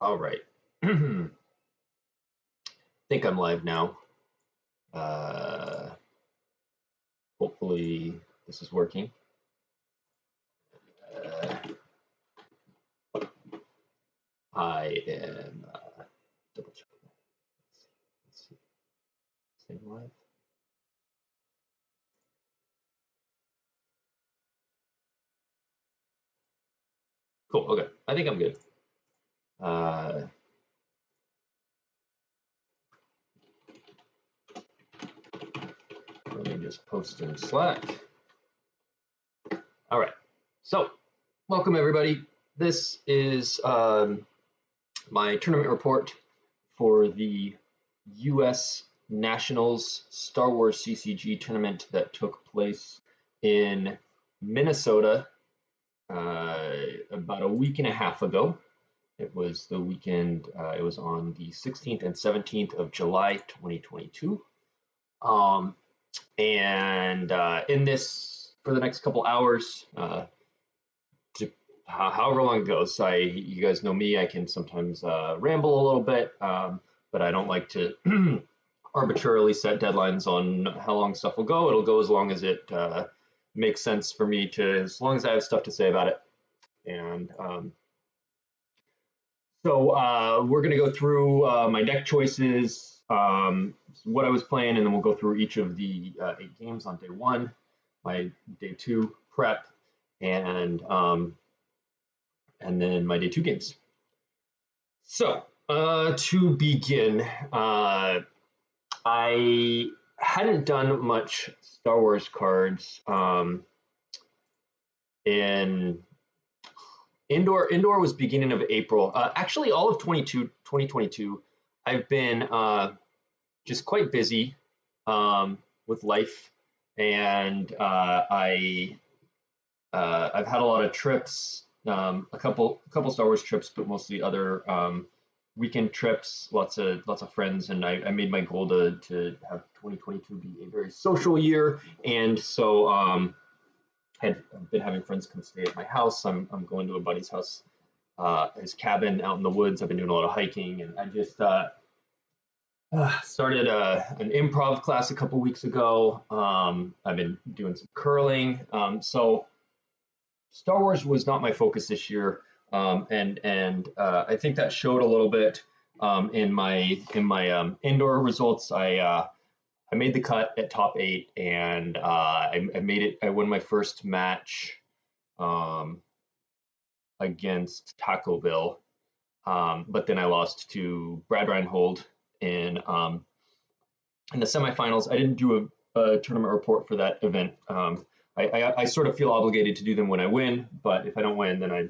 All right. I think I'm live now. Hopefully this is working. I am double checking. Let's see. Same live. Cool. Okay. I think I'm good. Let me just post in Slack. All right. So, welcome everybody. This is my tournament report for the U.S. Nationals Star Wars CCG tournament that took place in Minnesota about a week and a half ago. It was the weekend, it was on the 16th and 17th of July 2022. In this, for the next couple hours, however long it goes, you guys know me, I can sometimes ramble a little bit, but I don't like to arbitrarily set deadlines on how long stuff will go. It'll go as long as it makes sense for me to, as long as I have stuff to say about it. And so we're going to go through my deck choices, what I was playing, and then we'll go through each of the 8 games on day 1, my day 2 prep, and then my day 2 games. So to begin, I hadn't done much Star Wars cards in Indoor was beginning of April. Actually, all of 2022, I've been just quite busy with life, and I've had a lot of trips, a couple Star Wars trips, but mostly other weekend trips. Lots of friends, and I made my goal to have 2022 be a very social year, and so I've been having friends come stay at my house. I'm going to a buddy's house, his cabin out in the woods. I've been doing a lot of hiking, and I just started an improv class a couple weeks ago. I've been doing some curling. So Star Wars was not my focus this year, and I think that showed a little bit in my indoor results. I made the cut at top 8, and I made it. I won my first match against Tacoville, but then I lost to Brad Reinhold in the semifinals. I didn't do a tournament report for that event. I sort of feel obligated to do them when I win, but if I don't win, then I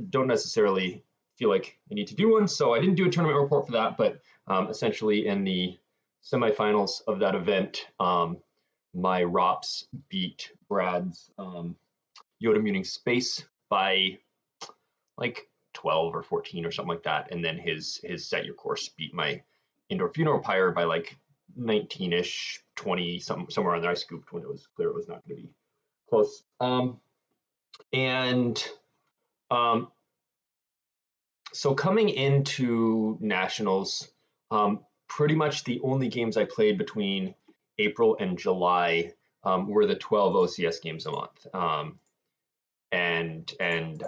don't necessarily feel like I need to do one. So I didn't do a tournament report for that, but essentially in the semifinals of that event, my ROPS beat Brad's Yoda Muting Space by like 12 or 14 or something like that, and then his Set Your Course beat my Indoor Funeral Pyre by like 19ish, 20, somewhere on there. I scooped when it was clear it was not going to be close. So coming into Nationals, pretty much the only games I played between April and July were the 12 OCS games a month. And I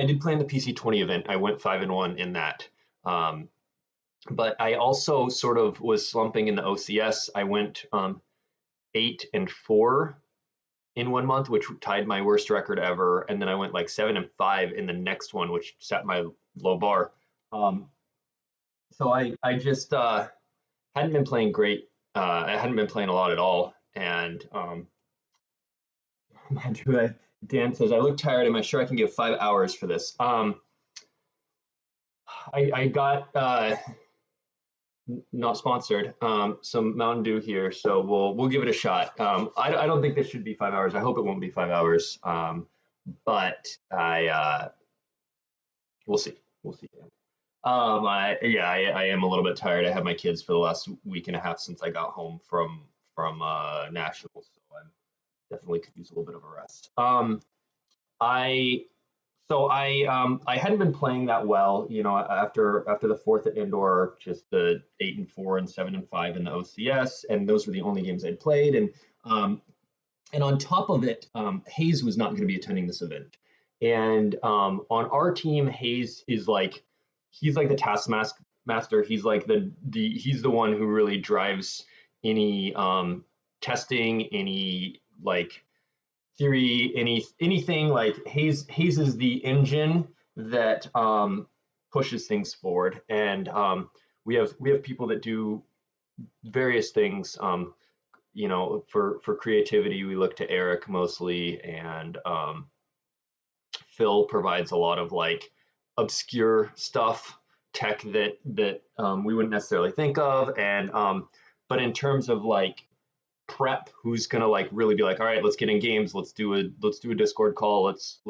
did play in the PC20 event. I went 5-1 in that. But I also sort of was slumping in the OCS. I went 8-4 in one month, which tied my worst record ever. And then I went like 7-5 in the next one, which set my low bar. So I just hadn't been playing great. I hadn't been playing a lot at all. And Dan says, I look tired. Am I sure I can give 5 hours for this? I got not sponsored some Mountain Dew here, so we'll give it a shot. I don't think this should be 5 hours. I hope it won't be 5 hours. But we'll see. I am a little bit tired. I had my kids for the last week and a half since I got home from Nationals, so I definitely could use a little bit of a rest. So I hadn't been playing that well, after the fourth at indoor, just the 8-4 and 7-5 in the OCS, and those were the only games I'd played. And on top of it, Hayes was not going to be attending this event. And on our team, Hayes is like, he's like the taskmaster. He's like he's the one who really drives any testing, any like theory, anything. Like Hayes is the engine that pushes things forward. And we have people that do various things. For creativity, we look to Eric mostly, and Phil provides a lot of like obscure stuff, tech that we wouldn't necessarily think of. And but in terms of like prep, who's gonna like really be like, all right, let's get in games, let's do a Discord call, let's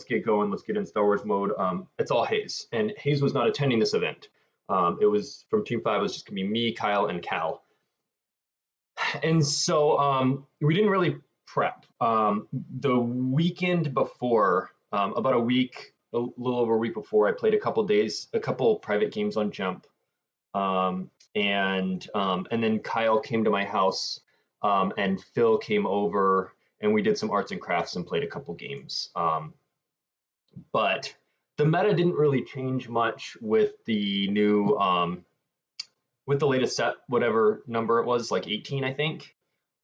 get going, let's get in Star Wars mode. It's all Hayes, and Hayes was not attending this event. It was from Team 5, it was just gonna be me, Kyle, and Cal. And so we didn't really prep. The weekend before, about a little over a week before, I played a couple private games on Jump. And then Kyle came to my house, and Phil came over, and we did some arts and crafts and played a couple games. But the meta didn't really change much with the new with the latest set, whatever number it was, like 18, I think.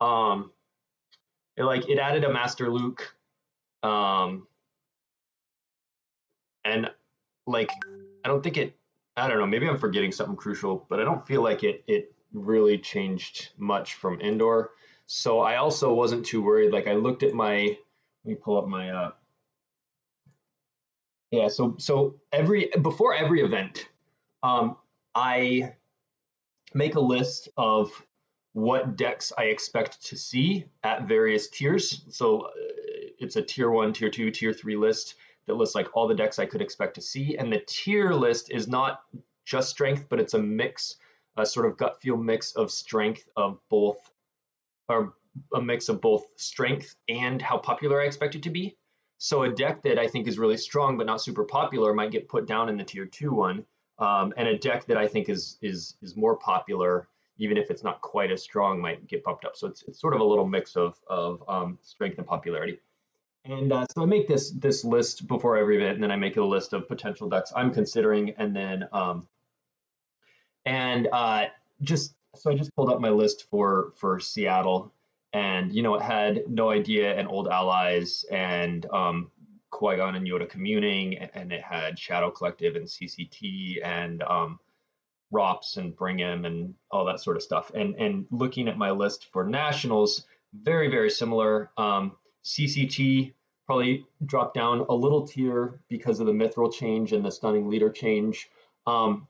It added a Master Luke, and like I don't know, maybe I'm forgetting something crucial, but I don't feel like it really changed much from indoor. So I also wasn't too worried. Like I looked at let me pull up my yeah. So before every event, I make a list of what decks I expect to see at various tiers. So it's a tier 1, tier 2, tier 3 list that lists like all the decks I could expect to see. And the tier list is not just strength, but it's a mix, a sort of gut feel mix of strength of both, or a mix of both strength and how popular I expect it to be. So a deck that I think is really strong but not super popular might get put down in the tier 2 one. And a deck that I think is more popular, even if it's not quite as strong, might get bumped up. So it's sort of a little mix of strength and popularity. And so I make this list before every event, and then I make a list of potential decks I'm considering, and then I just pulled up my list for Seattle, and it had No Idea and Old Allies and Qui-Gon and Yoda communing, and it had Shadow Collective and CCT and ROPS and Bring Him and all that sort of stuff. And looking at my list for nationals, very, very similar. CCT probably dropped down a little tier because of the Mithril change and the Stunning Leader change. And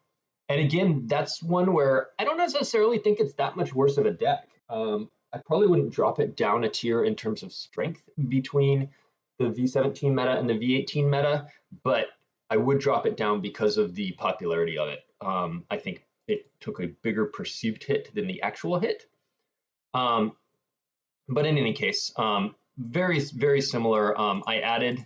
again, that's one where I don't necessarily think it's that much worse of a deck. I probably wouldn't drop it down a tier in terms of strength between the V17 meta and the V18 meta, but I would drop it down because of the popularity of it. I think it took a bigger perceived hit than the actual hit. But in any case, very, very similar. I added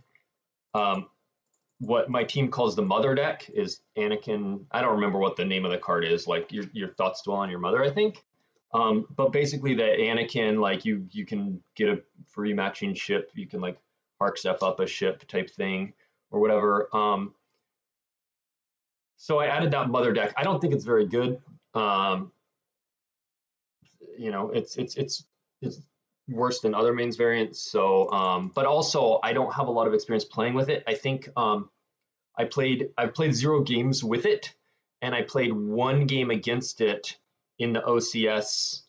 what my team calls the mother deck, is Anakin. I don't remember what the name of the card is, like your thoughts dwell on your mother, I think. But basically the Anakin, like you can get a free matching ship, you can like arc step up a ship type thing or whatever. So I added that mother deck. I don't think it's very good. It's worse than other mains variants. So, but also I don't have a lot of experience playing with it. I think I've played 0 games with it, and I played 1 game against it in the OCS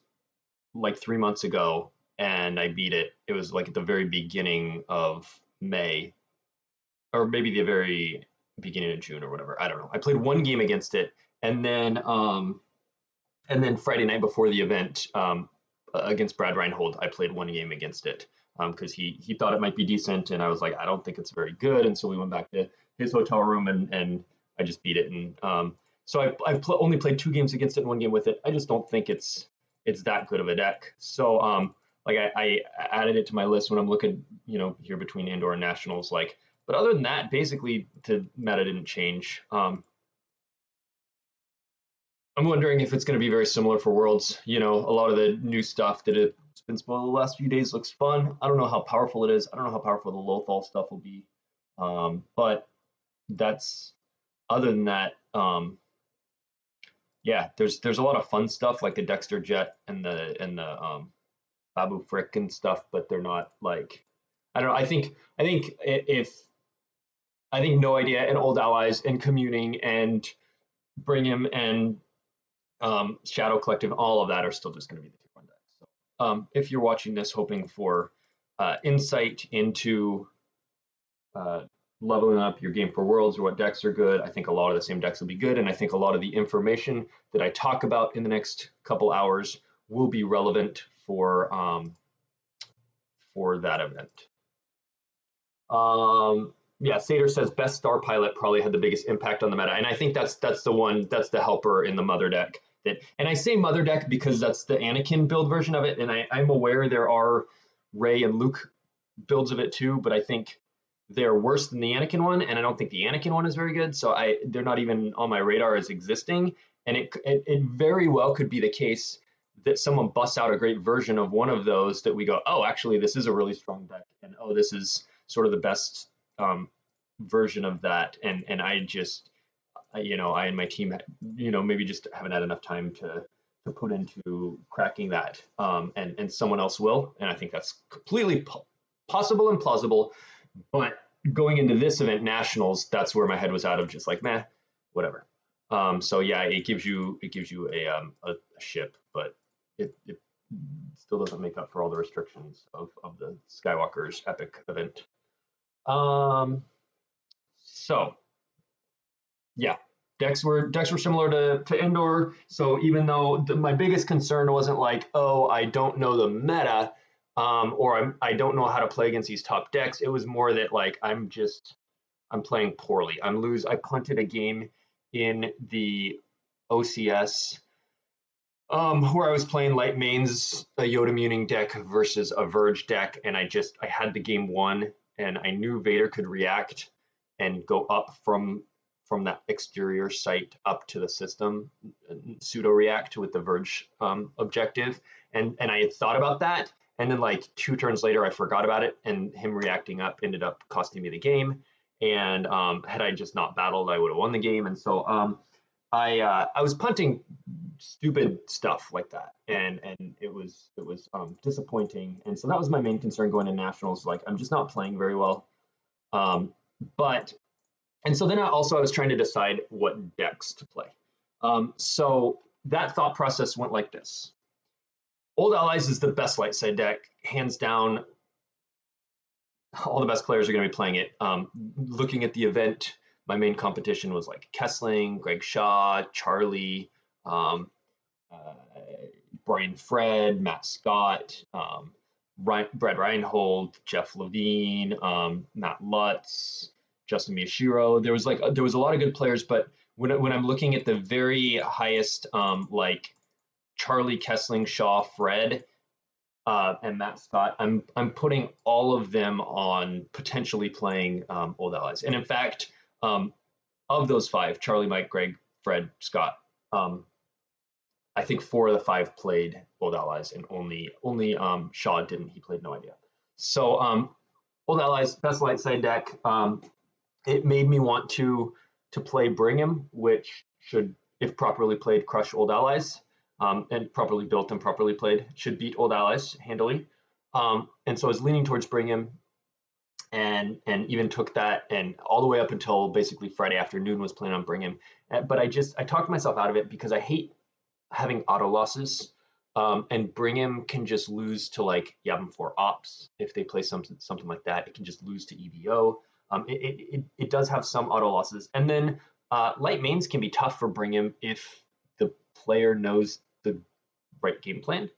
like 3 months ago, and I beat it. It was like at the very beginning of May, or maybe the very beginning of June or whatever. I don't know. I played 1 game against it, and then Friday night before the event against Brad Reinhold, I played 1 game against it because he thought it might be decent, and I was like, I don't think it's very good, and so we went back to his hotel room and I just beat it. And so I've only played 2 games against it and 1 game with it. I just don't think it's that good of a deck. So like I added it to my list when I'm looking, here between indoor and nationals. Like But other than that, basically the meta didn't change. I'm wondering if it's going to be very similar for Worlds. You know, a lot of the new stuff that has been spoiled the last few days looks fun. I don't know how powerful it is. I don't know how powerful the Lothal stuff will be. But that's other than that. Yeah, there's a lot of fun stuff like the Dexter Jet and the Babu Frick and stuff, but they're not like, I don't know. I think No Idea and Old Allies and Communing and Bring Him and Shadow Collective, all of that are still just going to be the tier 1 decks. So, if you're watching this hoping for insight into leveling up your game for Worlds or what decks are good, I think a lot of the same decks will be good, and I think a lot of the information that I talk about in the next couple hours will be relevant for that event. Yeah, Sater says best Star Pilot probably had the biggest impact on the meta, and I think that's the one, that's the helper in the Mother deck. And I say Mother deck because that's the Anakin build version of it, and I'm aware there are Rey and Luke builds of it too, but I think they're worse than the Anakin one, and I don't think the Anakin one is very good, so they're not even on my radar as existing. And it very well could be the case that someone busts out a great version of one of those that we go, oh, actually, this is a really strong deck, and oh, this is sort of the best version of that. And I just, you know, I and my team, you know, maybe just haven't had enough time to put into cracking that, and someone else will, and I think that's completely possible and plausible. But going into this event, Nationals, that's where my head was out of just like, meh, whatever. So yeah, it gives you a ship, but it still doesn't make up for all the restrictions of the Skywalker's epic event. So yeah, decks were similar to Indoor. So even though my biggest concern wasn't like, oh, I don't know the meta, or I don't know how to play against these top decks, it was more that like I'm playing poorly. I punted a game in the OCS where I was playing Light Mains, a Yoda Muning deck versus a Verge deck, and I had the game won, and I knew Vader could react and go up from that exterior site up to the system, pseudo react with the Verge objective, and I had thought about that, and then like 2 turns later I forgot about it, and him reacting up ended up costing me the game. And had I just not battled, I would have won the game. And so I was punting stupid stuff like that, and it was disappointing. And so that was my main concern going to Nationals. Like, I'm just not playing very well. And so then I was trying to decide what decks to play. So that thought process went like this. Old Allies is the best light side deck, hands down. All the best players are going to be playing it. Looking at the event, my main competition was like Kessling, Greg Shaw, Charlie, Brian Fred, Matt Scott, Brad Reinhold, Jeff Levine, Matt Lutz, Justin Miyashiro. There was a lot of good players, but when I'm looking at the very highest, like Charlie, Kessling, Shaw, Fred, and Matt Scott, I'm putting all of them on potentially playing Old Allies. And in fact, of those 5, Charlie, Mike, Greg, Fred, Scott, I think 4 of the 5 played Old Allies, and only Shaw didn't. He played No Idea. So Old Allies, best light side deck. It made me want to play Bring Him, which should, if properly played, crush Old Allies. And properly built and properly played, should beat Old Allies handily. And so I was leaning towards Bring Him, and even took that, and all the way up until basically Friday afternoon was planning on Bring Him. But I talked myself out of it because I hate having auto losses, and Bring Him can just lose to like Yavin 4 Ops if they play something like that. It can just lose to EVO. It does have some auto losses, and then Light Mains can be tough for Bring Him if the player knows the right game plan.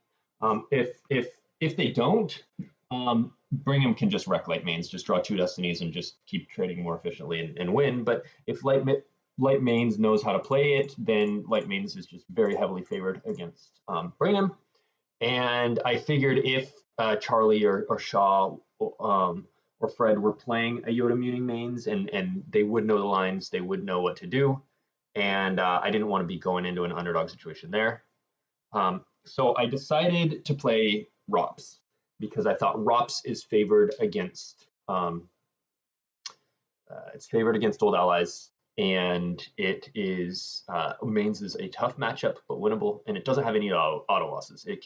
If they don't, Bring Him can just wreck Light Mains, just draw 2 destinies and just keep trading more efficiently and win. But if Light Mains knows how to play it, then Light Mains is just very heavily favored against Bring Him. And I figured if Charlie or Shaw or Fred were playing a Yoda Muning mains, and they would know the lines, they would know what to do, and I didn't want to be going into an underdog situation there. So I decided to play Rops because I thought Rops is favored against Old Allies, and it is mains is a tough matchup but winnable, and it doesn't have any auto losses. It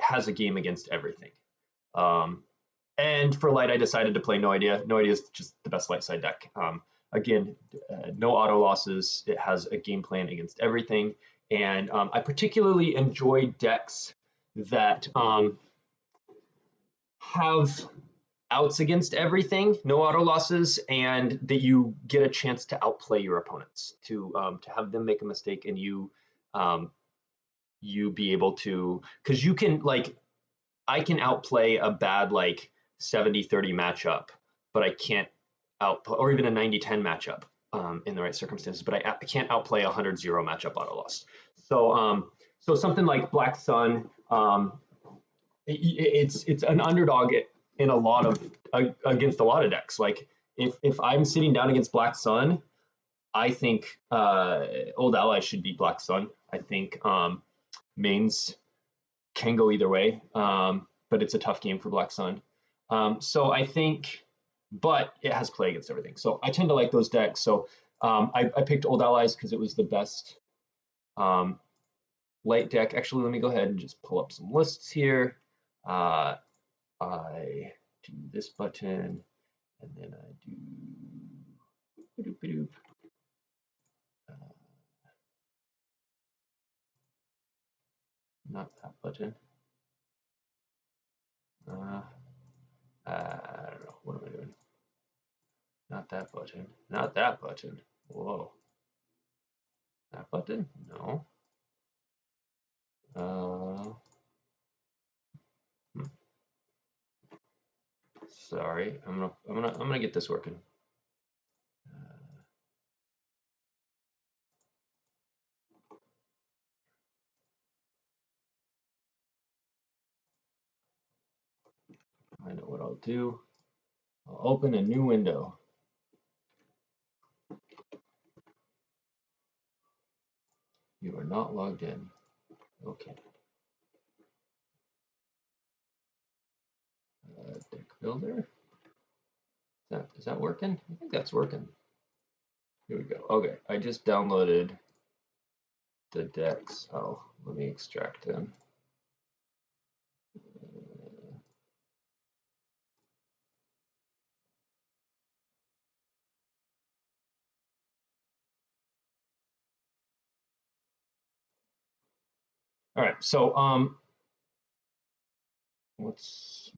has a game against everything. And for light, I decided to play No Idea. No Idea is just the best light side deck. Again, no auto losses. It has a game plan against everything. And I particularly enjoy decks that have outs against everything, no auto losses, and that you get a chance to outplay your opponents, to have them make a mistake and you be able to, because you can, like, I can outplay a bad like 70-30 matchup, but I can't outplay, or even a 90-10 matchup in the right circumstances, but I can't outplay a 100-0 matchup auto loss. So so something like Black Sun, it's an underdog in a lot of against a lot of decks. Like if I'm sitting down against Black Sun, I think Old Allies should beat Black Sun. I think mains can go either way, but it's a tough game for Black Sun. So I think, but it has play against everything. So I tend to like those decks. So I picked Old Allies because it was the best light deck. Actually, let me go ahead and just pull up some lists here. I do this button, and then I do not that button. I don't know. What am I doing? Not that button. Not that button. Whoa. That button? No. Sorry. I'm gonna get this working. I know what I'll do. I'll open a new window. You are not logged in. Okay. Deck builder. Is that working? I think that's working. Here we go. Okay, I just downloaded the decks. Oh, let me extract them. All right, so what's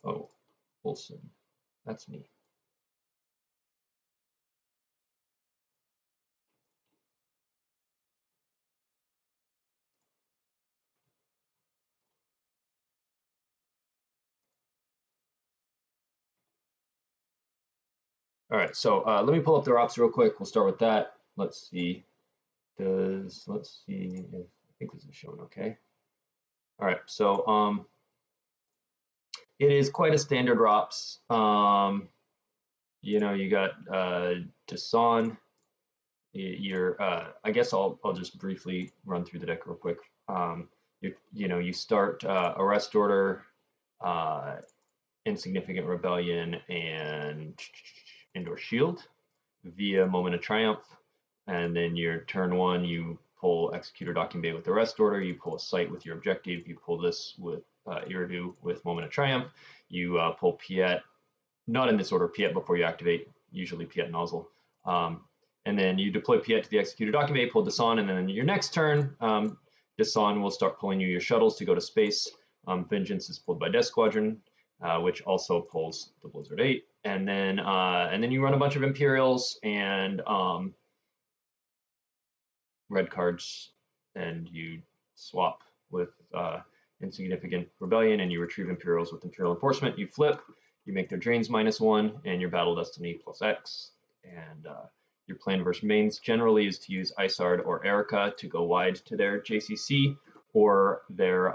oh, Olson, that's me. All right, so let me pull up the ROPS real quick. We'll start with that. Let's see. Let's see if I think this is showing okay. All right, so it is quite a standard ROPS. You know, you got Dasan. I guess I'll just briefly run through the deck real quick. You start Arrest Order, Insignificant Rebellion, and Indoor Shield via Moment of Triumph. And then your turn one, you pull Executor Docking Bay with Arrest Order, you pull a Site with your objective, you pull this with Iridu with Moment of Triumph, you pull Piet, not in this order, Piet before you activate, usually Piet Nozzle. And then you deploy Piet to the Executor Docking Bay, pull Dasan, and then your next turn, Dasan will start pulling you your shuttles to go to space. Vengeance is pulled by Death Squadron, which also pulls the Blizzard 8. And then you run a bunch of Imperials and red cards, and you swap with Insignificant Rebellion, and you retrieve Imperials with Imperial Enforcement. You flip, you make their drains -1, and your Battle Destiny +X. And your plan versus mains generally is to use Isard or Erica to go wide to their JCC, or their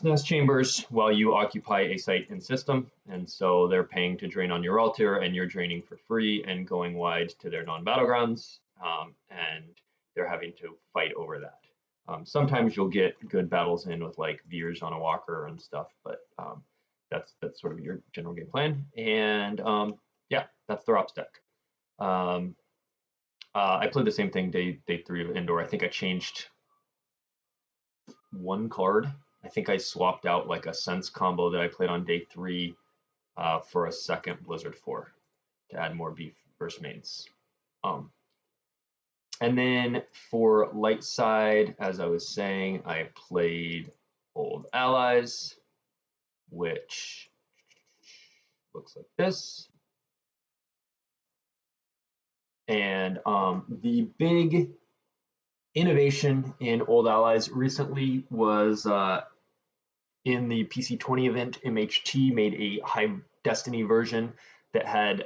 Nest chambers while you occupy a site in system, and so they're paying to drain on your altar, and you're draining for free and going wide to their non-battlegrounds, and they're having to fight over that. Sometimes you'll get good battles in with like Veers on a walker and stuff, but that's sort of your general game plan. And yeah, that's the Rops deck. I played the same thing day 3 of Indoor. I think I changed one card. I think I swapped out like a Sense combo that I played on day 3 for a second Blizzard 4 to add more beef versus mains. And then for light side, as I was saying, I played Old Allies, which looks like this. And the big innovation in Old Allies recently was in the PC20 event, MHT made a High Destiny version that had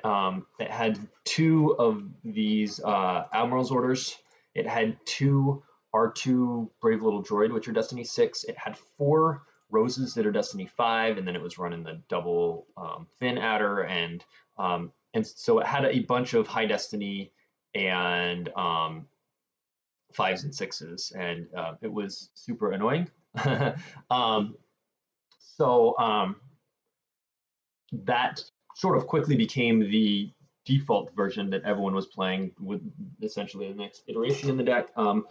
2 of these Admiral's orders. It had 2 R2 Brave Little Droid, which are Destiny 6. It had 4 Roses that are Destiny 5, and then it was running the double Finn adder, and so it had a bunch of High Destiny and 5s and 6s, and it was super annoying. So that sort of quickly became the default version that everyone was playing with essentially the next iteration in the deck. From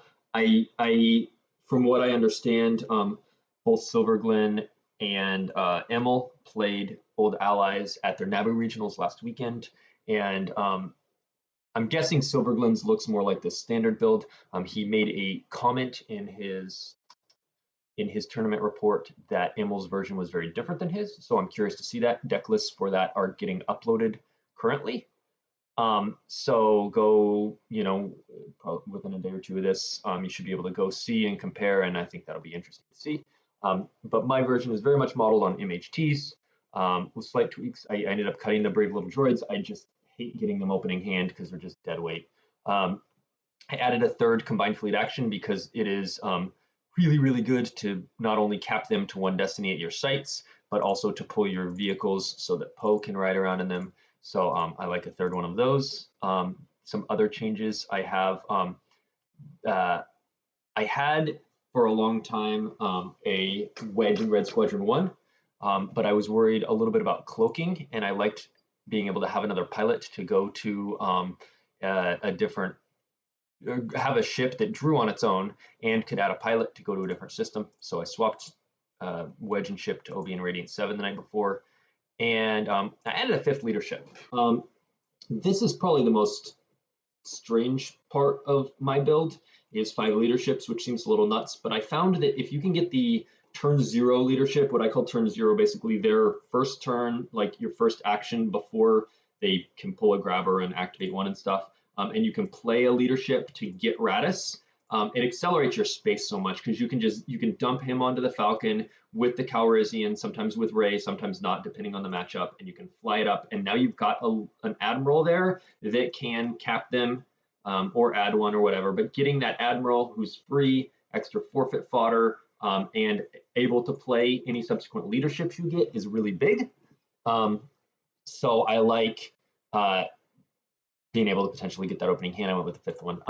what I understand, both Silverglyn and Emil played Old Allies at their Naboo regionals last weekend, and I'm guessing Silverglyn's looks more like the standard build. He made a comment in his tournament report that Emil's version was very different than his, so I'm curious to see that. Deck lists for that are getting uploaded currently. So go, probably within a day or 2 of this, you should be able to go see and compare, and I think that'll be interesting to see. But my version is very much modeled on MHTs with slight tweaks. I ended up cutting the Brave Little Droids. I just hate getting them opening hand because they're just dead weight. I added a 3rd combined fleet action because it is really, really good to not only cap them to 1 destiny at your sites, but also to pull your vehicles so that Poe can ride around in them. So I like a 3rd one of those. Some other changes I have. I had for a long time a Wedge in Red Squadron 1, but I was worried a little bit about cloaking, and I liked being able to have another pilot to go to a different, have a ship that drew on its own and could add a pilot to go to a different system. So I swapped Wedge and ship to OB and Radiant 7 the night before, and I added a 5th leadership. This is probably the most strange part of my build, is 5 leaderships, which seems a little nuts, but I found that if you can get the turn 0 leadership, what I call turn 0, basically their first turn, like your first action before they can pull a grabber and activate 1 and stuff, and you can play a leadership to get Radis, it accelerates your space so much because you can dump him onto the Falcon with the Calrissian, sometimes with Rey, sometimes not, depending on the matchup, and you can fly it up, and now you've got an Admiral there that can cap them or add 1 or whatever, but getting that Admiral who's free, extra forfeit fodder, and able to play any subsequent leaderships you get is really big. So I like being able to potentially get that opening hand. I went with the 5th one.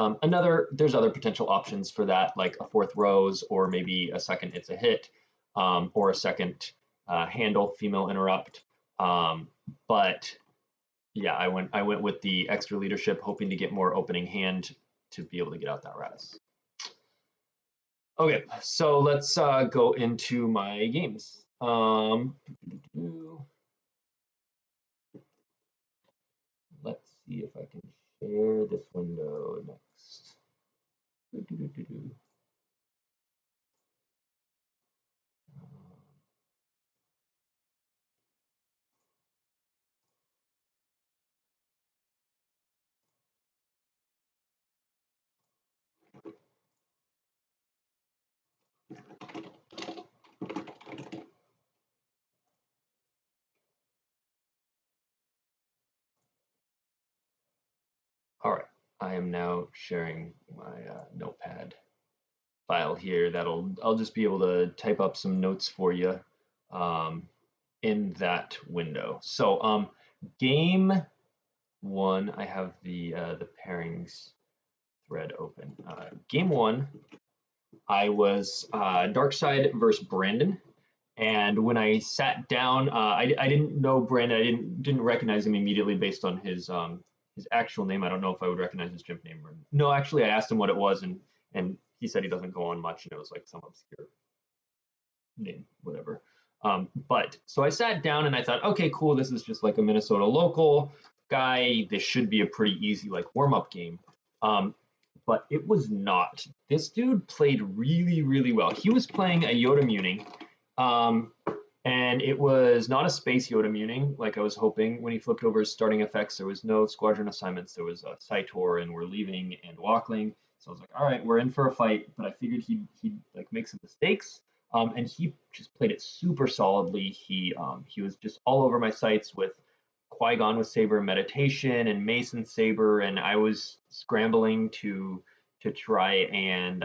There's other potential options for that, like a 4th Rose, or maybe a second It's a Hit, or a second Handle Female Interrupt. But yeah, I went with the extra leadership, hoping to get more opening hand to be able to get out that Radis. Okay, so let's go into my games. Let's see if I can share this window next. All right, I am now sharing my notepad. file here I'll just be able to type up some notes for you in that window. So game one, I have the pairings thread open. Game one, I was Dark Side versus Brandon. And when I sat down, I didn't know Brandon. I didn't recognize him immediately based on his actual name. I don't know if I would recognize his gym name. No, actually, I asked him what it was, and he said he doesn't go on much, and it was like some obscure name, whatever. But so I sat down and I thought, okay, cool. This is just like a Minnesota local guy. This should be a pretty easy like warm up game. But it was not. This dude played really, really well. He was playing a Yoda Muning, and it was not a space Yoda Muning like I was hoping. When he flipped over his starting effects, there was no squadron assignments. There was a Cytor, and we're leaving and Walkling. So I was like, all right, we're in for a fight. But I figured he'd like make some mistakes. And he just played it super solidly. He was just all over my sights with Qui-Gon with Saber Meditation and Mason Saber, and I was scrambling to try and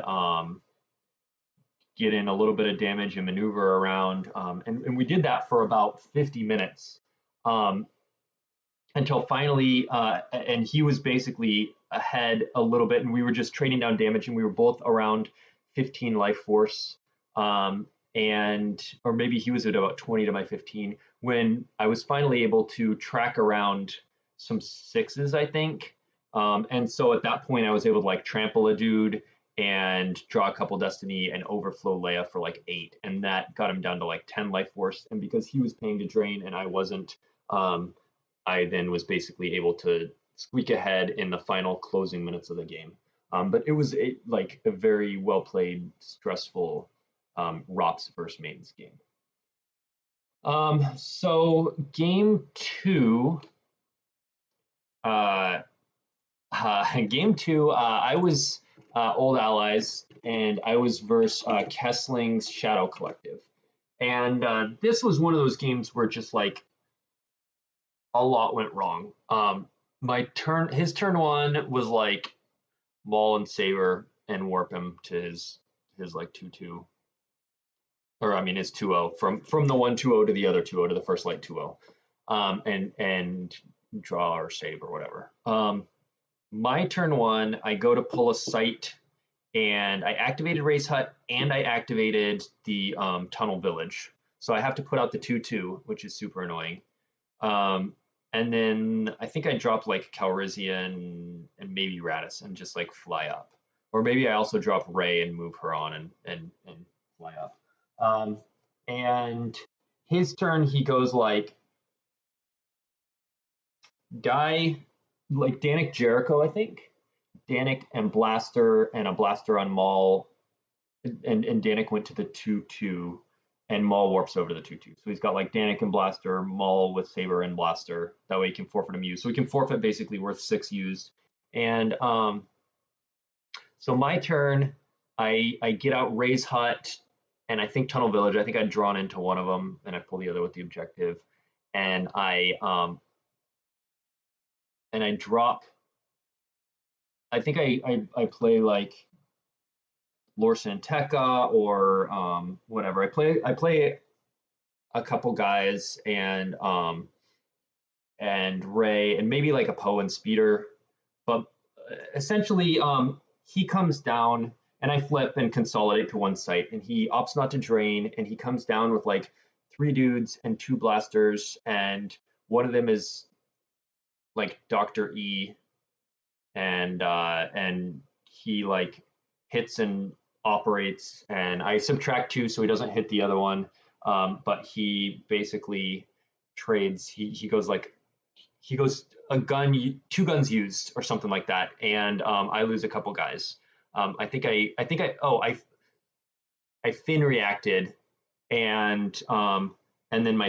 get in a little bit of damage and maneuver around. And we did that for about 50 minutes until finally, and he was basically ahead a little bit, and we were just trading down damage, and we were both around 15 life force. And or maybe he was at about 20 to my 15 when I was finally able to track around some sixes, I think. And so at that point, I was able to like trample a dude and draw a couple destiny and overflow Leia for like 8, and that got him down to like 10 life force. And because he was paying to drain and I wasn't, I then was basically able to squeak ahead in the final closing minutes of the game. But it was like a very well played, stressful ROPS versus Maidens game. So game two, I was Old Allies, and I was versus Kessling's Shadow Collective. And this was one of those games where just like a lot went wrong. His turn one was like Maul and Saber and warp him to his like 2-2. Or I mean his 2-0 from the 1-2-0 to the other 2-0 to the first light 2-0. And draw or save or whatever. My turn one, I go to pull a sight, and I activated Race Hut and I activated the Tunnel Village. So I have to put out the 2-2, which is super annoying. And then I think I dropped like Calrissian and maybe Radis and just like fly up. Or maybe I also drop Rey and move her on and fly up. And his turn, he goes like Guy, like Danik Jericho, I think. Danik and Blaster and a Blaster on Maul. And Danik went to the 2-2, and Maul warps over to the 2-2. So he's got like Danik and Blaster, Maul with Saber and Blaster. That way he can forfeit him used. So he can forfeit basically worth 6 used. And so my turn, I get out Ray's Hut, and I think Tunnel Village. I think I'd drawn into one of them, and I pull the other with the objective. And I drop. I think I play like Lorsan and Tekka or whatever. I play a couple guys and Ray and maybe like a Poe and Speeder, but essentially he comes down and I flip and consolidate to one site, and he opts not to drain, and he comes down with like 3 dudes and 2 blasters, and one of them is like Dr. E, and he like hits and operates, and I subtract 2 so he doesn't hit the other one, but he basically trades. He goes a gun, 2 guns used or something like that, and I lose a couple guys. I think I fin reacted, and then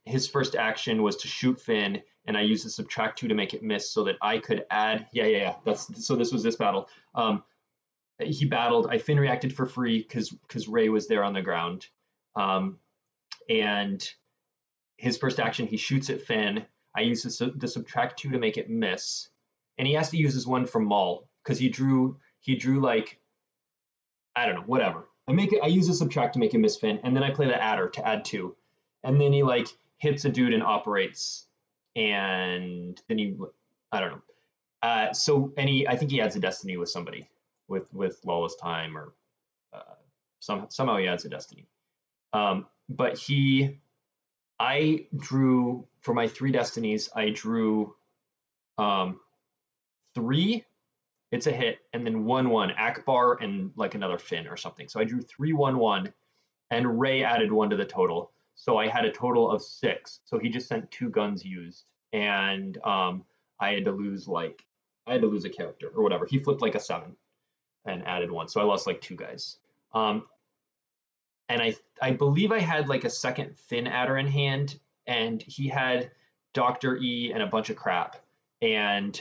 his first action was to shoot Finn, and I used the subtract 2 to make it miss so that I could add. Yeah. So this was this battle. He battled. I fin reacted for free because Ray was there on the ground, and his first action he shoots at Finn. I used the subtract 2 to make it miss, and he has to use his one from Maul because he drew like I don't know, whatever. I use a subtract to make a miss Finn, and then I play the adder to add 2. And then he like hits a dude and operates, and then I don't know. I think he adds a destiny with somebody, with Lawless Time, or uh, somehow he adds a destiny. But I drew for my 3 destinies. I drew 3. It's a hit, and then 1/1 Akbar and like another Finn or something. So I drew 3/1/1, and Ray added 1 to the total. So I had a total of 6. So he just sent 2 guns used, and I had to lose a character or whatever. He flipped like a 7 and added 1, so I lost like 2 guys. And I believe I had like a second Finn adder in hand, and he had Dr. E and a bunch of crap. And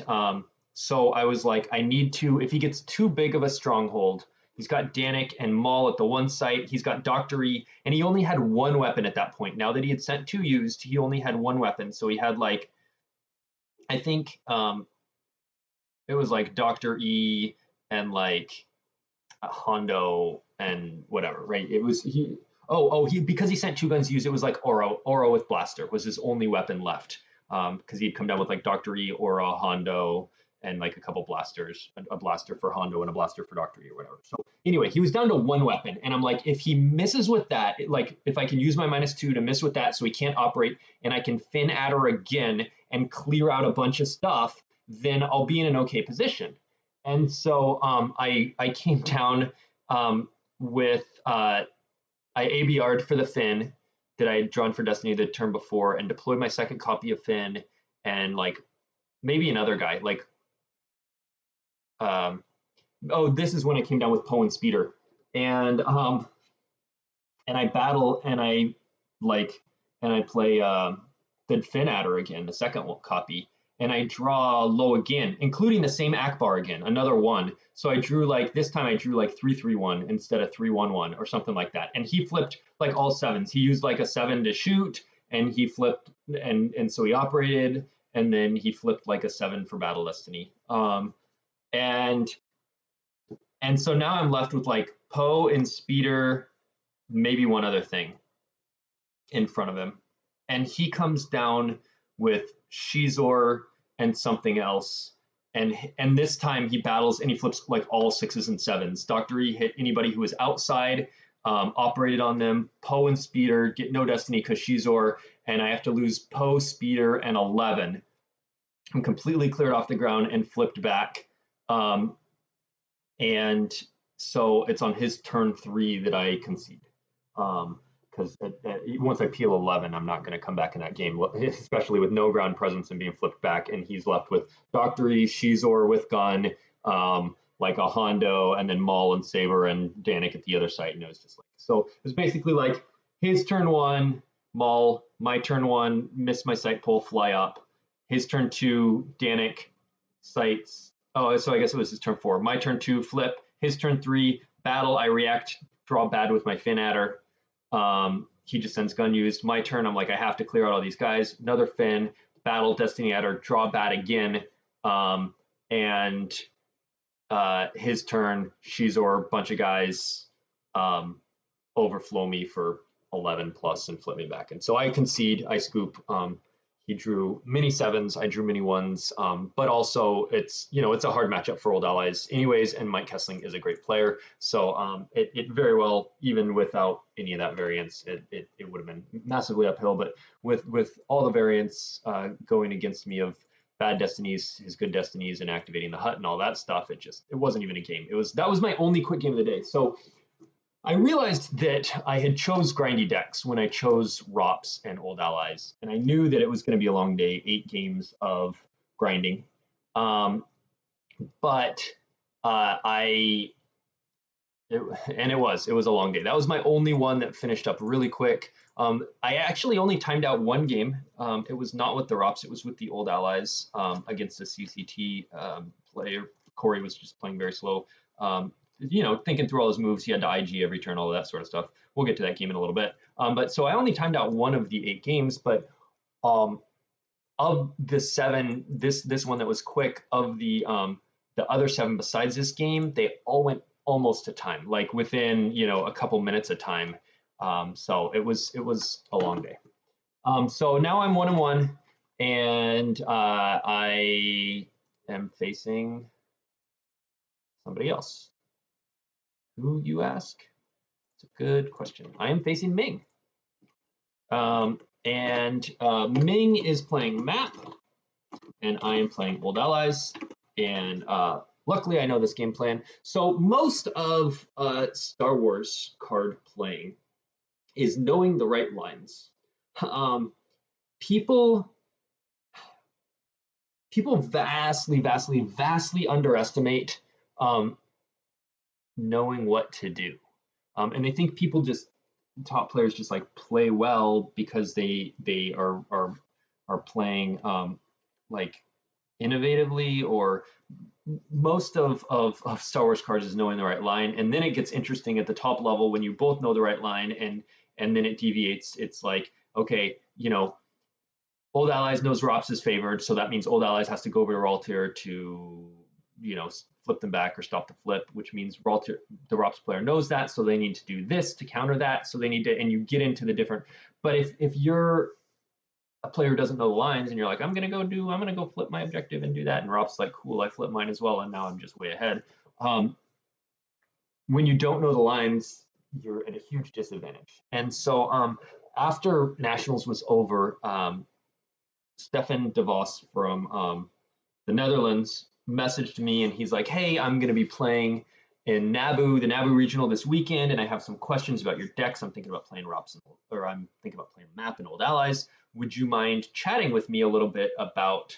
so I was like, I need to, if he gets too big of a stronghold, he's got Danik and Maul at the one site, he's got Dr. E, and he only had 1 weapon at that point. Now that he had sent 2 used, he only had 1 weapon. So he had like, I think it was like Dr. E and like Hondo and whatever, right? It was he because he sent 2 guns used, it was like Oro with blaster was his only weapon left, because he'd come down with like Dr. E, Oro, Hondo, and like a couple blasters, a blaster for Hondo and a blaster for Dr. E or whatever. So anyway, he was down to 1 weapon, and I'm like, if he misses with that, like if I can use my -2 to miss with that so he can't operate, and I can Finn adder again and clear out a bunch of stuff, then I'll be in an okay position. And so I came down with I ABR'd for the Finn that I had drawn for Destiny the turn before, and deployed my second copy of Finn, and like maybe another guy. Like this is when I came down with Poe and Speeder, and I battle, and I play the Finn adder again, the second copy, and I draw low again, including the same Akbar again, another 1. So I drew like, this time I drew like 3/3/1 instead of 3/1/1 or something like that. And he flipped like all 7s. He used like a 7 to shoot, and he flipped, and so he operated, and then he flipped like a 7 for Battle Destiny. And so now I'm left with like Poe and Speeder, maybe one other thing in front of him. And he comes down with Shizor and something else, and this time he battles and he flips like all 6s and 7s. Dr. E hit anybody who was outside, operated on them. Poe and Speeder get no destiny because Shizor, and I have to lose Poe, Speeder, and 11. I'm completely cleared off the ground and flipped back, and so it's on his turn 3 that I concede. Because once I peel 11, I'm not going to come back in that game, especially with no ground presence and being flipped back. And he's left with Dr. E, Shizor with gun, like a Hondo, and then Maul and Saber and Danik at the other side. And it was just like, so it was basically like his turn 1, Maul, my turn 1, miss my sight pull, fly up. His turn 2, Danik, sights. Oh, so I guess it was his turn 4. My turn 2, flip. His turn 3, battle. I react, draw bad with my Finn adder. He just sends gun used. My turn, I'm like, I have to clear out all these guys. Another Finn, battle, Destiny adder, draw bad again. And his turn, Shizor, bunch of guys overflow me for 11 plus and flip me back. And so I concede, I scoop. He drew many 7s, I drew many 1s, but also it's a hard matchup for Old Allies anyways, and Mike Kessling is a great player, so it very well, even without any of that variance, it would have been massively uphill. But with all the variance going against me of bad destinies, his good destinies, and activating the hut and all that stuff, it wasn't even a game. That was my only quick game of the day. So I realized that I had chose grindy decks when I chose ROPS and Old Allies, and I knew that it was going to be a long day, 8 games of grinding. But it was a long day. That was my only one that finished up really quick. I actually only timed out 1 game. It was not with the ROPS, it was with the Old Allies against the CCT player. Corey was just playing very slow. Thinking through all his moves, he had to IG every turn, all of that sort of stuff. We'll get to that game in a little bit. But so I only timed out 1 of the 8 games, but of the 7, this one that was quick, of the other 7 besides this game, they all went almost to time, like within, you know, a couple minutes of time. So it was a long day. So now I'm 1-1, and I am facing somebody else. Who, you ask? It's a good question. I am facing Ming. Ming is playing Map, and I am playing Old Allies. And luckily, I know this game plan. So most of Star Wars card playing is knowing the right lines. People vastly underestimate knowing what to do. And I think people just top players just like play well because they are playing like innovatively, or most of Star Wars cards is knowing the right line, and then it gets interesting at the top level when you both know the right line, and then it deviates. It's like, okay, you know, Old Allies knows Rops is favored, so that means Old Allies has to go over to Raltier to, you know, flip them back or stop the flip, which means Raltier, the Rops player knows that, so they need to do this to counter that. So they need to, and you get into the different. But if you're a player who doesn't know the lines and you're like, I'm gonna go flip my objective and do that, and Rob's like, cool, I flipped mine as well, and now I'm just way ahead. When you don't know the lines, you're at a huge disadvantage. And so after Nationals was over, Stefan de Vos from the Netherlands messaged me, and he's like, hey, I'm going to be playing in Naboo, the Naboo regional this weekend, and I have some questions about your decks. I'm thinking about playing Robson, or I'm thinking about playing Map and Old Allies. Would you mind chatting with me a little bit about,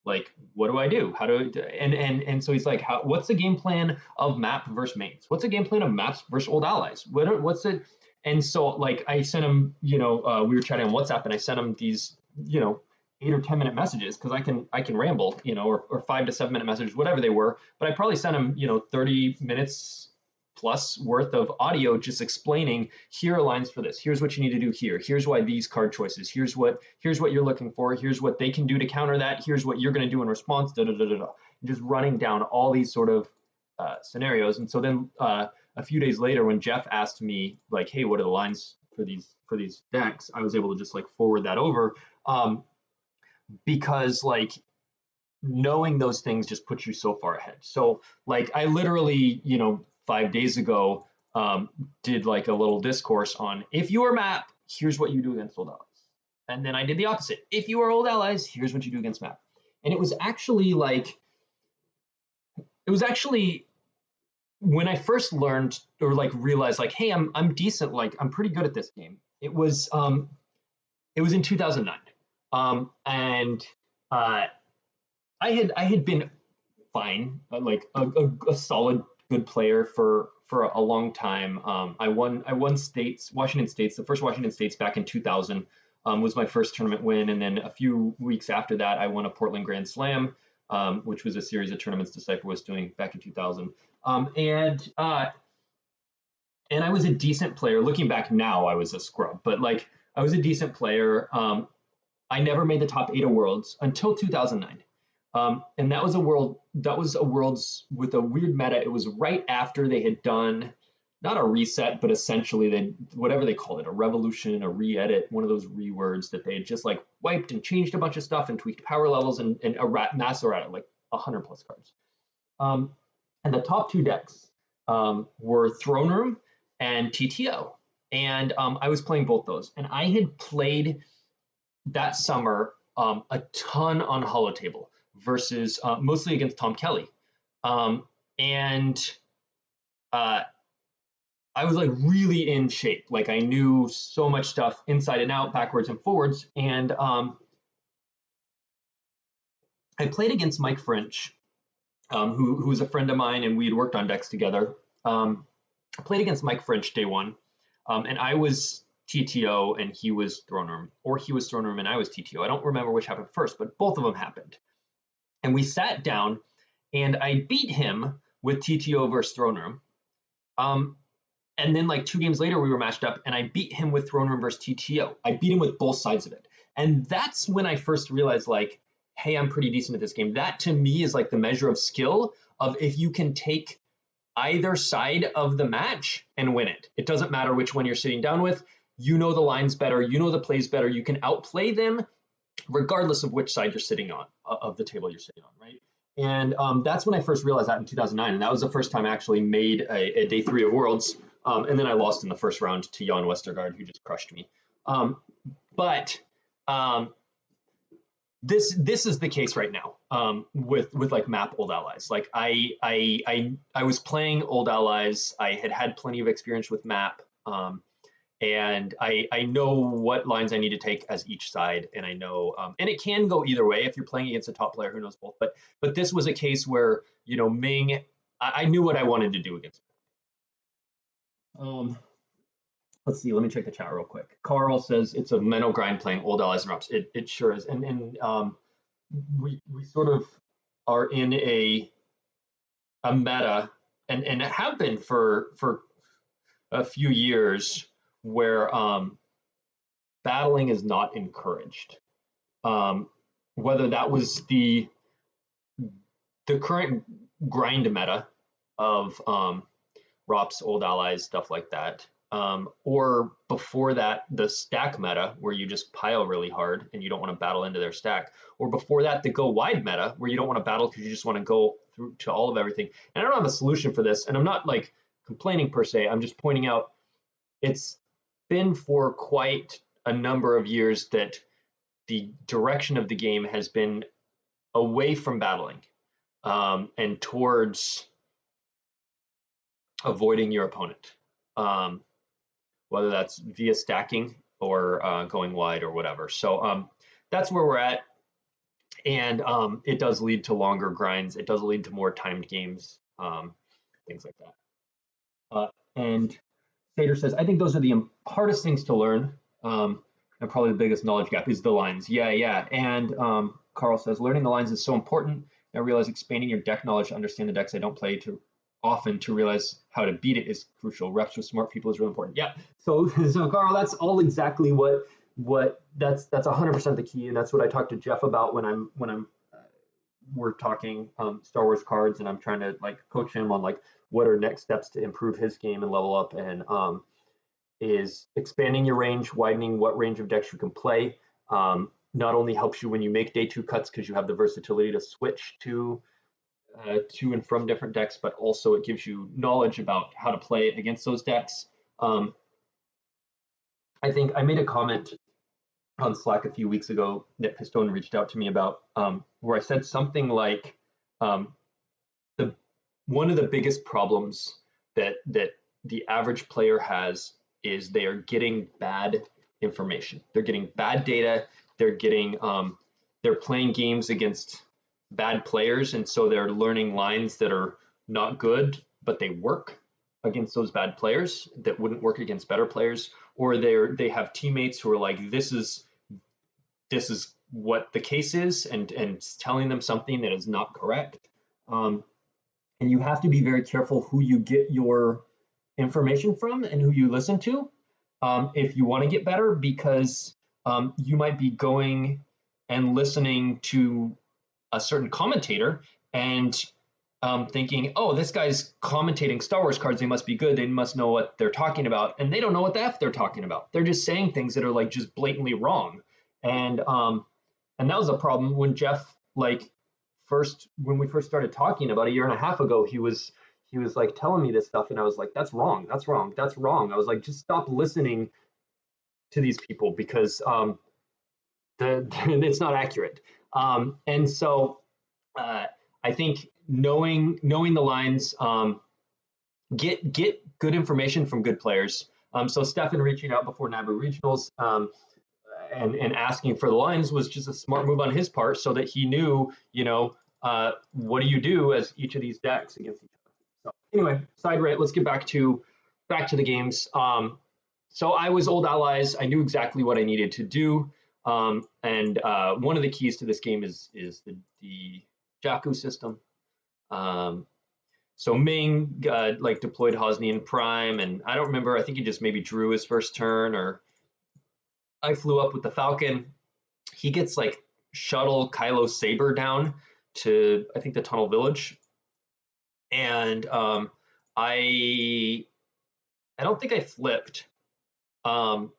like, what do I do? How do I, and so he's like, what's the game plan of Map versus mains? What's the game plan of Maps versus Old Allies? What's it? And so, like, I sent him, you know, we were chatting on WhatsApp, and I sent him these, you know, 8 or 10 minute messages, because I can ramble, you know, or 5 to 7 minute messages, whatever they were. But I probably sent him, you know, 30 minutes plus worth of audio just explaining, here are lines for this. Here's what you need to do here. Here's why these card choices. Here's what you're looking for. Here's what they can do to counter that. Here's what you're going to do in response. Da da da da da. Just running down all these sort of scenarios. And so then a few days later, when Jeff asked me, like, hey, what are the lines for these decks, I was able to just like forward that over. Because like knowing those things just puts you so far ahead. So like I literally, you know, 5 days ago did like a little discourse on, if you are Map, here's what you do against Old Allies. And then I did the opposite. If you are Old Allies, here's what you do against Map. And it was actually when I first learned, or like realized like, hey, I'm decent, like I'm pretty good at this game. It was in 2009. And I had been fine, like a solid good player for a long time. I won states, Washington States, the first Washington States back in 2000 was my first tournament win, and then a few weeks after that, I won a Portland Grand Slam, which was a series of tournaments Decipher was doing back in 2000. And I was a decent player. Looking back now, I was a scrub, but like I was a decent player. I never made the top 8 of Worlds until 2009. And that was a Worlds with a weird meta. It was right after they had done, not a reset, but essentially whatever they called it, a revolution, a re-edit, one of those rewords that they had just like wiped and changed a bunch of stuff and tweaked power levels and mass errata, like 100 plus cards. And the top 2 decks were Throne Room and TTO. And I was playing both those. And I had played that summer a ton on Holotable versus mostly against Tom Kelly. And I was like really in shape. Like I knew so much stuff inside and out, backwards and forwards. And I played against Mike French, who was a friend of mine, and we had worked on decks together. I played against Mike French day one, and I was TTO and he was Throne Room, or he was Throne Room and I was TTO. I don't remember which happened first, but both of them happened. And we sat down, and I beat him with TTO versus Throne Room. And then like 2 games later, we were matched up, and I beat him with Throne Room versus TTO. I beat him with both sides of it. And that's when I first realized, like, hey, I'm pretty decent at this game. That to me is like the measure of skill, of if you can take either side of the match and win it. It doesn't matter which one you're sitting down with. You know the lines better. You know the plays better. You can outplay them regardless of which side you're sitting on of the table you're sitting on, right? And that's when I first realized that in 2009. And that was the first time I actually made a day 3 of Worlds. And then I lost in the first round to Jan Westergaard, who just crushed me. But this is the case right now with like map Old Allies. Like I was playing Old Allies. I had plenty of experience with map. And I know what lines I need to take as each side, and I know, and it can go either way if you're playing against a top player who knows both. But this was a case where, you know, Ming, I knew what I wanted to do against him. Let's see. Let me check the chat real quick. Carl says it's a mental grind playing Old Allies and Reps. It sure is, and we sort of are in a meta, and have been for a few years, where battling is not encouraged. Whether that was the current grind meta of ROPS, Old Allies, stuff like that, or before that, the stack meta, where you just pile really hard and you don't want to battle into their stack, or before that, the go wide meta, where you don't want to battle because you just want to go through to all of everything. And I don't have a solution for this, and I'm not like complaining per se. I'm just pointing out it's been for quite a number of years that the direction of the game has been away from battling and towards avoiding your opponent, whether that's via stacking or going wide or whatever. So that's where we're at. And it does lead to longer grinds. It does lead to more timed games, things like that. And Sater says, I think those are the hardest things to learn, and probably the biggest knowledge gap is the lines. Yeah. And Carl says, learning the lines is so important. I realize expanding your deck knowledge to understand the decks I don't play too often to realize how to beat it is crucial. Reps with smart people is really important. Yeah. So Carl, that's all exactly what that's 100% the key, and that's what I talk to Jeff about when we're talking Star Wars cards, and I'm trying to like coach him on like what are next steps to improve his game and level up, and is expanding your range, widening what range of decks you can play. Not only helps you when you make day 2 cuts because you have the versatility to switch to and from different decks, but also it gives you knowledge about how to play against those decks. I think I made a comment on Slack a few weeks ago that Pistone reached out to me about, where I said something like, one of the biggest problems that the average player has is they are getting bad information. They're getting bad data. They're getting they're playing games against bad players, and so they're learning lines that are not good, but they work against those bad players that wouldn't work against better players. Or they have teammates who are like, this is what the case is, and telling them something that is not correct. And you have to be very careful who you get your information from and who you listen to if you want to get better, because you might be going and listening to a certain commentator and thinking, oh, this guy's commentating Star Wars cards, they must be good, they must know what they're talking about, and they don't know what the F they're talking about. They're just saying things that are like just blatantly wrong. And that was a problem when Jeff, like, when we first started talking about a year and a half ago, he was like telling me this stuff, and I was like, that's wrong. I was like, just stop listening to these people, because it's not accurate. And so I think knowing the lines, get good information from good players. So Stefan reaching out before Naboo Regionals and asking for the lines was just a smart move on his part, so that he knew, what do you do as each of these decks against each other. So anyway, side rant. Let's get back to the games. So I was Old Allies. I knew exactly what I needed to do. And one of the keys to this game is the Jakku system. So Ming like deployed Hosnian Prime, and I don't remember, I think he just maybe drew his first turn, or I flew up with the Falcon. He gets like shuttle Kylo Saber down to, I think, the Tunnel Village. And I don't think I flipped. Um,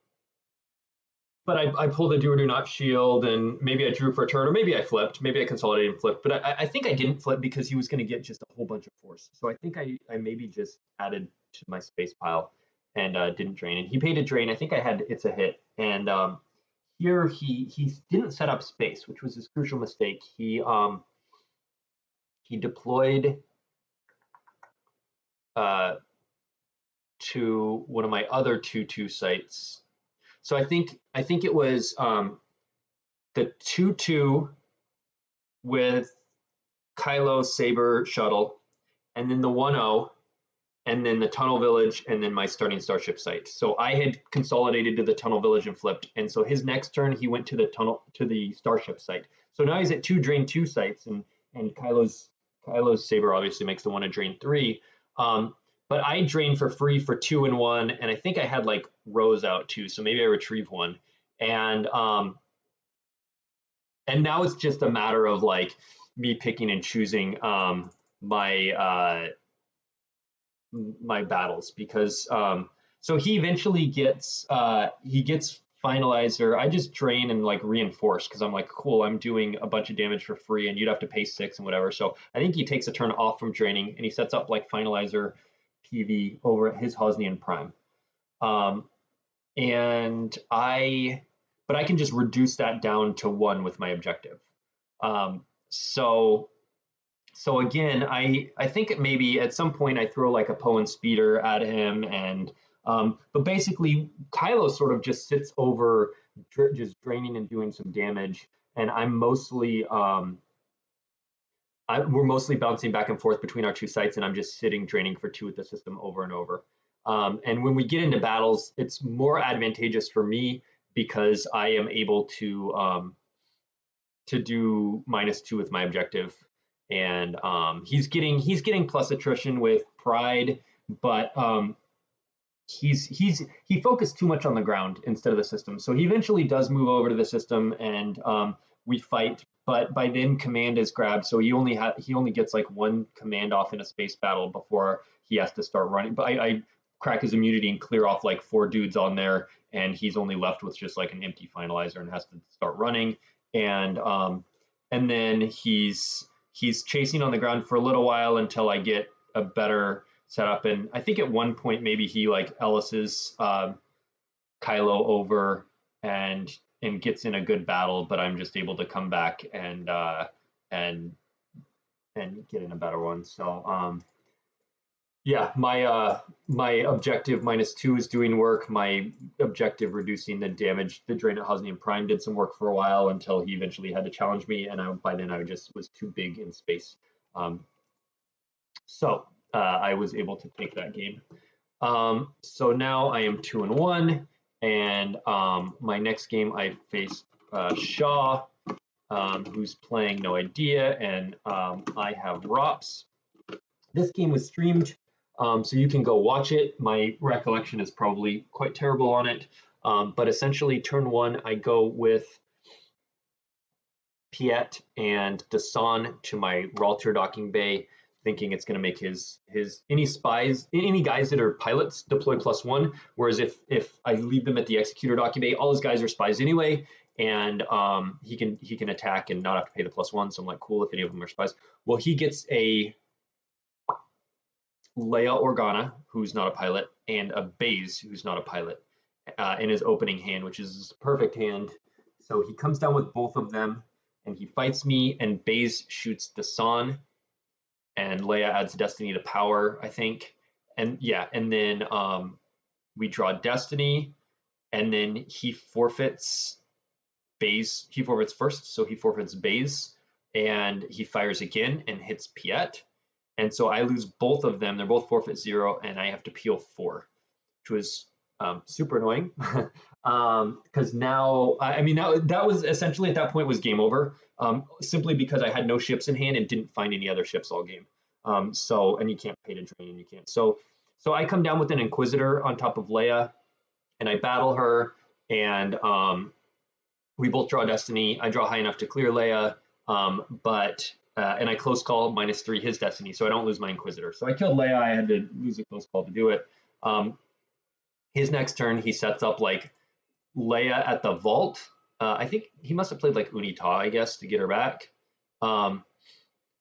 but I pulled a do or do not shield, and maybe I drew for a turn, or maybe I flipped. Maybe I consolidated and flipped. But I think I didn't flip because he was going to get just a whole bunch of force. So I think I maybe just added to my space pile and didn't drain. And he paid a drain. I think I had it's a hit. And here he didn't set up space, which was his crucial mistake. He deployed to one of my other 2/2 sites. So I think it was the 2/2 with Kylo Saber shuttle, and then the 1/0, and then the tunnel village, and then my starting starship site. So I had consolidated to the tunnel village and flipped, and so his next turn he went to the starship site. So now he's at 2 drain 2 sites, and Kylo's Saber obviously makes the one to drain 3. But I drained for free for 2 and 1, and I think I had like rows out too, so maybe I retrieve 1. And now it's just a matter of like me picking and choosing my my battles, because so he eventually gets finalizer. I just drain and like reinforce because I'm like, cool, I'm doing a bunch of damage for free and you'd have to pay 6 and whatever. So I think he takes a turn off from draining and he sets up like finalizer PV over his Hosnian Prime. But I can just reduce that down to 1 with my objective. So again, I think maybe at some point I throw like a Poe and Speeder at him, and but basically Kylo sort of just sits over, just draining and doing some damage, and I'm mostly we're mostly bouncing back and forth between our 2 sites, and I'm just sitting draining for 2 with the system over and over. And when we get into battles, it's more advantageous for me because I am able to do -2 with my objective, and he's getting plus attrition with pride, but he focused too much on the ground instead of the system. So he eventually does move over to the system, and we fight. But by then, command is grabbed, so he only gets like 1 command off in a space battle before he has to start running. But I crack his immunity and clear off like 4 dudes on there, and he's only left with just like an empty finalizer and has to start running. And then he's chasing on the ground for a little while until I get a better setup. And I think at one point maybe he like Ellis's Kylo over and gets in a good battle, but I'm just able to come back and get in a better one. So yeah, my objective -2 is doing work. My objective reducing the damage, the drain at Hosnian Prime, did some work for a while until he eventually had to challenge me, and by then I just was too big in space. So I was able to take that game. So now I am 2 and 1, and my next game I face Shaw, who's playing No Idea, and I have ROPS. This game was streamed, so you can go watch it. My recollection is probably quite terrible on it, but essentially turn 1 I go with Piet and Dasan to my Ralter docking bay, thinking it's going to make his any guys that are pilots deploy +1, whereas if I leave them at the executor docking bay, all his guys are spies anyway, and he can attack and not have to pay the +1. So I'm like, cool, if any of them are spies. Well, he gets a Leia Organa, who's not a pilot, and a Baze, who's not a pilot, in his opening hand, which is a perfect hand. So he comes down with both of them, and he fights me, and Baze shoots Dasan, and Leia adds Destiny to power, I think. And yeah, and then we draw Destiny, and then he forfeits Baze. He forfeits first, so he forfeits Baze, and he fires again and hits Piet. And so I lose both of them. They're both forfeit 0, and I have to peel 4, which was super annoying. Because now, I mean, that was essentially at that point was game over, simply because I had no ships in hand and didn't find any other ships all game. And you can't pay to drain, and you can't. So I come down with an Inquisitor on top of Leia, and I battle her, and we both draw Destiny. I draw high enough to clear Leia, but and I close call -3 his destiny, so I don't lose my Inquisitor. So I killed Leia. I had to lose a close call to do it. His next turn, he sets up like Leia at the vault. I think he must have played like Unita, I guess, to get her back.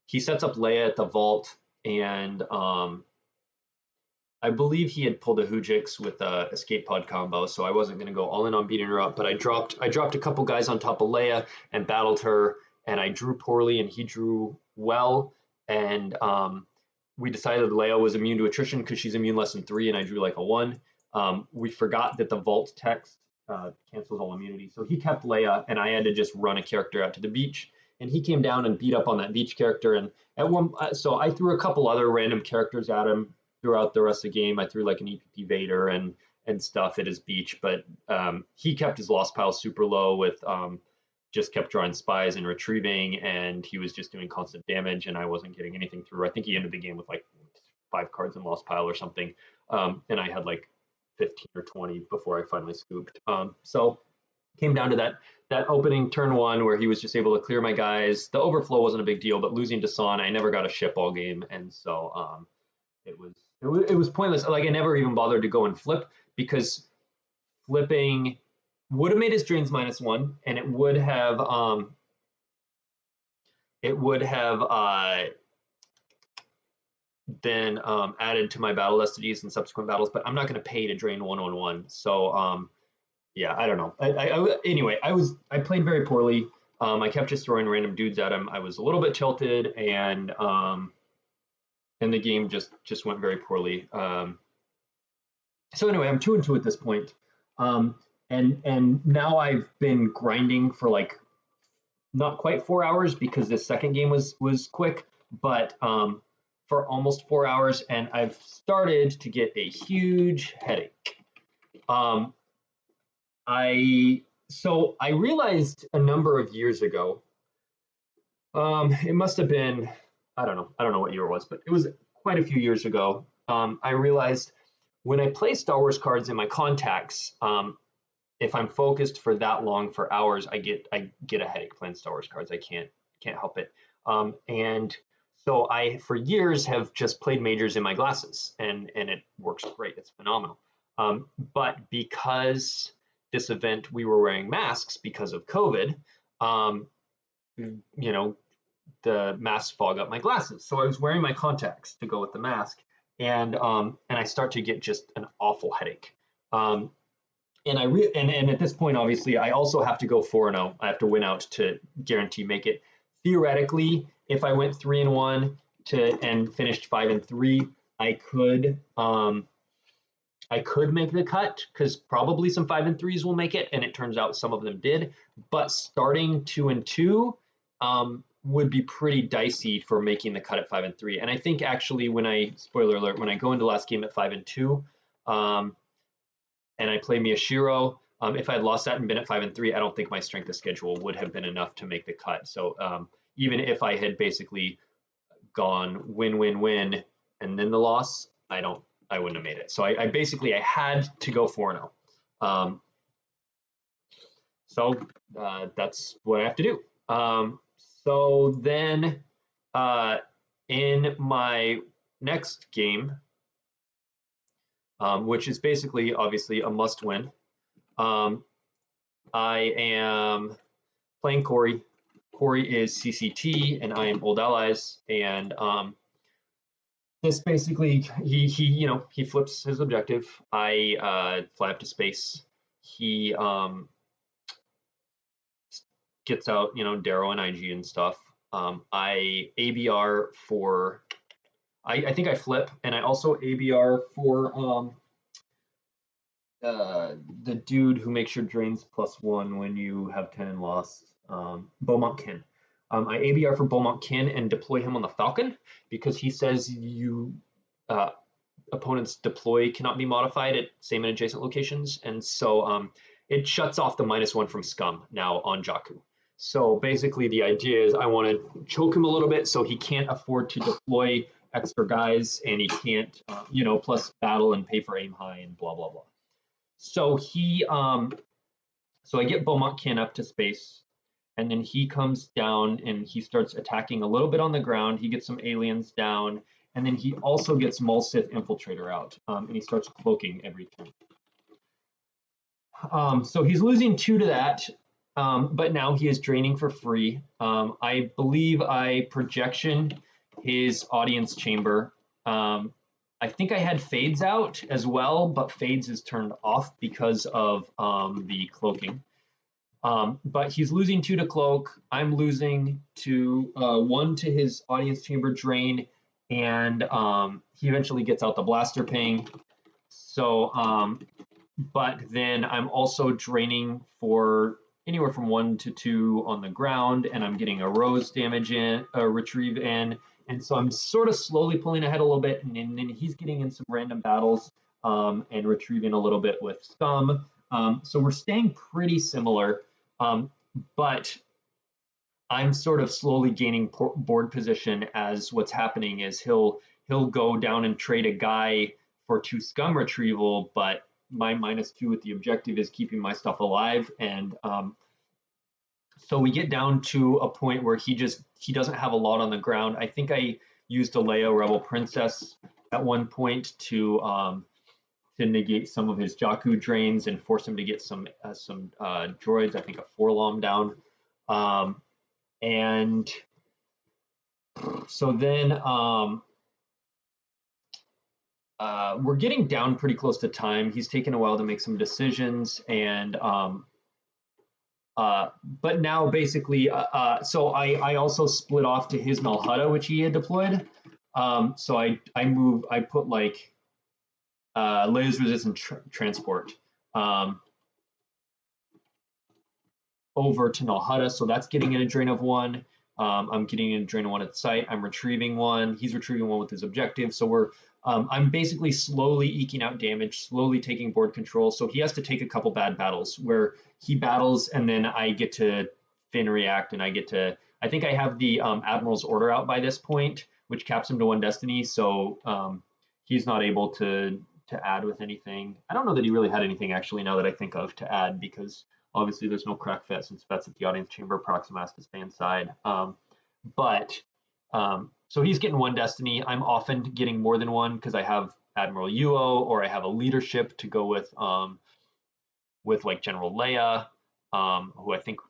He sets up Leia at the vault, and I believe he had pulled a Hujix with a escape pod combo, so I wasn't going to go all in on beating her up. But I dropped a couple guys on top of Leia and battled her, and I drew poorly and he drew well, and we decided Leia was immune to attrition because she's immune less than 3, and I drew like a 1. We forgot that the vault text cancels all immunity, so he kept Leia, and I had to just run a character out to the beach, and he came down and beat up on that beach character. And at one, so I threw a couple other random characters at him throughout the rest of the game. I threw like an EPP Vader and stuff at his beach, but he kept his loss pile super low with just kept drawing spies and retrieving, and he was just doing constant damage, and I wasn't getting anything through. I think he ended the game with like 5 cards in loss pile or something, and I had like 15 or 20 before I finally scooped. So came down to that opening turn 1 where he was just able to clear my guys. The overflow wasn't a big deal, but losing to Son, I never got a ship all game, and so it was pointless. Like I never even bothered to go and flip, because flipping would have made his drains -1, and it would have then added to my battle STDs in subsequent battles. But I'm not going to pay to drain 1/1. So yeah, I don't know. Anyway, I played very poorly. I kept just throwing random dudes at him. I was a little bit tilted, and the game just went very poorly. So anyway, I'm 2-2 at this point. And now I've been grinding for like not quite 4 hours, because this second game was quick, but for almost 4 hours, and I've started to get a huge headache. I realized a number of years ago, it must have been, I don't know what year it was, but it was quite a few years ago. I realized when I play Star Wars cards in my contacts, if I'm focused for that long for hours, I get a headache playing Star Wars cards. I can't help it. And so I, for years, have just played majors in my glasses, and it works great. It's phenomenal. But because this event we were wearing masks because of COVID, the masks fog up my glasses. So I was wearing my contacts to go with the mask, and I start to get just an awful headache. And at this point, obviously, I also have to go 4-0. I have to win out to guarantee make it. Theoretically, if I went 3-1 and finished 5-3, I could make the cut, because probably some 5-3s will make it, and it turns out some of them did. But starting 2-2 would be pretty dicey for making the cut at 5-3. And I think actually, spoiler alert, when I go into last game at 5-2, and I play Miyashiro, if I had lost that and been at 5-3, I don't think my strength of schedule would have been enough to make the cut. So even if I had basically gone win and then the loss, I wouldn't have made it. So I basically had to go 4-0. So that's what I have to do. So then in my next game, which is basically obviously a must win, I am playing Corey. Corey is CCT and I am Old Allies, and this basically he flips his objective. I fly up to space. He gets out Darrow and IG and stuff. I ABR for I think I flip, and I also ABR for the dude who makes your drains +1 when you have 10 and lost, Beaumont Kin. I ABR for Beaumont Kin and deploy him on the Falcon, because he says opponent's deploy cannot be modified at same and adjacent locations, and so it shuts off the -1 from Scum now on Jakku. So basically the idea is I want to choke him a little bit so he can't afford to deploy extra guys, and he can't plus battle and pay for aim high and blah blah blah. So I get Beaumont Kin up to space, and then he comes down and he starts attacking a little bit on the ground. He gets some aliens down, and then he also gets Mulsith Infiltrator out, and he starts cloaking every turn. So he's losing 2 to that, but now he is draining for free. I believe I projection his audience chamber. I think I had fades out as well, but fades is turned off because of the cloaking. But he's losing 2 to cloak. I'm losing to 1 to his audience chamber drain, and he eventually gets out the blaster ping. So, but then I'm also draining for anywhere from 1 to 2 on the ground, and I'm getting a rose damage in, a retrieve in, and so I'm sort of slowly pulling ahead a little bit, and then he's getting in some random battles and retrieving a little bit with scum. So we're staying pretty similar, but I'm sort of slowly gaining board position as what's happening is he'll go down and trade a guy for 2 scum retrieval, but my -2 with the objective is keeping my stuff alive, and so we get down to a point where he doesn't have a lot on the ground. I think I used a Leia Rebel Princess at one point to negate some of his Jakku drains and force him to get some droids. I think a 4-LOM down, and so then we're getting down pretty close to time. He's taken a while to make some decisions, and but now basically, so I also split off to his Null Hutta, which he had deployed. So I put like lasers resistant transport over to Null Hutta, so that's getting in a drain of 1. I'm getting in a drain of 1 at the site. I'm retrieving 1. He's retrieving 1 with his objective. So I'm basically slowly eking out damage, slowly taking board control. So he has to take a couple bad battles where he battles and then I get to fin react, and I think I have the Admiral's Order out by this point, which caps him to 1 destiny. So he's not able to add with anything. I don't know that he really had anything actually, now that I think of, to add, because obviously there's no crack fet since Vet's at the audience chamber, Proximas to stay inside. So he's getting 1 destiny. I'm often getting more than 1 because I have Admiral Yuo, or I have a leadership to go with like General Leia, who I think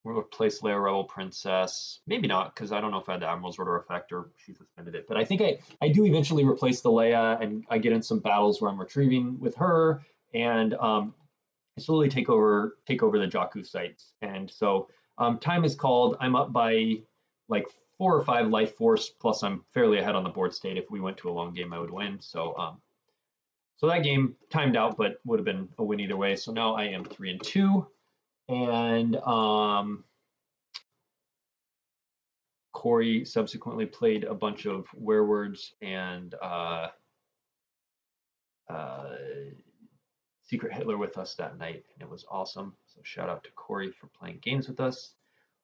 will replace Leia Rebel Princess. Maybe not, because I don't know if I had the Admiral's Order effect or she suspended it. But I think I do eventually replace the Leia, and I get in some battles where I'm retrieving with her, and slowly take over the Jakku sites. And so time is called. I'm up by like 4 or 5 life force, plus I'm fairly ahead on the board state. If we went to a long game, I would win. So so that game timed out, but would have been a win either way. So now I am 3-2, and Corey subsequently played a bunch of werewords and Secret Hitler with us that night, and it was awesome. So shout out to Corey for playing games with us.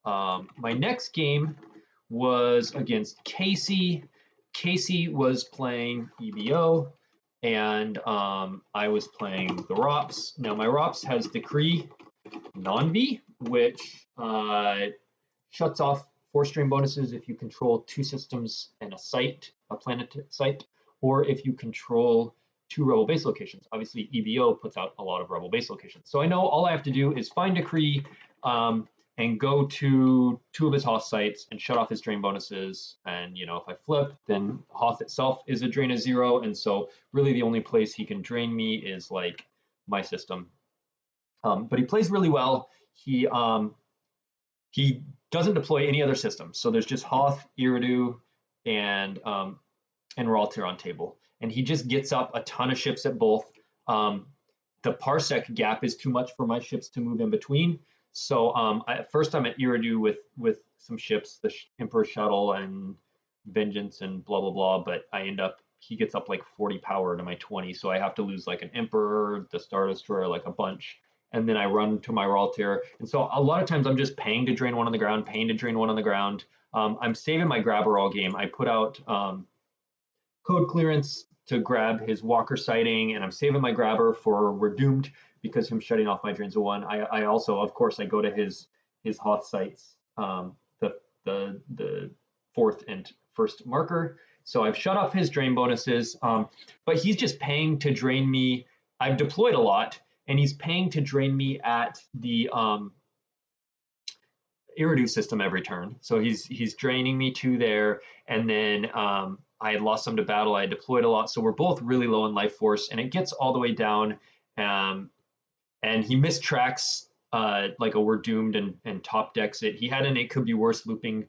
My next game was against Casey. Casey was playing EBO, and I was playing the ROPS. Now my ROPS has Decree non-V, which shuts off force strain bonuses if you control 2 systems and a site, a planet site, or if you control 2 rebel base locations. Obviously, EBO puts out a lot of rebel base locations. So I know all I have to do is find Decree and go to 2 of his Hoth sites and shut off his drain bonuses. And if I flip, then Hoth itself is a drain of 0. And so really the only place he can drain me is like my system. But he plays really well. He doesn't deploy any other system. So there's just Hoth, Iridu, and Raltir on table. And he just gets up a ton of ships at both. The parsec gap is too much for my ships to move in between. So first I'm at Iridu with some ships, the Emperor Shuttle and Vengeance and blah, blah, blah. But he gets up like 40 power to my 20. So I have to lose like an Emperor, the Star Destroyer, like a bunch. And then I run to my Raltir. And so a lot of times I'm just paying to drain 1 on the ground, paying to drain 1 on the ground. I'm saving my grabber all game. I put out code clearance to grab his Walker sighting, and I'm saving my grabber for We're Doomed because him shutting off my drains of 1. I also, of course, I go to his his Hoth sites, the fourth and first marker. So I've shut off his drain bonuses, but he's just paying to drain me. I've deployed a lot, and he's paying to drain me at the Iridu system every turn. So he's draining me to there, and then I had lost some to battle. I deployed a lot, so we're both really low in life force, and it gets all the way down. And he mistracks like a We're Doomed and top decks it. He had an It Could Be Worse looping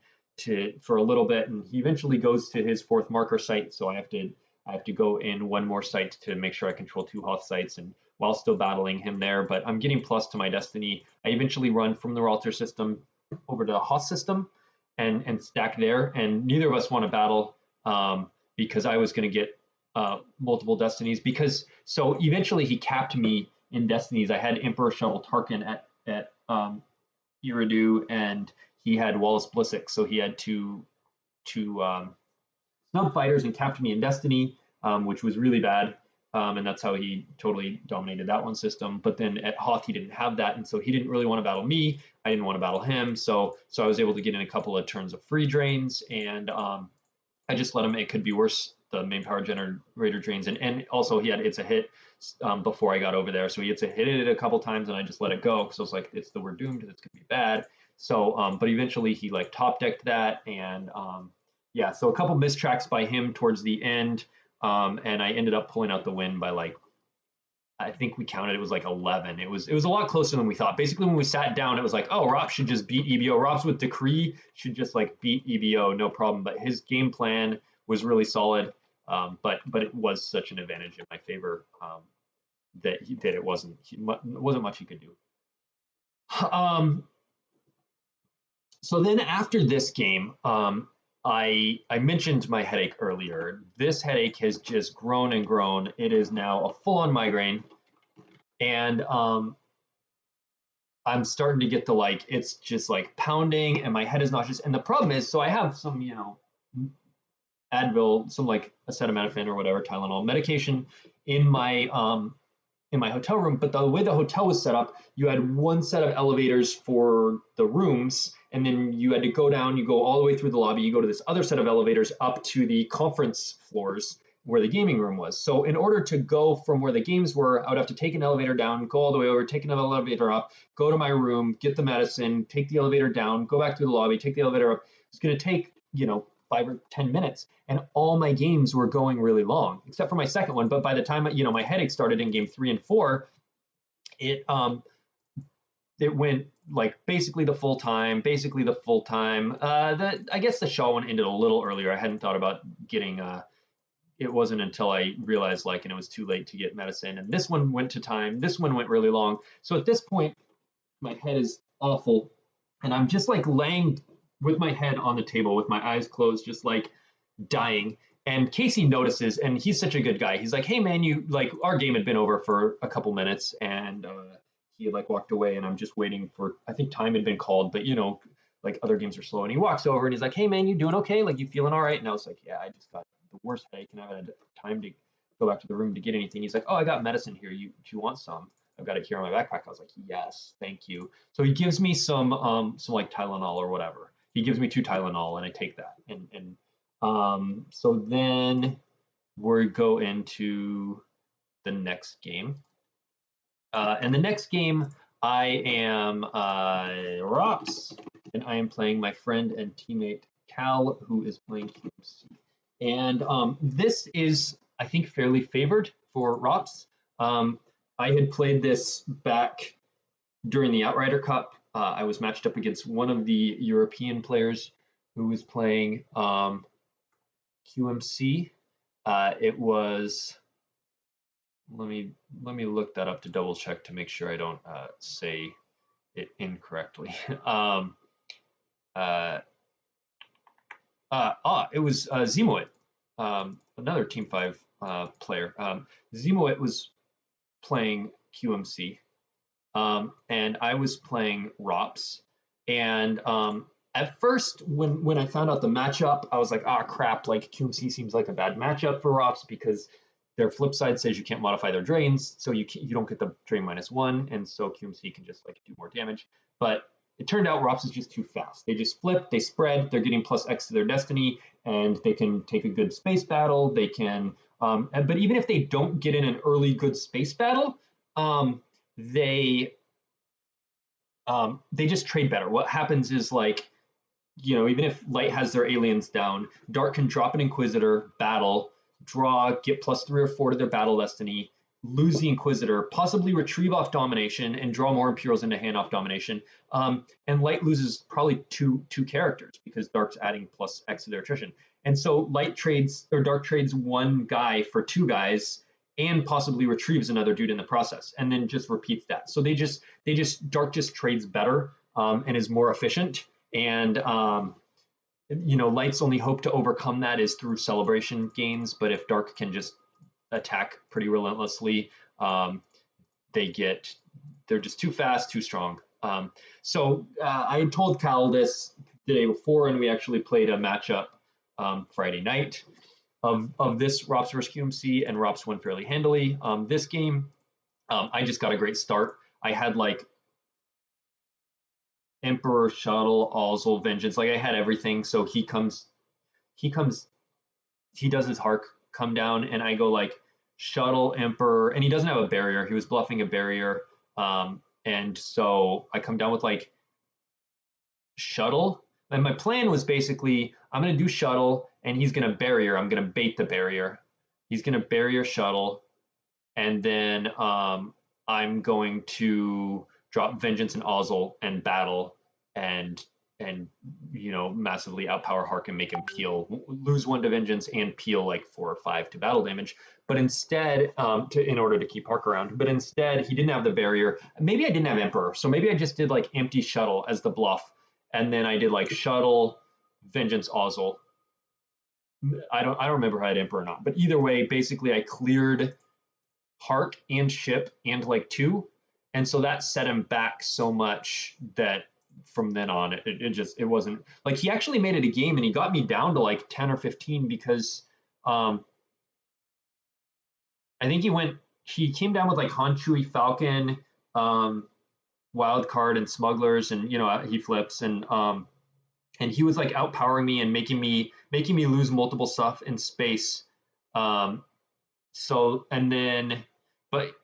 for a little bit, and he eventually goes to his fourth marker site. So I have to go in one more site to make sure I control two Hoth sites, and while still battling him there. But I'm getting plus to my destiny. I eventually run from the Ralter system over to the Hoth system and stack there. And neither of us want to battle because I was going to get multiple destinies. So eventually he capped me in destinies. I had Emperor Shovel Tarkin at Iridu, and he had Wallace Blissett, so he had two snub fighters and capped me in destiny, which was really bad. And that's how he totally dominated that one system. But then at Hoth, he didn't have that, and so he didn't really want to battle me. I didn't want to battle him, so I was able to get in a couple of turns of free drains, and I just let him. It Could Be Worse, the main power generator drains, and also he had It's a Hit before I got over there, so he hit it a couple times, and I just let it go because I was like, it's the We're Doomed, it's gonna be bad. So, but eventually he like top decked that, and yeah, so a couple mistracks by him towards the end. And I ended up pulling out the win by like, I think we counted, it was like 11. It was a lot closer than we thought. Basically, when we sat down, it was like, oh, Rob should just beat EBO. Rob's with Decree should just like beat EBO, no problem. But his game plan was really solid. But it was such an advantage in my favor that it wasn't much he could do. So then after this game, I mentioned my headache earlier. This headache has just grown and grown. It is now a full-on migraine, and I'm starting to get the like, it's just like pounding, and my head is nauseous. And the problem is, so I have some, Advil, some like acetaminophen or whatever, Tylenol medication in my hotel room, but the way the hotel was set up, you had one set of elevators for the rooms, and then you had to go down, you go all the way through the lobby, you go to this other set of elevators up to the conference floors where the gaming room was. So in order to go from where the games were, I would have to take an elevator down, go all the way over, take another elevator up, go to my room, get the medicine, take the elevator down, go back to the lobby, take the elevator up. It's going to take, 5 or 10 minutes, and all my games were going really long, except for my second one. But by the time my headache started in game 3 and 4, it went like basically the full time. I guess the Shaw one ended a little earlier. I hadn't thought about getting. It wasn't until I realized and it was too late to get medicine. And this one went to time. This one went really long. So at this point, my head is awful, and I'm just like laying with my head on the table with my eyes closed, just like dying. And Casey notices, and he's such a good guy. He's like, hey man, our game had been over for a couple minutes, and he had like walked away, and I'm just waiting for, I think time had been called, but like other games are slow. And he walks over and he's like, hey man, you doing okay? Like, you feeling all right? And I was like, yeah, I just got the worst headache, and I haven't had time to go back to the room to get anything. He's like, oh, I got medicine here. Do you want some? I've got it here in my backpack. I was like, yes, thank you. So he gives me some like Tylenol or whatever. He gives me 2 Tylenol, and I take that. And so then we go into the next game. And the next game, I am Rops, and I am playing my friend and teammate Cal, who is playing QMC. And this is, I think, fairly favored for Rops. I had played this back during the Outrider Cup. I was matched up against one of the European players who was playing QMC. It was, let me look that up to double check to make sure I don't say it incorrectly. It was Zimoit, another Team 5 player. Zimoit was playing QMC. And I was playing Rops. And at first, when I found out the matchup, I was like, crap, like QMC seems like a bad matchup for Rops because their flip side says you can't modify their drains, so you don't get the drain -1, and so QMC can just like do more damage. But it turned out Rops is just too fast. They just flip, they spread, they're getting plus X to their destiny, and they can take a good space battle. They can, but even if they don't get in an early good space battle, they just trade better. What happens is like, even if Light has their aliens down, Dark can drop an Inquisitor, battle, draw, get +3 or 4 to their battle destiny, lose the Inquisitor, possibly retrieve off domination and draw more Imperials into hand off domination. And Light loses probably two characters because Dark's adding plus X to their attrition. And so Dark trades one guy for 2 guys and possibly retrieves another dude in the process, and then just repeats that. So Dark just trades better and is more efficient. And Light's only hope to overcome that is through celebration gains. But if Dark can just attack pretty relentlessly, they're just too fast, too strong. So I had told Cal this the day before, and we actually played a matchup Friday night of this Rops versus QMC, and Rops won fairly handily. This game, I just got a great start. I had like Emperor, Shuttle, Ozzel, Vengeance. Like I had everything. So he does his Hark come down, and I go like Shuttle, Emperor, and he doesn't have a barrier. He was bluffing a barrier. And so I come down with like Shuttle. And my plan was basically, I'm going to do Shuttle, and he's going to barrier. I'm going to bait the barrier. He's going to barrier Shuttle. And then I'm going to drop Vengeance and Ozzel and battle and massively outpower Hark and make him peel, lose 1 to Vengeance and peel like 4 or 5 to battle damage. But instead, in order to keep Hark around, but instead he didn't have the barrier. Maybe I didn't have Emperor, so maybe I just did like empty Shuttle as the bluff, and then I did like Shuttle, Vengeance, Ozzel. I don't remember if I had Emperor or not, but either way, basically I cleared Hark and ship and like 2. And so that set him back so much that from then on, it wasn't like he actually made it a game, and he got me down to like 10 or 15 because I think he came down with like Han, Chewie, Falcon, Wild Card, and Smugglers, and he flips, and he was like outpowering me and making me lose multiple stuff in space. So and then, but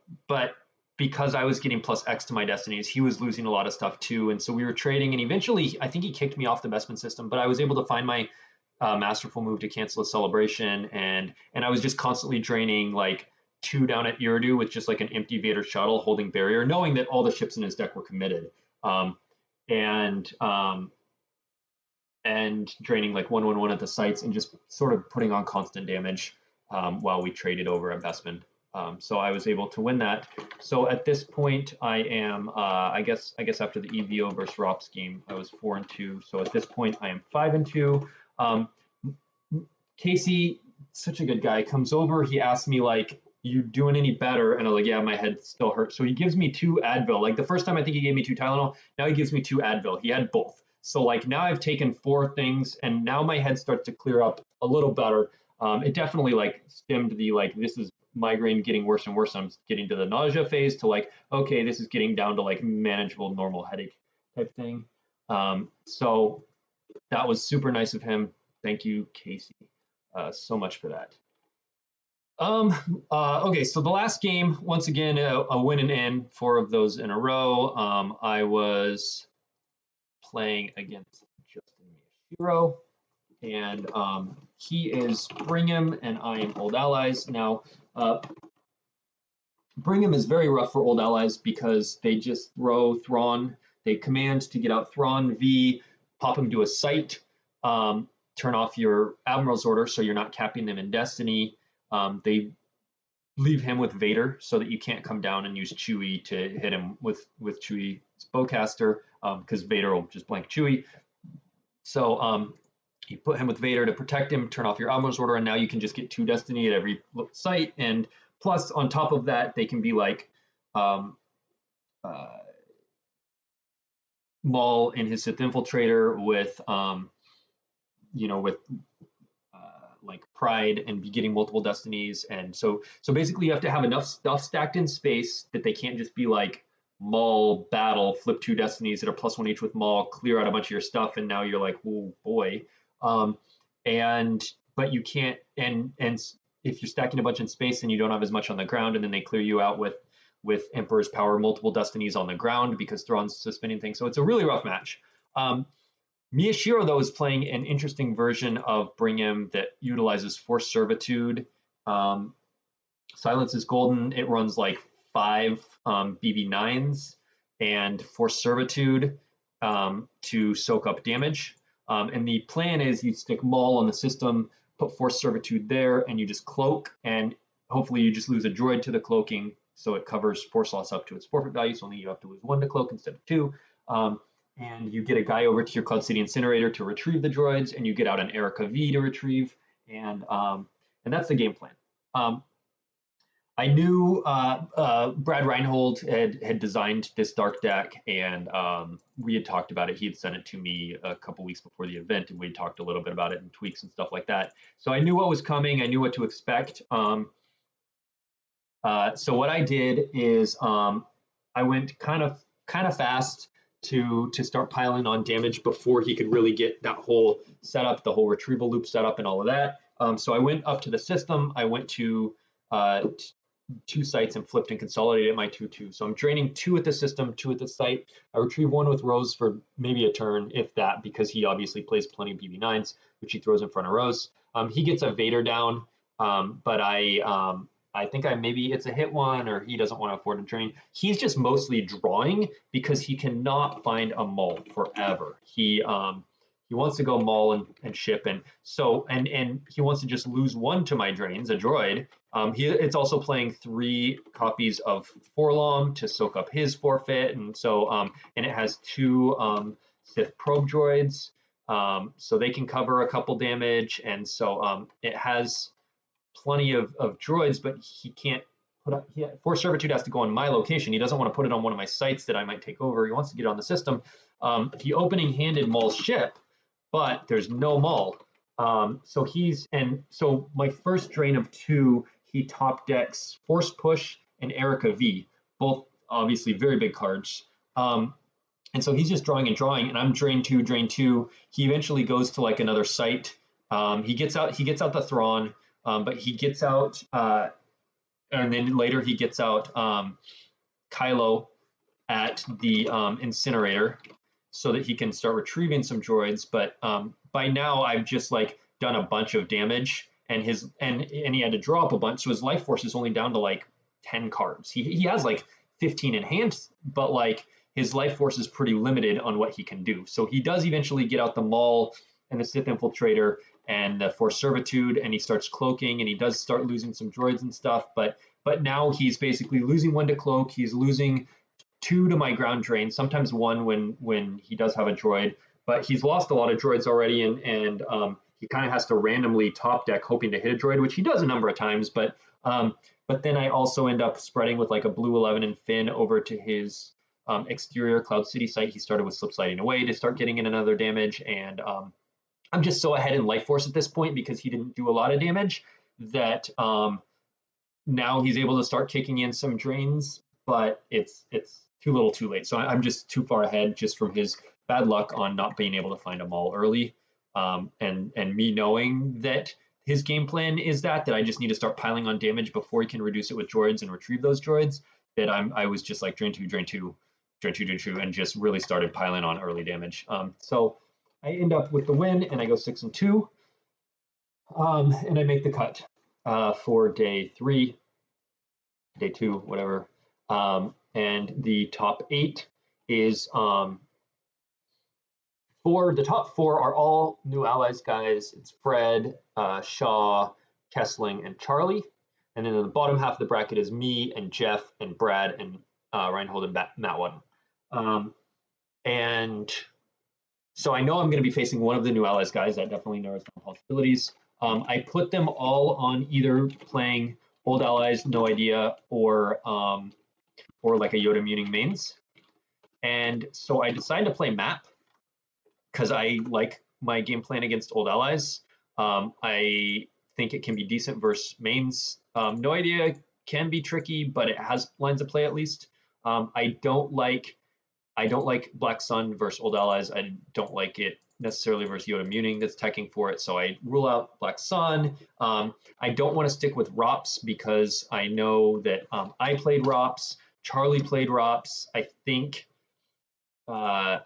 because I was getting plus X to my destinies, he was losing a lot of stuff too. And so we were trading, and eventually I think he kicked me off the Bespin system, but I was able to find my masterful move to cancel a celebration, and I was just constantly draining like 2 down at Iridu with just like an empty Vader Shuttle holding barrier, knowing that all the ships in his deck were committed, and draining like 1/1/1 at the sites and just sort of putting on constant damage while we traded over at Bespin. So I was able to win that. So at this point, I am, I guess after the EVO versus Rops game, I was 4-2. So at this point, I am 5-2. Casey, such a good guy, comes over. He asks me like, "You doing any better?" And I'm like, "Yeah, my head still hurts." So he gives me 2 Advil. Like the first time, I think he gave me 2 Tylenol. Now he gives me 2 Advil. He had both. So like now I've taken 4 things, and now my head starts to clear up a little better. It definitely like stemmed the like, this is migraine getting worse and worse. I'm getting to the nausea phase to like, okay, this is getting down to like manageable normal headache type thing. So that was super nice of him. Thank you, Casey, so much for that. Okay, so the last game, once again, a win and end, 4 of those in a row. I was playing against Justin Miyashiro, and he is Brigham, and I am Old Allies. Now, Brigham is very rough for Old Allies because they just throw Thrawn. They command to get out Thrawn V, pop him to a site, turn off your Admiral's Order so you're not capping them in Destiny. They leave him with Vader so that you can't come down and use Chewie to hit him with Chewie's bowcaster, because Vader will just blank Chewie. So you put him with Vader to protect him, turn off your Admiral's Order, and now you can just get 2 Destiny at every site. And plus, on top of that, they can be like Maul in his Sith Infiltrator with, like Pride, and be getting multiple Destinies. And so basically you have to have enough stuff stacked in space that they can't just be like Maul battle, flip 2 destinies that are +1 each with Maul, clear out a bunch of your stuff, and now you're like, oh boy. And but you can't, and if you're stacking a bunch in space and you don't have as much on the ground, and then they clear you out with Emperor's Power, multiple destinies on the ground because Thrawn's suspending things. So it's a really rough match. Miyashiro, though, is playing an interesting version of Bring Him that utilizes Force Servitude. Silence is Golden. It runs like 5 BB9s and Force Servitude to soak up damage. And the plan is you stick Maul on the system, put Force Servitude there, and you just cloak, and hopefully you just lose a droid to the cloaking, so it covers force loss up to its forfeit value, so only you have to lose 1 to cloak instead of 2. And you get a guy over to your Cloud City Incinerator to retrieve the droids, and you get out an Erica V to retrieve, and that's the game plan. I knew Brad Reinhold had designed this dark deck, and we had talked about it. He had sent it to me a couple weeks before the event, and we talked a little bit about it and tweaks and stuff like that. So I knew what was coming. I knew what to expect. So what I did is I went kind of fast to start piling on damage before he could really get that whole setup, the whole retrieval loop setup, and all of that. So I went up to the system. I went to 2 sites and flipped and consolidated my 2/2. So I'm draining 2 at the system, 2 at the site. I retrieve 1 with Rose for maybe a turn, if that, because he obviously plays plenty of BB9s, which he throws in front of Rose. He gets a Vader down, but I think maybe it's a hit 1, or he doesn't want to afford to drain. He's just mostly drawing because he cannot find a Maul forever. He wants to go Maul and ship, and so and he wants to just lose 1 to my drains, a droid. It's also playing 3 copies of Forlom to soak up his forfeit, and so and it has 2 Sith probe droids, so they can cover a couple damage, and so it has plenty of droids, but he can't put up. Force Servitude has to go on my location. He doesn't want to put it on one of my sites that I might take over. He wants to get it on the system. He opening handed Maul's ship, but there's no Maul. So my first drain of 2, he top decks Force Push and Erica V, both obviously very big cards. And so he's just drawing, and I'm drain 2. He eventually goes to like another site. He gets out the Thrawn, but he gets out, and then later he gets out Kylo at the incinerator, so that he can start retrieving some droids. But by now I've just like done a bunch of damage, and he had to draw up a bunch, so his life force is only down to like 10 cards. He has like 15 in hand, but like his life force is pretty limited on what he can do. So he does eventually get out the Maul and the Sith Infiltrator and the Force Servitude, and he starts cloaking, and he does start losing some droids and stuff, but now he's basically losing 1 to cloak. He's losing 2 to my ground drain, sometimes 1 when he does have a droid, but he's lost a lot of droids already, and he kind of has to randomly top deck hoping to hit a droid, which he does a number of times, but then I also end up spreading with like a blue 11 and Finn over to his exterior Cloud City site. He started with slip sliding away to start getting in another damage, and I'm just so ahead in life force at this point because he didn't do a lot of damage that now he's able to start kicking in some drains, but it's too little too late. So I'm just too far ahead just from his bad luck on not being able to find a Maul early, and me knowing that his game plan is that I just need to start piling on damage before he can reduce it with droids and retrieve those droids, that I was just like drain 2, and just really started piling on early damage. So I end up with the win, and I go 6-2, and I make the cut for day 3, day 2, whatever. And the top 8 is the top 4 are all new allies guys. It's Fred, Shaw, Kessling, and Charlie. And then in the bottom half of the bracket is me and Jeff and Brad and Reinhold and Matt Wadden. And so I know I'm going to be facing one of the new allies guys. That definitely narrows down possibilities. I put them all on either playing old allies, no idea, or like a Yoda Muning mains. And so I decided to play map because I like my game plan against old allies. I think it can be decent versus mains. No idea can be tricky, but it has lines of play at least. I don't like Black Sun versus Old Allies. I don't like it necessarily versus Yoda Muning that's teching for it, so I rule out Black Sun. I don't want to stick with ROPS because I know that I played ROPS, Charlie played ROPS, I think I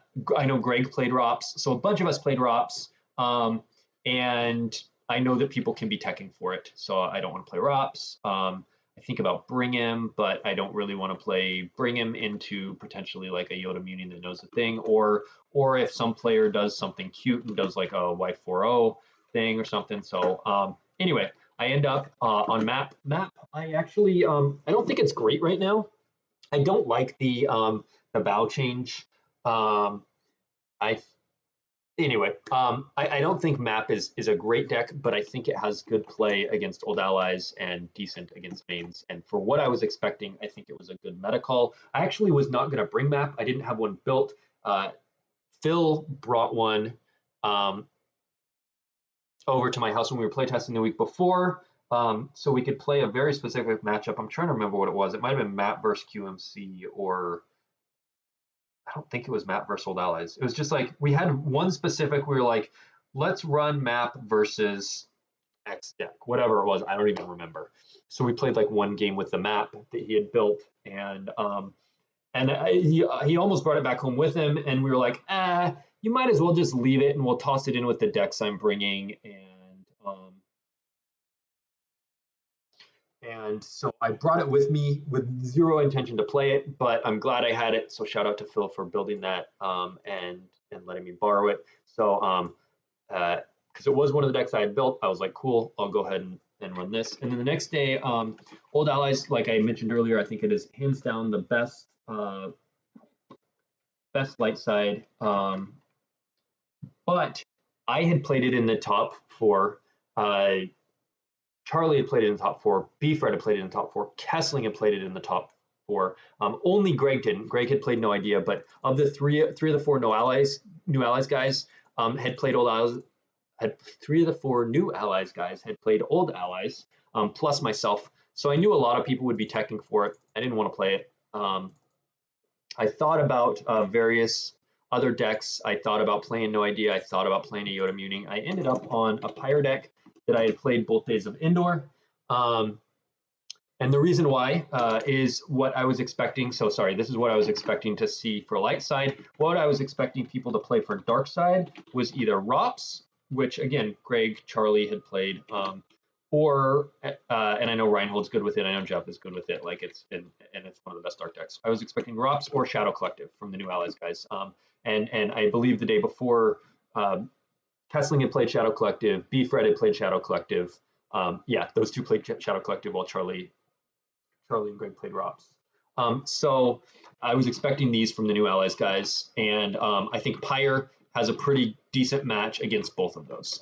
know Greg played ROPS, so a bunch of us played ROPS, and I know that people can be teching for it, so I don't want to play ROPS. I think about Bring Him, but I don't really want to play Bring Him into potentially like a Yoda Muni that knows the thing, or if some player does something cute and does like a Y40 thing or something. So anyway, I end up on map. I actually I don't think it's great right now. I don't like the bow change. I Anyway, I don't think map is a great deck, but I think it has good play against Old Allies and decent against mains. And for what I was expecting, I think it was a good meta call. I actually was not going to bring map. I didn't have one built. Phil brought one over to my house when we were playtesting the week before, so we could play a very specific matchup. I'm trying to remember what it was. It might have been map versus QMC, or I don't think it was map versus Old Allies. It was just like we had one specific. We were like, let's run map versus X deck, whatever it was. I don't even remember. So we played like one game with the map that he had built, and he almost brought it back home with him, and we were like, you might as well just leave it, and we'll toss it in with the decks I'm bringing, and so I brought it with me with zero intention to play it, but I'm glad I had it. So shout out to Phil for building that and letting me borrow it. So because it was one of the decks I had built, I was like, cool, I'll go ahead and run this. And then the next day, Old Allies, like I mentioned earlier, I think it is hands down the best light side. But I had played it in the top four. Charlie had played it in the top four. Beefred had played it in the top four. Kessling had played it in the top four. Only Greg didn't. Greg had played no idea, but of the three of the four new allies guys had played Old Allies. Had three of the four new allies guys had played Old Allies, plus myself. So I knew a lot of people would be teching for it. I didn't want to play it. I thought about various other decks. I thought about playing No Idea. I thought about playing a Yoda Muning. I ended up on a Pyre deck that I had played both days of indoor. And the reason why is what I was expecting. So sorry, this is what I was expecting to see for light side. What I was expecting people to play for dark side was either ROPS, which again, Greg, Charlie had played, or, and I know Reinhold's good with it. I know Jeff is good with it. Like it's one of the best dark decks. I was expecting ROPS or Shadow Collective from the new allies guys. And I believe the day before, Kessling had played Shadow Collective, Beefred had played Shadow Collective. Yeah, those two played Shadow Collective while Charlie and Greg played ROPS. So I was expecting these from the new allies guys, and I think Pyre has a pretty decent match against both of those.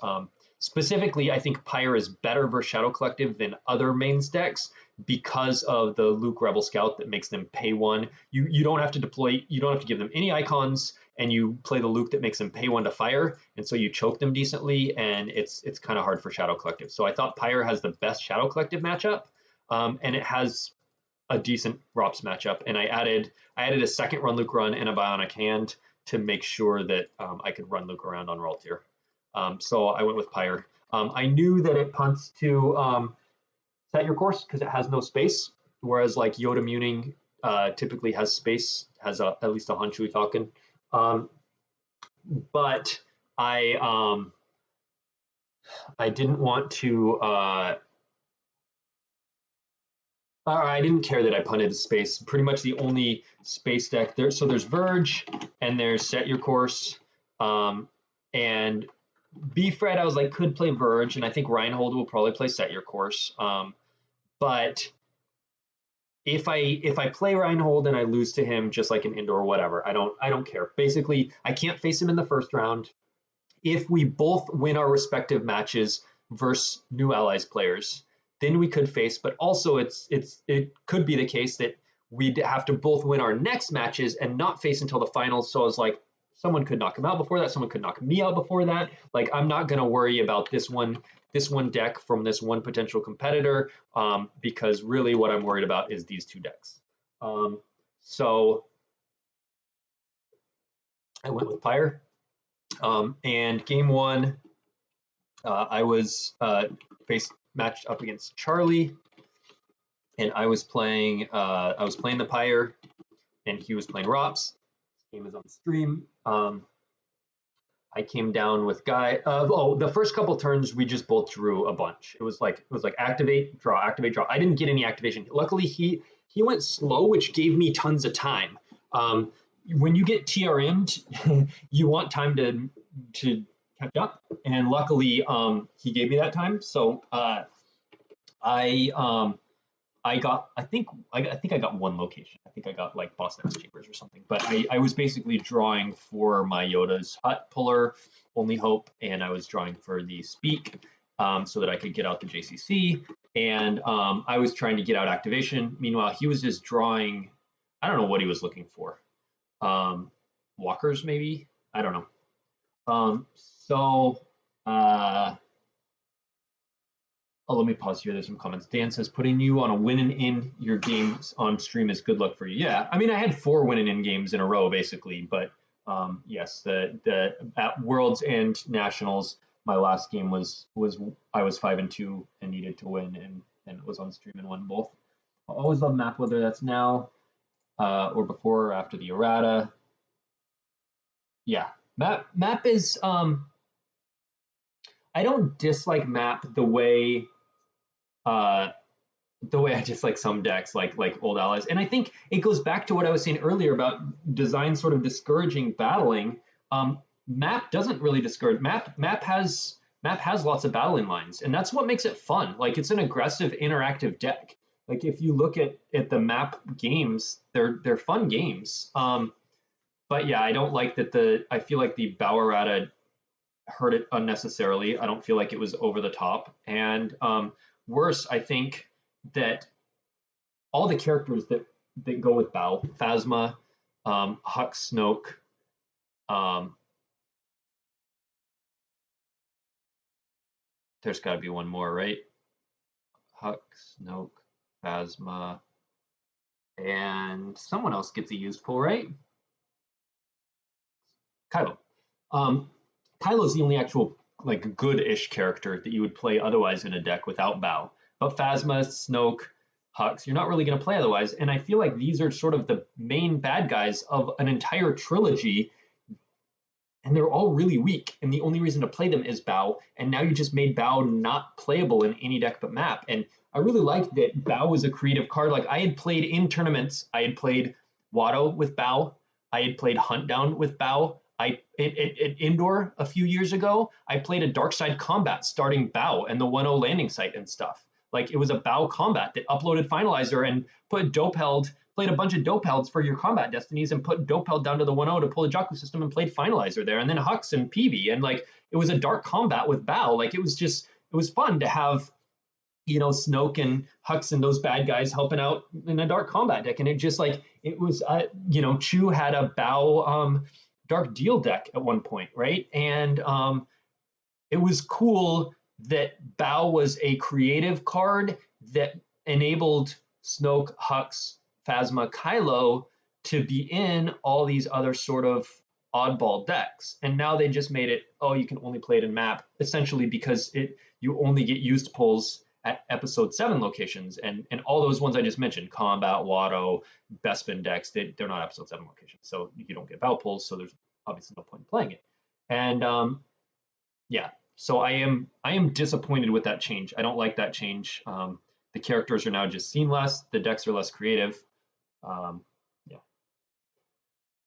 Specifically, I think Pyre is better versus Shadow Collective than other mains decks because of the Luke Rebel Scout that makes them pay one. You don't have to deploy, you don't have to give them any icons, and you play the Luke that makes them pay one to fire, and so you choke them decently, and it's kind of hard for Shadow Collective. So I thought Pyre has the best Shadow Collective matchup, and it has a decent ROPS matchup. And I added a second run Luke run and a Bionic Hand to make sure that I could run Luke around on Raltier. So I went with Pyre. I knew that it punts to set your course because it has no space, whereas like Yoda Muning typically has space, has at least a Hanshui Falcon. But I didn't want to. I didn't care that I punted space. Pretty much the only space deck there. So there's Verge and there's Set Your Course, and Beefred, I was like, could play Verge, and I think Reinhold will probably play Set Your Course. But if I play Reinhold and I lose to him just like an indoor or whatever, I don't care. Basically, I can't face him in the first round. If we both win our respective matches versus new allies players, then we could face. But also, it could be the case that we'd have to both win our next matches and not face until the finals. So I was like, someone could knock him out before that. Someone could knock me out before that. Like, I'm not going to worry about this one deck from this one potential competitor, because really what I'm worried about is these two decks. So I went with Pyre. And game one, I was matched up against Charlie, and I was playing the Pyre, and he was playing Rops. This game is on stream. I came down with Guy. The first couple turns we just both drew a bunch. It was like activate, draw, activate, draw. I didn't get any activation. Luckily, he went slow, which gave me tons of time. When you get TRM'd, you want time to catch up, and luckily, he gave me that time. So I think I got one location. I think I got like Boston X Chambers or something. But I was basically drawing for my Yoda's Hut puller, Only Hope, and I was drawing for the Speak, so that I could get out the JCC. And I was trying to get out activation. Meanwhile, he was just drawing. I don't know what he was looking for. Walkers maybe. I don't know. Oh, let me pause here. There's some comments. Dan says, putting you on a win and in your games on stream is good luck for you. Yeah, I mean, I had 4 win and in games in a row, basically. But yes, at Worlds and Nationals, my last game was I was 5-2 and needed to win, and it was on stream and won both. I always love map, whether that's now or before or after the errata. Yeah, map is I don't dislike map the way I dislike some decks like Old Allies. And I think it goes back to what I was saying earlier about design sort of discouraging battling. Map doesn't really discourage. Map has lots of battling lines, and that's what makes it fun. Like, it's an aggressive, interactive deck. Like, if you look at the map games, they're fun games. But yeah, I don't like that I feel like the Bow errata hurt it unnecessarily. I don't feel like it was over the top. And worse, I think that all the characters that go with Bow, Phasma, Hux, Snoke, there's got to be one more, right? Hux, Snoke, Phasma, and someone else gets a useful, right? Kylo. Kylo's the only actual like good-ish character that you would play otherwise in a deck without Bow. But Phasma, Snoke, Hux, you're not really going to play otherwise. And I feel like these are sort of the main bad guys of an entire trilogy, and they're all really weak. And the only reason to play them is Bow. And now you just made Bow not playable in any deck but map. And I really liked that Bow was a creative card. Like, I had played in tournaments, I had played Watto with Bow, I had played Hunt Down with Bow. At Indoor a few years ago, I played a Darkside Combat starting Bow and the 1-0 landing site and stuff. Like, it was a Bow combat that uploaded Finalizer and put Dopeheld, played a bunch of Dopehelds for your combat destinies and put Dopeheld down to the 1-0 to pull a Jakku system and played Finalizer there, and then Hux and PV. And like, it was a dark combat with Bow. Like, it was fun to have, Snoke and Hux and those bad guys helping out in a dark combat deck. And it just like, it was, Chu had a Bow Dark Deal deck at one point, right? And it was cool that Bow was a creative card that enabled Snoke, Hux, Phasma, Kylo to be in all these other sort of oddball decks. And now they just made it, you can only play it in map, essentially because you only get used pulls at episode 7 locations, and all those ones I just mentioned, Combat, Watto, Bespin decks, they're not episode 7 locations, so you don't get Bow pulls, so there's obviously no point in playing it. And yeah, so I am disappointed with that change. I don't like that change. The characters are now just seen less, the decks are less creative. Yeah.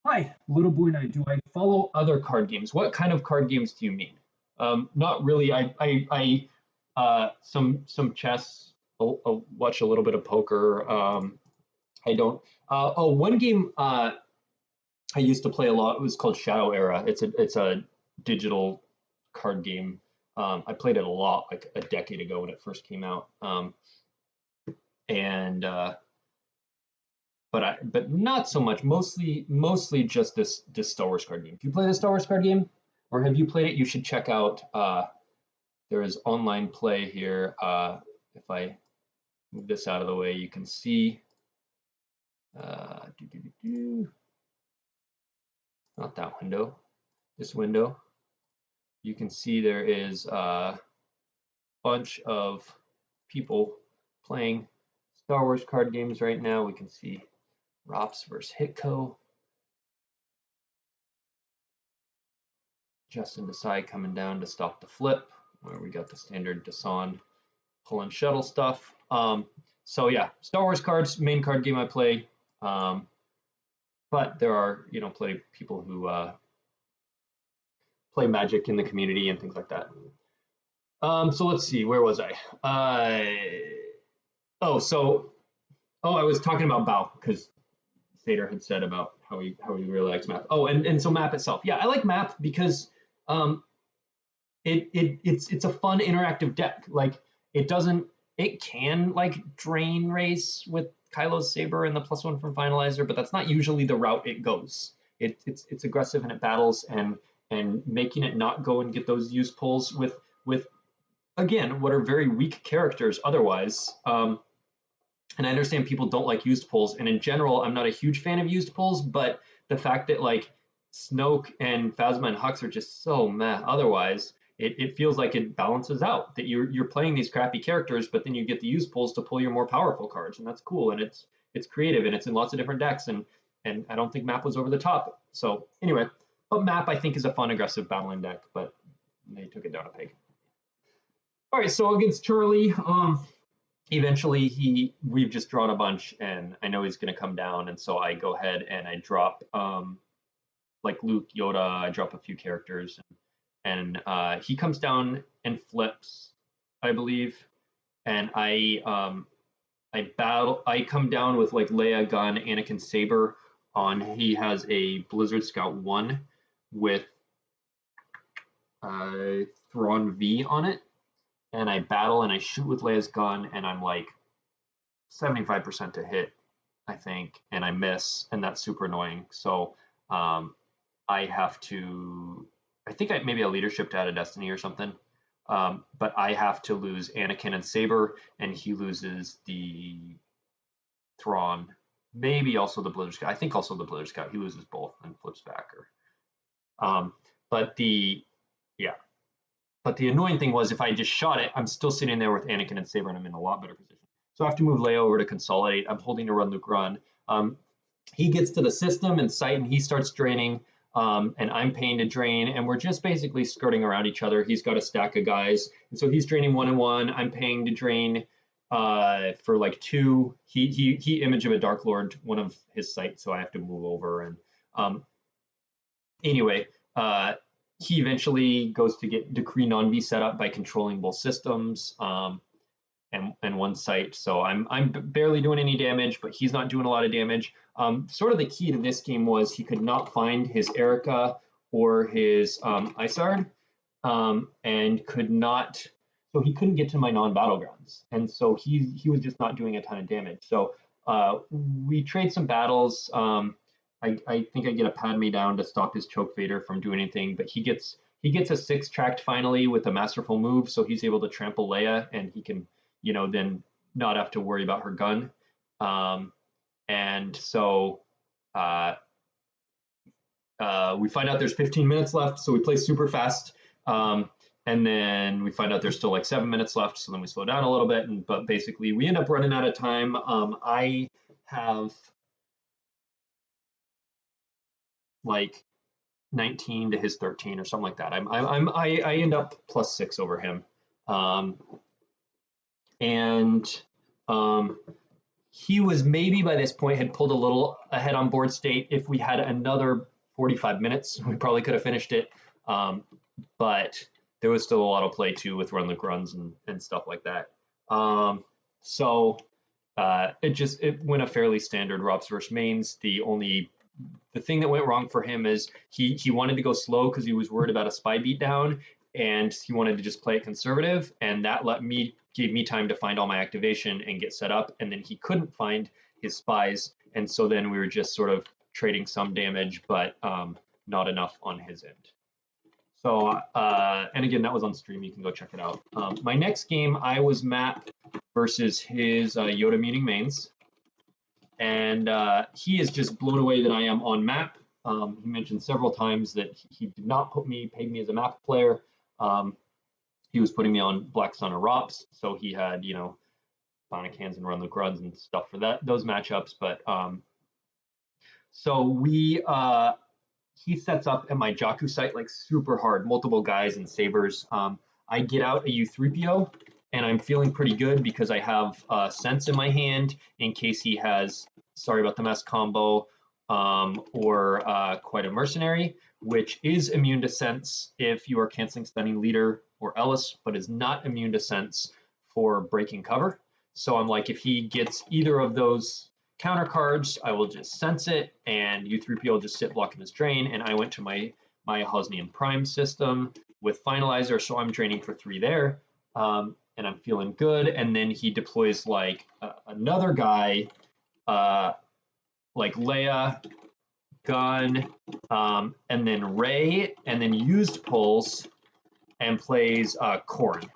Hi, Little Boy Night. Do I follow other card games? What kind of card games do you mean? Not really. I some chess. I'll watch a little bit of poker. I don't. One game I used to play a lot. It was called Shadow Era. It's a digital card game. I played it a lot, like a decade ago when it first came out. But not so much. Mostly just this Star Wars card game. Do you play the Star Wars card game, or have you played it? You should check out. There is online play here. If I move this out of the way, you can see. Not that window, this window. You can see there is a bunch of people playing Star Wars card games right now. We can see Rops versus Hitco. Justin Desai coming down to stop the flip, where we got the standard Dasan pull and shuttle stuff. So yeah, Star Wars cards, main card game I play. But there are, plenty of people who play Magic in the community and things like that. So let's see, where was I? I was talking about Bao because Sater had said about how he really likes Map. Oh, and so Map itself, yeah, I like Map because it's a fun interactive deck. Like it can like drain race with Kylo's Saber and the +1 from Finalizer, but that's not usually the route it goes. It's aggressive and it battles and making it not go and get those use pulls with again what are very weak characters otherwise. And I understand people don't like used pulls, and in general, I'm not a huge fan of used pulls, but the fact that like Snoke and Phasma and Hux are just so meh otherwise, it feels like it balances out, that you're playing these crappy characters, but then you get the used pulls to pull your more powerful cards, and that's cool, and it's creative, and it's in lots of different decks, and I don't think Map was over the top. So anyway, but Map I think is a fun aggressive battling deck, but they took it down a peg. All right, so against Charlie, eventually we've just drawn a bunch, and I know he's going to come down, and so I go ahead and I drop like Luke, Yoda, I drop a few characters, and he comes down and flips, I believe, and I come down with like Leia gun, Anakin Saber on. He has a Blizzard Scout 1 with Thrawn V on it. And I battle and I shoot with Leia's gun, and I'm like 75% to hit, I think, and I miss, and that's super annoying. So I have to, I think maybe a leadership to Out of Destiny or something, but I have to lose Anakin and Saber, and he loses the Thrawn, maybe also the Blizzard Scout. I think also the Blizzard Scout. He loses both and flips back. But the annoying thing was if I just shot it, I'm still sitting there with Anakin and Saber, and I'm in a lot better position. So I have to move Leia over to consolidate. I'm holding to run Luke run. He gets to the system and sight, and he starts draining, and I'm paying to drain, and we're just basically skirting around each other. He's got a stack of guys, and so he's draining 1 and 1. I'm paying to drain for like 2. He Image of a Dark Lord, one of his sight, so I have to move over. And anyway. He eventually goes to get Decree Non-V set up by controlling both systems and one site. So I'm barely doing any damage, but he's not doing a lot of damage. Sort of the key to this game was he could not find his Erica or his Isard, and could not. So he couldn't get to my non-battlegrounds, and so he was just not doing a ton of damage. So we trade some battles. I think I get a Padme down to stop his Choke Vader from doing anything, but he gets a 6 tracked finally with a masterful move, so he's able to trample Leia, and he can, then not have to worry about her gun. And so we find out there's 15 minutes left, so we play super fast. And then we find out there's still like 7 minutes left, so then we slow down a little bit. But basically, we end up running out of time. I have like 19 to his 13 or something like that. I end up +6 over him, and he was maybe by this point had pulled a little ahead on board state. If we had another 45 minutes, we probably could have finished it, but there was still a lot of play too with run Luke runs and stuff like that. So it went a fairly standard Robs versus mains. The thing that went wrong for him is he wanted to go slow because he was worried about a spy beatdown, and he wanted to just play it conservative, and that gave me time to find all my activation and get set up, and then he couldn't find his spies, and so then we were just sort of trading some damage, but not enough on his end. So, and again, that was on stream. You can go check it out. My next game, I was Matt versus his Yoda Meaning Mains. and he is just blown away that I am on map. He mentioned several times that he did not peg me as a map player. He was putting me on Black Sun or ROPS, so he had, you know, Bionic Hands and Run Luke runs and stuff for those matchups. But so he sets up at my Jakku site like super hard, multiple guys and sabers. I get out a U3PO, and I'm feeling pretty good because I have Sense in my hand in case he has Sorry About the Mess combo or Quite a Mercenary, which is immune to Sense if you are canceling Stunning Leader or Ellis, but is not immune to Sense for breaking cover. So I'm like, if he gets either of those counter cards, I will just sense it, and U3PO will just sit blocking his drain. And I went to my Hosnian Prime system with Finalizer, so I'm draining for 3 there, and I'm feeling good. And then he deploys like another guy, like Leia, Gun, and then Rey, and then used pulls, and plays Corrin.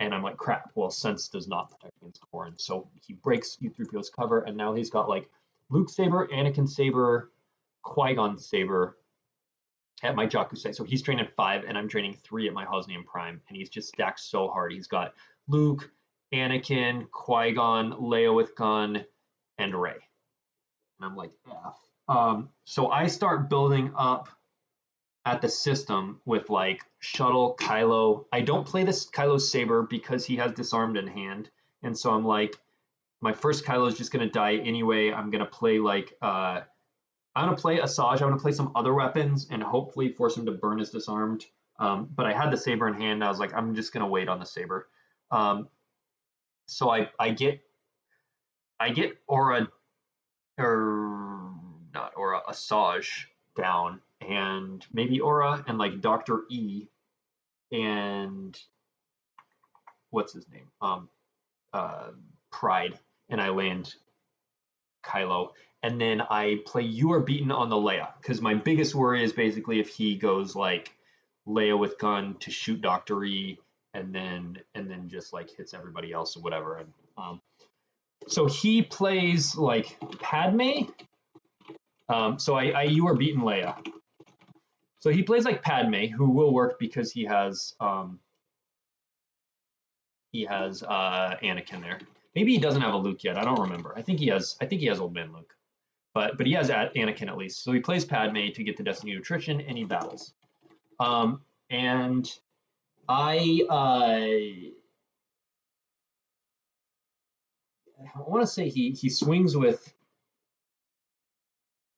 And I'm like, crap, well, Sense does not protect against Corrin. So he breaks U3PO's cover, and now he's got like Luke Saber, Anakin Saber, Qui-Gon Saber at my Jakku site. So he's draining 5, and I'm draining 3 at my Hosnian Prime, and he's just stacked so hard. He's got Luke, Anakin, Qui-Gon, Leia with gun, and Rey. And I'm like, F. So I start building up at the system with like Shuttle, Kylo. I don't play this Kylo Saber because he has Disarmed in hand. And so I'm like, my first Kylo is just going to die anyway. I'm going to play like, I'm going to play Asajj. I'm going to play some other weapons and hopefully force him to burn his Disarmed. But I had the Saber in hand. I was like, I'm just going to wait on the Saber. So I get Aura, or not Aura, Asajj down, and maybe Aura and like Dr. E and what's his name? Pride, and I land Kylo. And then I play You Are Beaten on the Leia, because my biggest worry is basically if he goes like Leia with gun to shoot Dr. E and then just like hits everybody else or whatever. And so he plays like Padme. So I You Are Beaten Leia. So he plays like Padme, who will work because he has Anakin there. Maybe he doesn't have a Luke yet. I don't remember. I think he has Old Man Luke, but he has Anakin at least. So he plays Padme to get the Destiny Nutrition, and he battles. And I want to say he swings with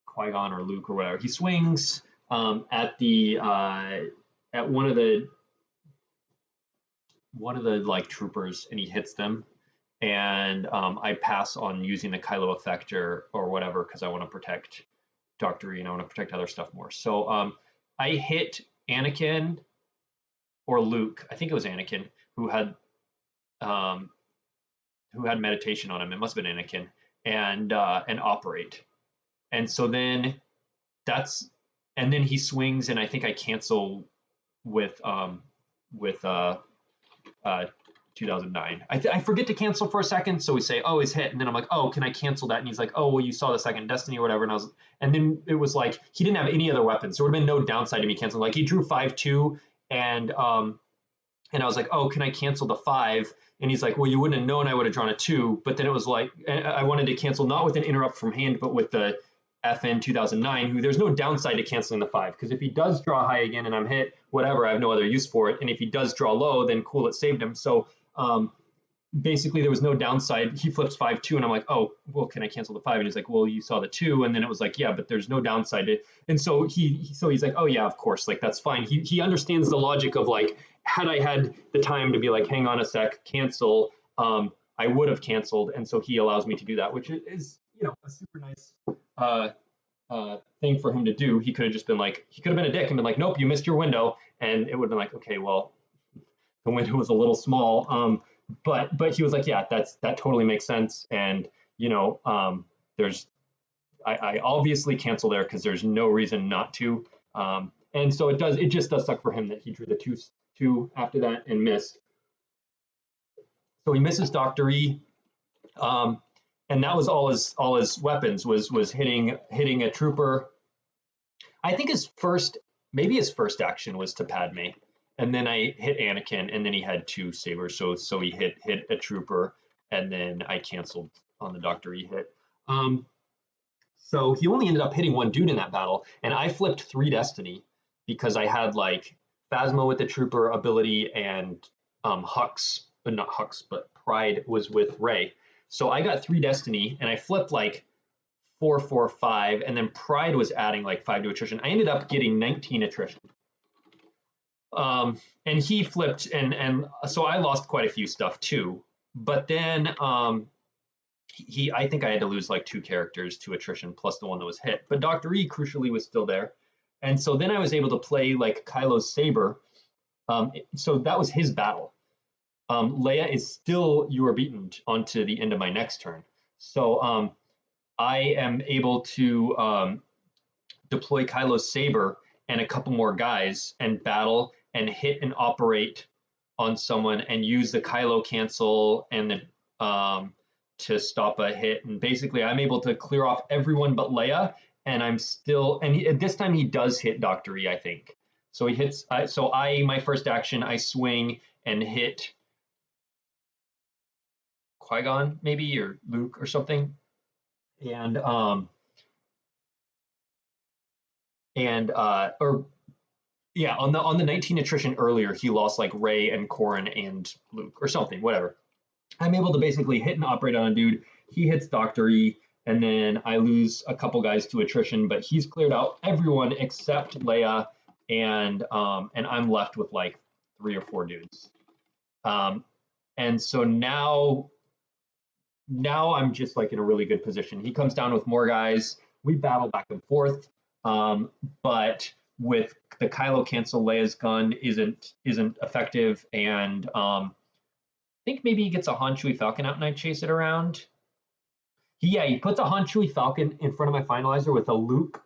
Qui-Gon or Luke or whatever. He swings at one of the like troopers, and he hits them. And I pass on using the Kylo effector or whatever because I want to protect Dr. E and I want to protect other stuff more. So I hit Anakin or Luke. I think it was Anakin who had meditation on him. It must have been Anakin, and operate. And so then and then he swings, and I think I cancel with 2009. I forget to cancel for a second, so we say, oh, he's hit, and then I'm like, oh, can I cancel that? And he's like, oh, well, you saw the second Destiny or whatever, and then it was like he didn't have any other weapons, so there would have been no downside to me canceling. Like he drew 5-2, and I was like, oh, can I cancel the 5? And he's like, well, you wouldn't have known I would have drawn a 2, but then it was like I wanted to cancel not with an interrupt from hand, but with the FN 2009, who there's no downside to canceling the 5, because if he does draw high again and I'm hit, whatever, I have no other use for it. And if he does draw low, then cool, it saved him. So basically there was no downside. He flips 5-2, and I'm like, oh, well, can I cancel the 5? And he's like, well, you saw the 2. And then it was like, yeah, but there's no downside. And so he's like, oh yeah, of course, like that's fine. He understands the logic of like, had I had the time to be like, hang on a sec, cancel, I would have canceled. And so he allows me to do that, which is, a super nice thing for him to do. He could have just been like, he could have been a dick and been like, nope, you missed your window. And it would have been like, okay, well, the window was a little small. But he was like, yeah, that totally makes sense. And, I obviously cancel there because there's no reason not to. And so it just does suck for him that he drew the 2 after that and missed. So he misses Dr. E. and that was all his weapons was hitting a trooper. I think his first action was to Padme, and then I hit Anakin, and then he had two sabers, so he hit a trooper, and then I canceled on the Doctor E hit. So he only ended up hitting one dude in that battle, and I flipped 3 Destiny because I had like Phasma with the trooper ability and Hux, but not Hux, but Pride was with Rey. So I got 3 Destiny, and I flipped like 4, 4, 5, and then Pride was adding like 5 to attrition. I ended up getting 19 attrition. And he flipped, and so I lost quite a few stuff too. But then I think I had to lose like 2 characters to attrition plus the one that was hit. But Dr. E crucially was still there. And so then I was able to play like Kylo's saber. So that was his battle. Leia is still you are beaten onto the end of my next turn. So I am able to deploy Kylo's saber and a couple more guys and battle and hit and operate on someone and use the Kylo cancel and the to stop a hit. And basically I'm able to clear off everyone but Leia, and I'm still, and this time he does hit Dr. E, I think. So he hits, my first action, I swing and hit Qui-Gon maybe, or Luke or something. And on the 19 attrition earlier, he lost like Rey and Corrin and Luke or something, whatever. I'm able to basically hit and operate on a dude. He hits Dr. E, and then I lose a couple guys to attrition, but he's cleared out everyone except Leia, and I'm left with like 3 or 4 dudes. And so now I'm just like in a really good position. He comes down with more guys. We battle back and forth, but with the Kylo cancel, Leia's gun isn't effective, and I think maybe he gets a Han Chewie Falcon out and I chase it around. He puts a Han Chewie Falcon in front of my finalizer with a Luke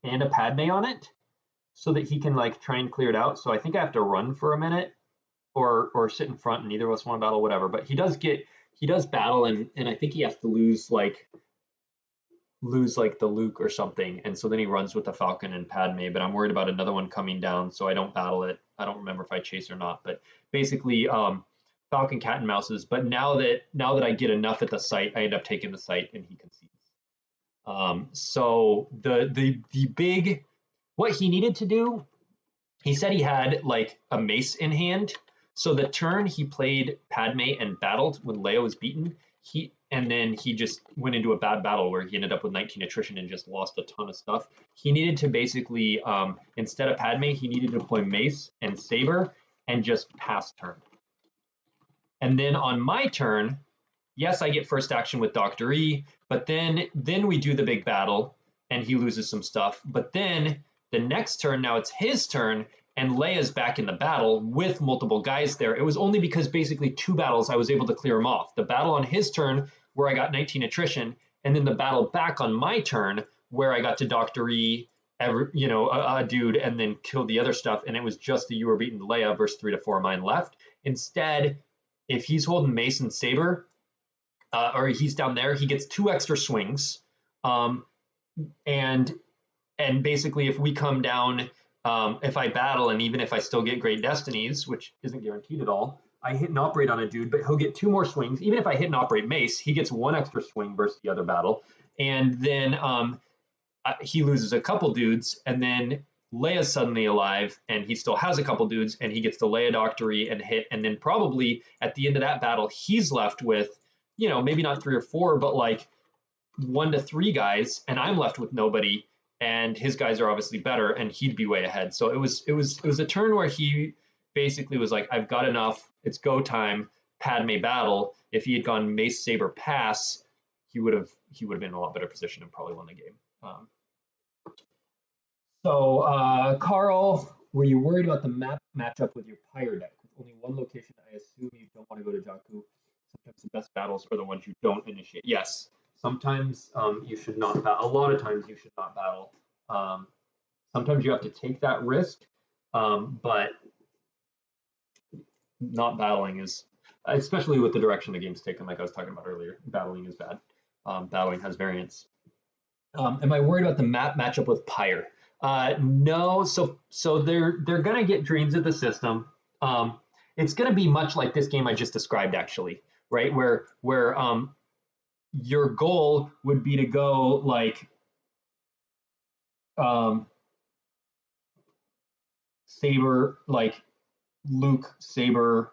and a Padme on it, so that he can like try and clear it out. So I think I have to run for a minute, or sit in front, and neither of us want to battle, whatever. But he does battle, and I think he has to lose like the Luke or something, and so then he runs with the Falcon and Padme. But I'm worried about another one coming down, so I don't battle it. I don't remember if I chase or not, but basically Falcon cat and mouses. But now that I get enough at the site, I end up taking the site, and he concedes. So the big, what he needed to do, he said he had like a mace in hand. So the turn he played Padme and battled when Leia was beaten, and then he just went into a bad battle where he ended up with 19 attrition and just lost a ton of stuff. He needed to basically, instead of Padme, he needed to deploy mace and saber and just pass turn. And then on my turn, yes, I get first action with Dr. E, but then we do the big battle and he loses some stuff. But then the next turn, now it's his turn, and Leia's back in the battle with multiple guys there. It was only because basically 2 battles I was able to clear him off. The battle on his turn where I got 19 attrition, and then the battle back on my turn where I got to Dr. E, a dude, and then killed the other stuff, and it was just the you were beaten Leia versus 3 to 4 of mine left. Instead, if he's holding mace and saber, or he's down there, he gets 2 extra swings, and basically if we come down, if I battle, and even if I still get great destinies, which isn't guaranteed at all, I hit and operate on a dude, but he'll get 2 more swings. Even if I hit and operate mace, he gets 1 extra swing versus the other battle, and then he loses a couple dudes, and then Leia's suddenly alive, and he still has a couple dudes, and he gets the Leia Dr. E and hit, and then probably at the end of that battle, he's left with, maybe not 3 or 4, but like 1 to 3 guys, and I'm left with nobody, and his guys are obviously better, and he'd be way ahead. So it was a turn where he basically was like, I've got enough, it's go time, Padme battle. If he had gone mace saber pass, he would have been in a lot better position and probably won the game. Carl, were you worried about the matchup with your Pyre deck? With only 1 location, I assume you don't want to go to Jakku. Sometimes the best battles are the ones you don't initiate. Yes, sometimes you should not battle. A lot of times you should not battle. Sometimes you have to take that risk, but not battling is, especially with the direction the game's taken, like I was talking about earlier, battling is bad. battling has variance. Am I worried about the map matchup with Pyre? No. So they're gonna get drains of the system. It's gonna be much like this game I just described, actually, right? Where your goal would be to go like Saber, like Luke, Saber,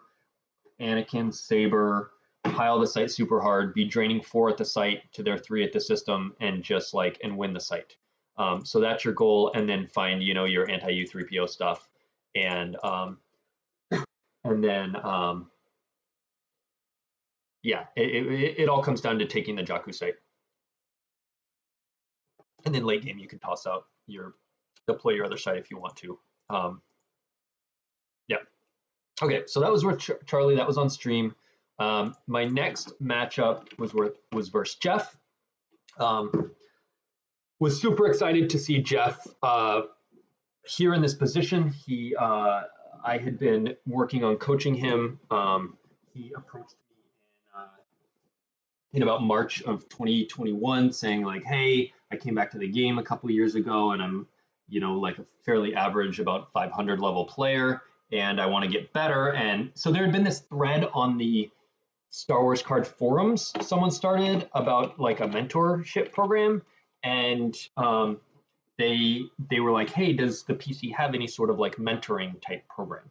Anakin, Saber, pile the site super hard, be draining 4 at the site to their 3 at the system, and just like and win the site. So that's your goal, and then find your anti-U3PO stuff, and then yeah, it all comes down to taking the Jakku site, and then late game you can toss out deploy your other site if you want to. Yeah. Okay, so that was with Charlie. That was on stream. My next matchup was versus Jeff. Was super excited to see Jeff here in this position. I had been working on coaching him. He approached me in about March of 2021, saying like, "Hey, I came back to the game a couple of years ago, and I'm, like a fairly average, about 500 level player, and I want to get better." And so there had been this thread on the Star Wars card forums someone started about like a mentorship program, and they were like, "Hey, does the PC have any sort of like mentoring type program?"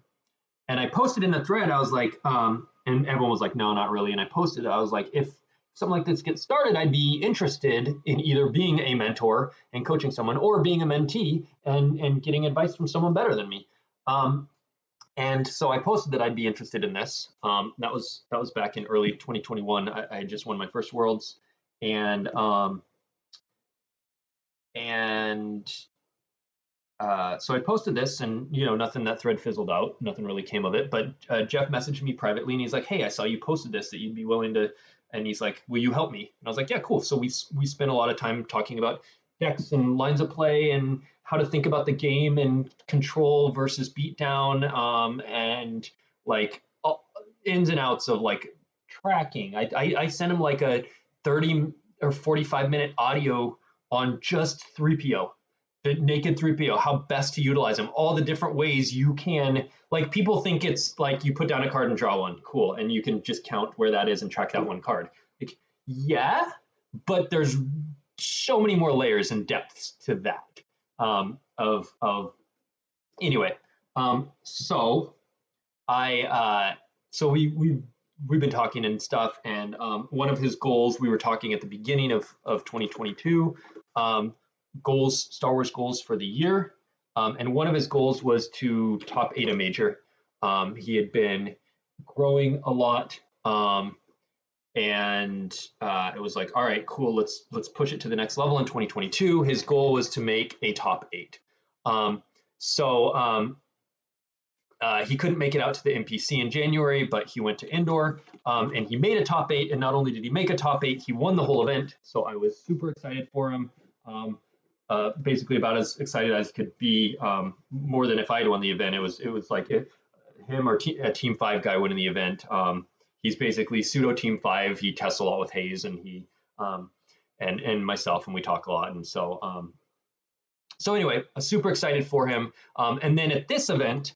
And I posted in the thread, I was like, and everyone was like, "No, not really." And I posted, I was like, "If something like this gets started, I'd be interested in either being a mentor and coaching someone, or being a mentee and getting advice from someone better than me." And so I posted that I'd be interested in this. That was back in early 2021. I had just won my first Worlds, and so I posted this, and nothing. That thread fizzled out. Nothing really came of it. But Jeff messaged me privately, and he's like, "Hey, I saw you posted this, that you'd be willing to," and he's like, "Will you help me?" And I was like, "Yeah, cool." So we spent a lot of time talking about decks and lines of play and how to think about the game and control versus beatdown, and like ins and outs of like tracking. I sent him like a 30 or 45-minute audio on just 3PO, the naked 3PO, how best to utilize them, all the different ways you can. Like, people think it's like you put down a card and draw one, cool, and you can just count where that is and track that one card. Like, yeah, but there's so many more layers and depths to that. Anyway, so we've been talking and stuff, and one of his goals, we were talking at the beginning of 2022, Star Wars goals for the year, and one of his goals was to top 8 a major. He had been growing a lot, and it was like, all right, cool, let's push it to the next level in 2022. His goal was to make a top 8. He couldn't make it out to the NPC in January, but he went to Indoor, and he made a top 8. And not only did he make a top 8, he won the whole event. So I was super excited for him. Basically about as excited as could be, more than if I had won the event. It was like him or a Team 5 guy winning the event. He's basically pseudo Team 5. He tests a lot with Hayes, and he and myself, and we talk a lot. And so anyway, I'm super excited for him. And then at this event,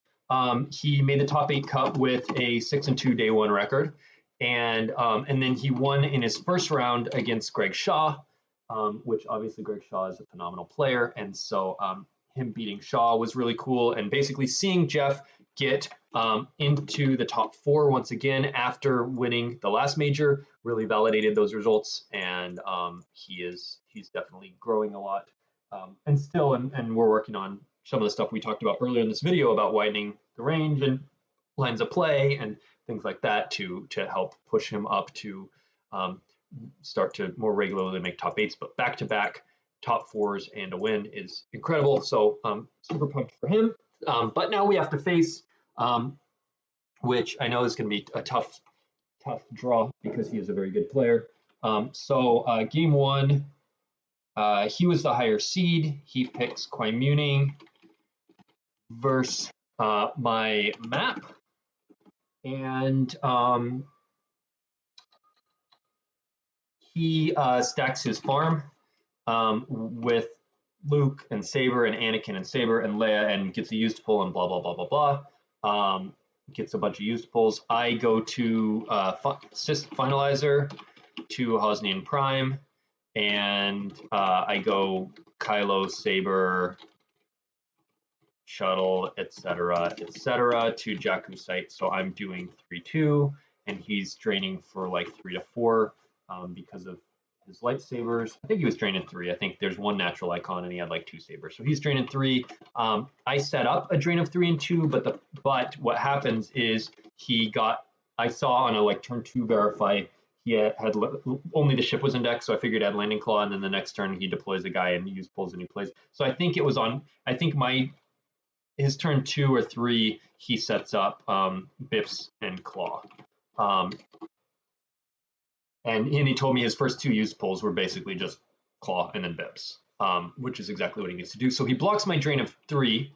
he made the top 8 cut with a 6-2 day 1 record, and then he won in his first round against Greg Shaw, which obviously Greg Shaw is a phenomenal player, and so him beating Shaw was really cool. And basically seeing Jeff get into the top 4 once again after winning the last major really validated those results, and he's definitely growing a lot, and still, and we're working on some of the stuff we talked about earlier in this video about widening the range and lines of play and things like that to help push him up to start to more regularly make top 8s. But back-to-back top 4s and a win is incredible. So super pumped for him. But now we have to face, which I know is going to be a tough draw because he is a very good player. So game 1, he was the higher seed. He picks Kwai Muning versus my map, and he stacks his farm with Luke and Saber and Anakin and Saber and Leia and gets a used pull and blah blah blah blah blah. Gets a bunch of used pulls. I go to Finalizer to Hosnian Prime, and I go Kylo, Saber, Shuttle, etc., etc. to Jakku site. So I'm doing 3-2, and he's draining for like 3 to 4 because of his lightsabers. I think he was draining 3. I think there's one natural icon, and he had like 2 sabers. So he's draining 3. I set up a drain of 3 and 2, but what happens is I saw on a like turn 2 verify he had only the ship was in deck, so I figured I'd landing claw, and then the next turn he deploys a guy and he pulls and he plays. So I think it was on. I think his turn 2 or 3 he sets up Bips and Claw. And he told me his first 2 used pulls were basically just Claw and then Bips, which is exactly what he needs to do. So he blocks my drain of 3.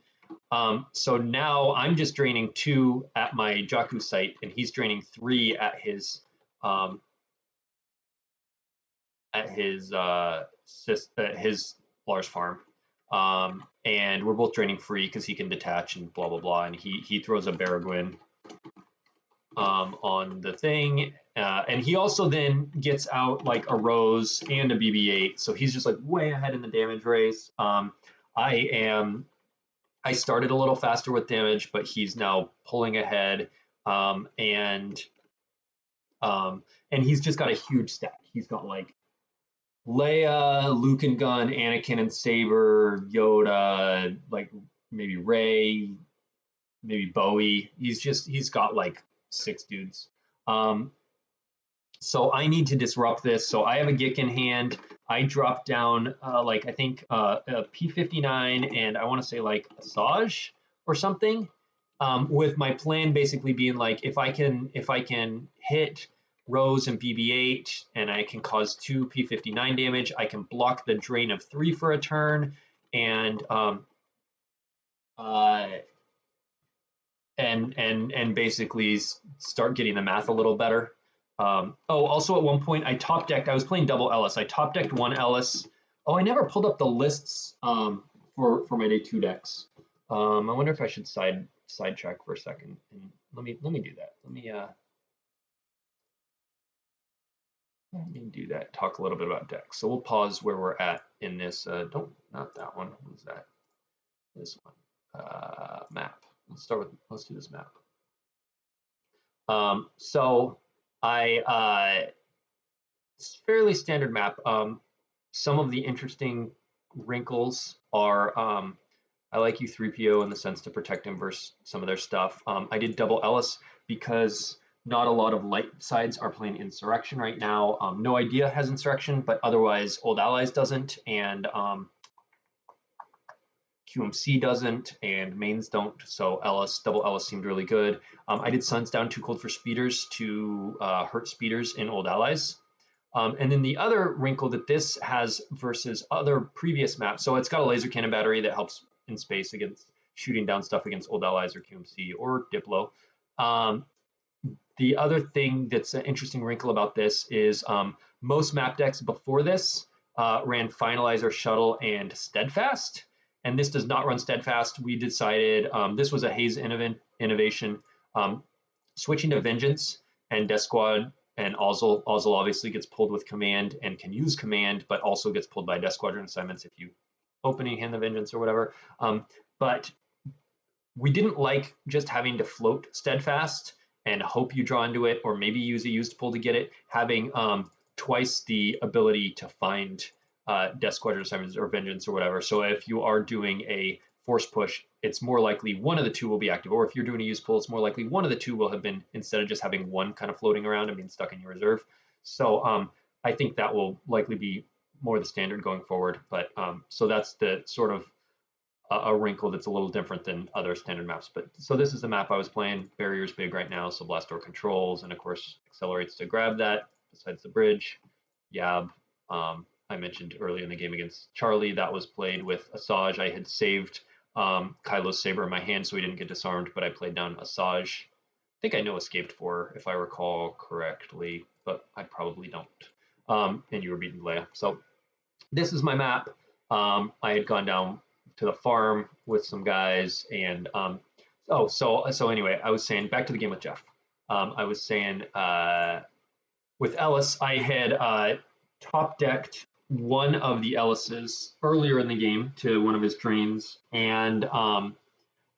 So now I'm just draining 2 at my Jakku site, and he's draining 3 at his Lars farm. And we're both draining free because he can detach and blah blah blah. And he throws a Baragwin on the thing, and he also then gets out like a Rose and a BB-8, so he's just like way ahead in the damage race. I started a little faster with damage, but he's now pulling ahead, and he's just got a huge stack. He's got like Leia, Luke and Gun, Anakin and Saber, Yoda, like maybe Rey, maybe Bowie. He's got like 6 dudes. So I need to disrupt this. So I have a Gick in hand. I drop down like I think a P-59 and I want to say like Asajj or something. With my plan basically being like if I can hit Rose and BB-8 and I can cause 2 P-59 damage, I can block the drain of 3 for a turn and basically start getting the math a little better. Also at one point I top decked. I was playing double Ellis. I top decked 1 Ellis. Oh, I never pulled up the lists for my day 2 decks. I wonder if I should sidetrack for a second. And let me do that. Let me do that. Talk a little bit about decks. So we'll pause where we're at in this. Not that one. What is that? This one. Map. Let's do this map. So it's a fairly standard map. Some of the interesting wrinkles are I like U3PO in the sense to protect him versus some of their stuff. I did double Ellis because not a lot of light sides are playing Insurrection right now. No Idea has Insurrection, but otherwise Old Allies doesn't, and QMC doesn't, and mains don't. So double Ellis seemed really good. I did Suns down Too Cold for Speeders to hurt speeders in Old Allies. And then the other wrinkle that this has versus other previous maps, so it's got a laser cannon battery that helps in space against shooting down stuff against Old Allies or QMC or Diplo. The other thing that's an interesting wrinkle about this is most map decks before this ran Finalizer, Shuttle, and Steadfast. And this does not run Steadfast. We decided this was a Haze innovation. Switching to Vengeance and Death Squad and Ozzel. Ozzel obviously gets pulled with Command and can use Command, but also gets pulled by Death Squadron assignments if you opening hand the Vengeance or whatever. But we didn't like just having to float Steadfast and hope you draw into it, or maybe use a used pull to get it, having twice the ability to find Death Squadron assignments or Vengeance or whatever. So if you are doing a force push, it's more likely one of the 2 will be active. Or if you're doing a used pull, it's more likely one of the 2 will have been, instead of just having 1 kind of floating around and being stuck in your reserve. So I think that will likely be more the standard going forward. But so that's the sort of a wrinkle that's a little different than other standard maps. But so this is the map I was playing. Barrier's big right now, so Blast Door controls, and of course accelerates to grab that. Besides the bridge, Yab. I mentioned early in the game against Charlie, that was played with Asajj. I had saved Kylo's saber in my hand, so he didn't get disarmed, but I played down Asajj. I think I know Escaped 4, if I recall correctly, but I probably don't. and you were beating Leia. So this is my map. I had gone down to the farm with some guys, and so anyway, I was saying back to the game with Jeff. I was saying with Ellis, I had top decked one of the Ellises earlier in the game to one of his drains, and I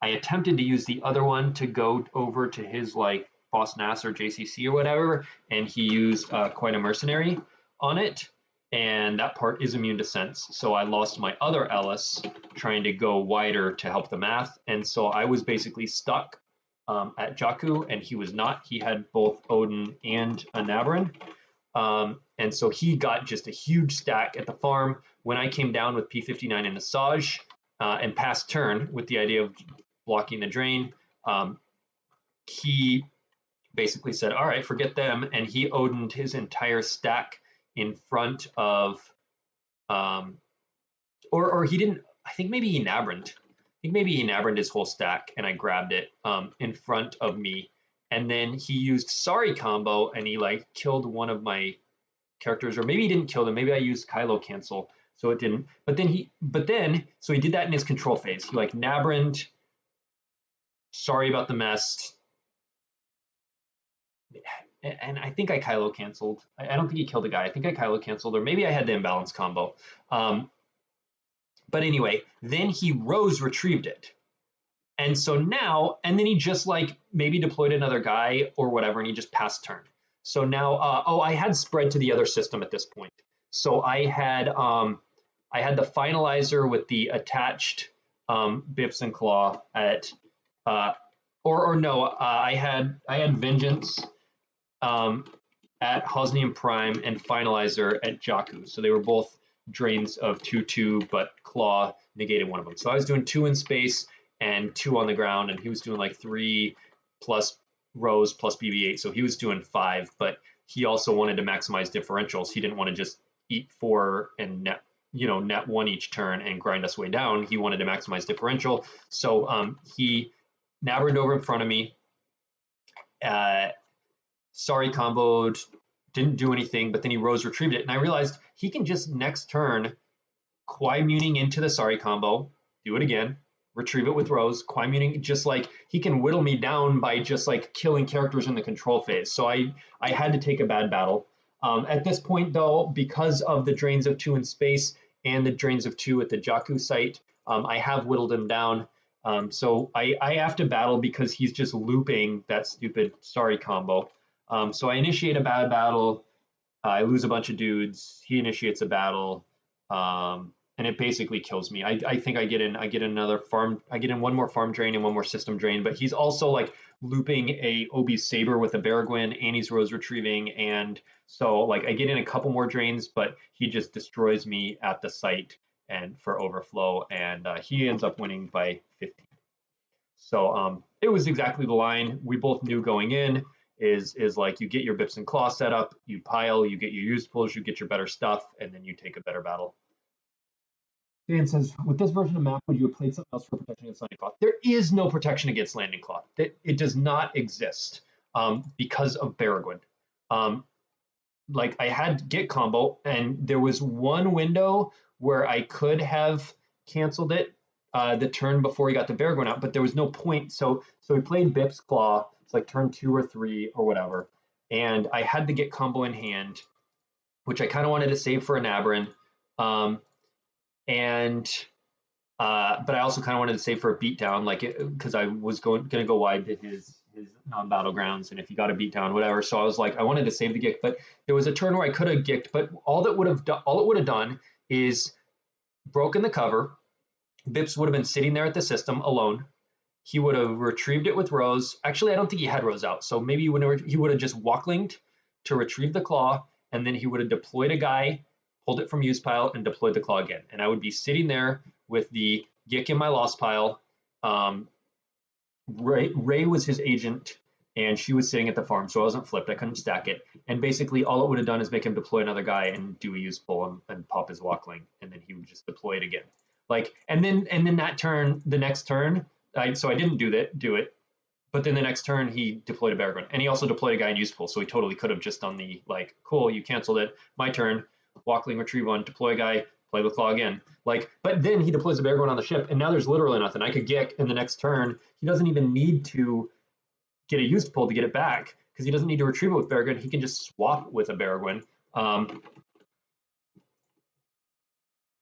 attempted to use the other one to go over to his like Boss Nass or JCC or whatever, and he used quite a mercenary on it, and that part is immune to sense. So I lost my other Ellis trying to go wider to help the math, and so I was basically stuck at Jakku, and he was not. He had both Odin and a Navarran. And so he got just a huge stack at the farm. When I came down with P59 and Asajj and passed turn with the idea of blocking the drain, he basically said, all right, forget them. And he Odin'd his entire stack in front of, or he didn't, I think maybe he Nabrand. I think maybe he Nabrand his whole stack and I grabbed it in front of me. And then he used Sorry combo and he like killed one of my characters, or maybe he didn't kill them. Maybe I used Kylo cancel, so it didn't. But then, so he did that in his control phase. He like Nabrand, sorry about the mess. And I think I Kylo canceled. I don't think he killed a guy. I think I Kylo canceled, or maybe I had the imbalance combo. But anyway, then he Rose retrieved it. And so now, and then he just like maybe deployed another guy or whatever, and he just passed turn. So now, I had spread to the other system at this point. So I had the finalizer with the attached Bips and Claw at, I had Vengeance at Hosnian Prime and Finalizer at Jakku. So they were both drains of 2/2, but Claw negated one of them. So I was doing 2 in space and 2 on the ground, and he was doing like 3 plus Rose plus BB-8, so he was doing 5, but he also wanted to maximize differentials. He didn't want to just eat 4 and net 1 each turn and grind us way down. He wanted to maximize differential. So he Nabrand over in front of me. Sorry comboed, didn't do anything, but then he Rose retrieved it, and I realized he can just next turn Kwai Muning into the Sorry combo, do it again, retrieve it with Rose, Kwai Muning, just like he can whittle me down by just like killing characters in the control phase. So I had to take a bad battle. At this point though, because of the drains of 2 in space and the drains of 2 at the Jakku site, I have whittled him down. So I have to battle because he's just looping that stupid Sorry combo. So I initiate a bad battle, I lose a bunch of dudes, he initiates a battle, and it basically kills me. I think I get in another farm, I get in one more farm drain and one more system drain, but he's also like looping a Obi Saber with a Baragwin, and he's Rose retrieving, and so like I get in a couple more drains, but he just destroys me at the site and for overflow, and he ends up winning by 15. So it was exactly the line we both knew going in, is like you get your Bips and Claw set up, you pile, you get your used pulls, you get your better stuff, and then you take a better battle. Dan says, with this version of map, would you have played something else for protection against landing claw? There is no protection against landing claw. It does not exist because of Baragwin. Like I had Git combo, and there was one window where I could have canceled it the turn before he got the Baragwin out, but there was no point. So we played Bips Claw. It's like turn 2 or 3 or whatever, and I had the Git combo in hand, which I kind of wanted to save for a Nabrand. But I also kind of wanted to save for a beatdown, like because I was going to go wide to his non-battlegrounds, and if he got a beatdown, whatever. So I was like, I wanted to save the Gick, but there was a turn where I could have Gicked, but all it would have done is broken the cover. Bips would have been sitting there at the system alone. He would have retrieved it with Rose. Actually, I don't think he had Rose out, so maybe he would have just walk-linked to retrieve the Claw, and then he would have deployed a guy, pulled it from use pile, and deployed the Claw again. And I would be sitting there with the Gick in my lost pile. Ray was his agent, and she was sitting at the farm, so I wasn't flipped. I couldn't stack it. And basically, all it would have done is make him deploy another guy and do a use pull and pop his walk link, and then he would just deploy it again. Like, and then that turn, the next turn, so I didn't do it, But then the next turn he deployed a Bear and he also deployed a guy in useful, so he totally could have just done the like, cool, you canceled it, my turn, Walkling, retrieve one, deploy a guy, play with claw again. Like, but then he deploys a Bear on the ship, and now there's literally nothing. I could Gick in the next turn. He doesn't even need to get a useful to get it back because he doesn't need to retrieve it with Bear. He can just swap with a Bear.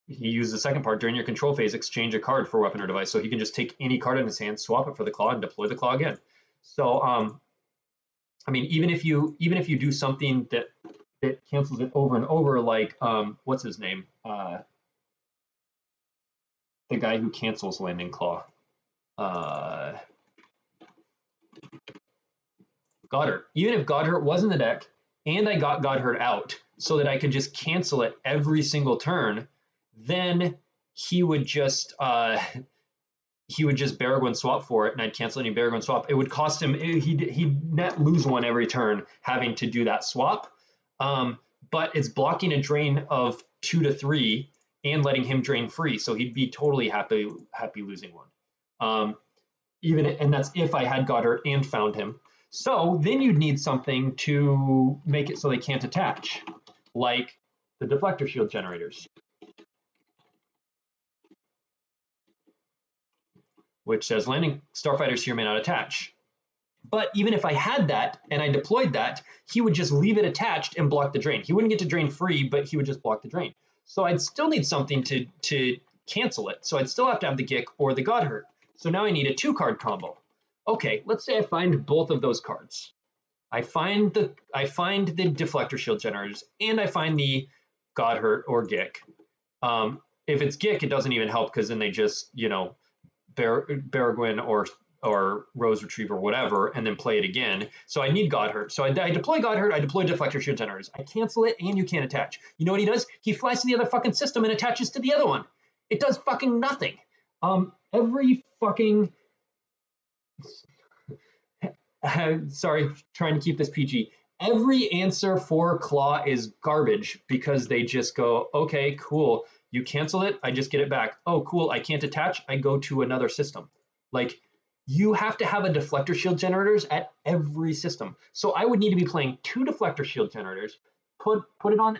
He used the second part during your control phase, exchange a card for a weapon or device. So he can just take any card in his hand, swap it for the claw, and deploy the claw again. So I mean, even if you do something that cancels it over and over, like what's his name? The guy who cancels Landing Claw. Godhurt. Even if Godhurt was in the deck and I got Godhurt out so that I could just cancel it every single turn, then he would just Baragwin swap for it, and I'd cancel any Baragwin swap. It would cost him, he'd net lose one every turn having to do that swap. But it's blocking a drain of 2 to 3 and letting him drain free, so he'd be totally happy losing one. And that's if I had Godhurt and found him. So then you'd need something to make it so they can't attach, like the deflector shield generators, which says landing starfighters here may not attach. But even if I had that and I deployed that, he would just leave it attached and block the drain. He wouldn't get to drain free, but he would just block the drain. So I'd still need something to cancel it. So I'd still have to have the Gick or the Godhurt. So now I need a 2-card combo. Okay, let's say I find both of those cards. I find the deflector shield generators and I find the Godhurt or Gick. If it's Gick, it doesn't even help because then they just, you know, Baragwin or Rose Retrieve or whatever, and then play it again. So I need Godhurt. So I deploy Godhurt, I deploy deflector shield generators. I cancel it and you can't attach. You know what he does? He flies to the other fucking system and attaches to the other one. It does fucking nothing. Every fucking sorry, trying to keep this PG. Every answer for Claw is garbage because they just go, okay, cool. You cancel it, I just get it back. Oh, cool, I can't attach, I go to another system. Like, you have to have a deflector shield generators at every system. So I would need to be playing 2 deflector shield generators, put it on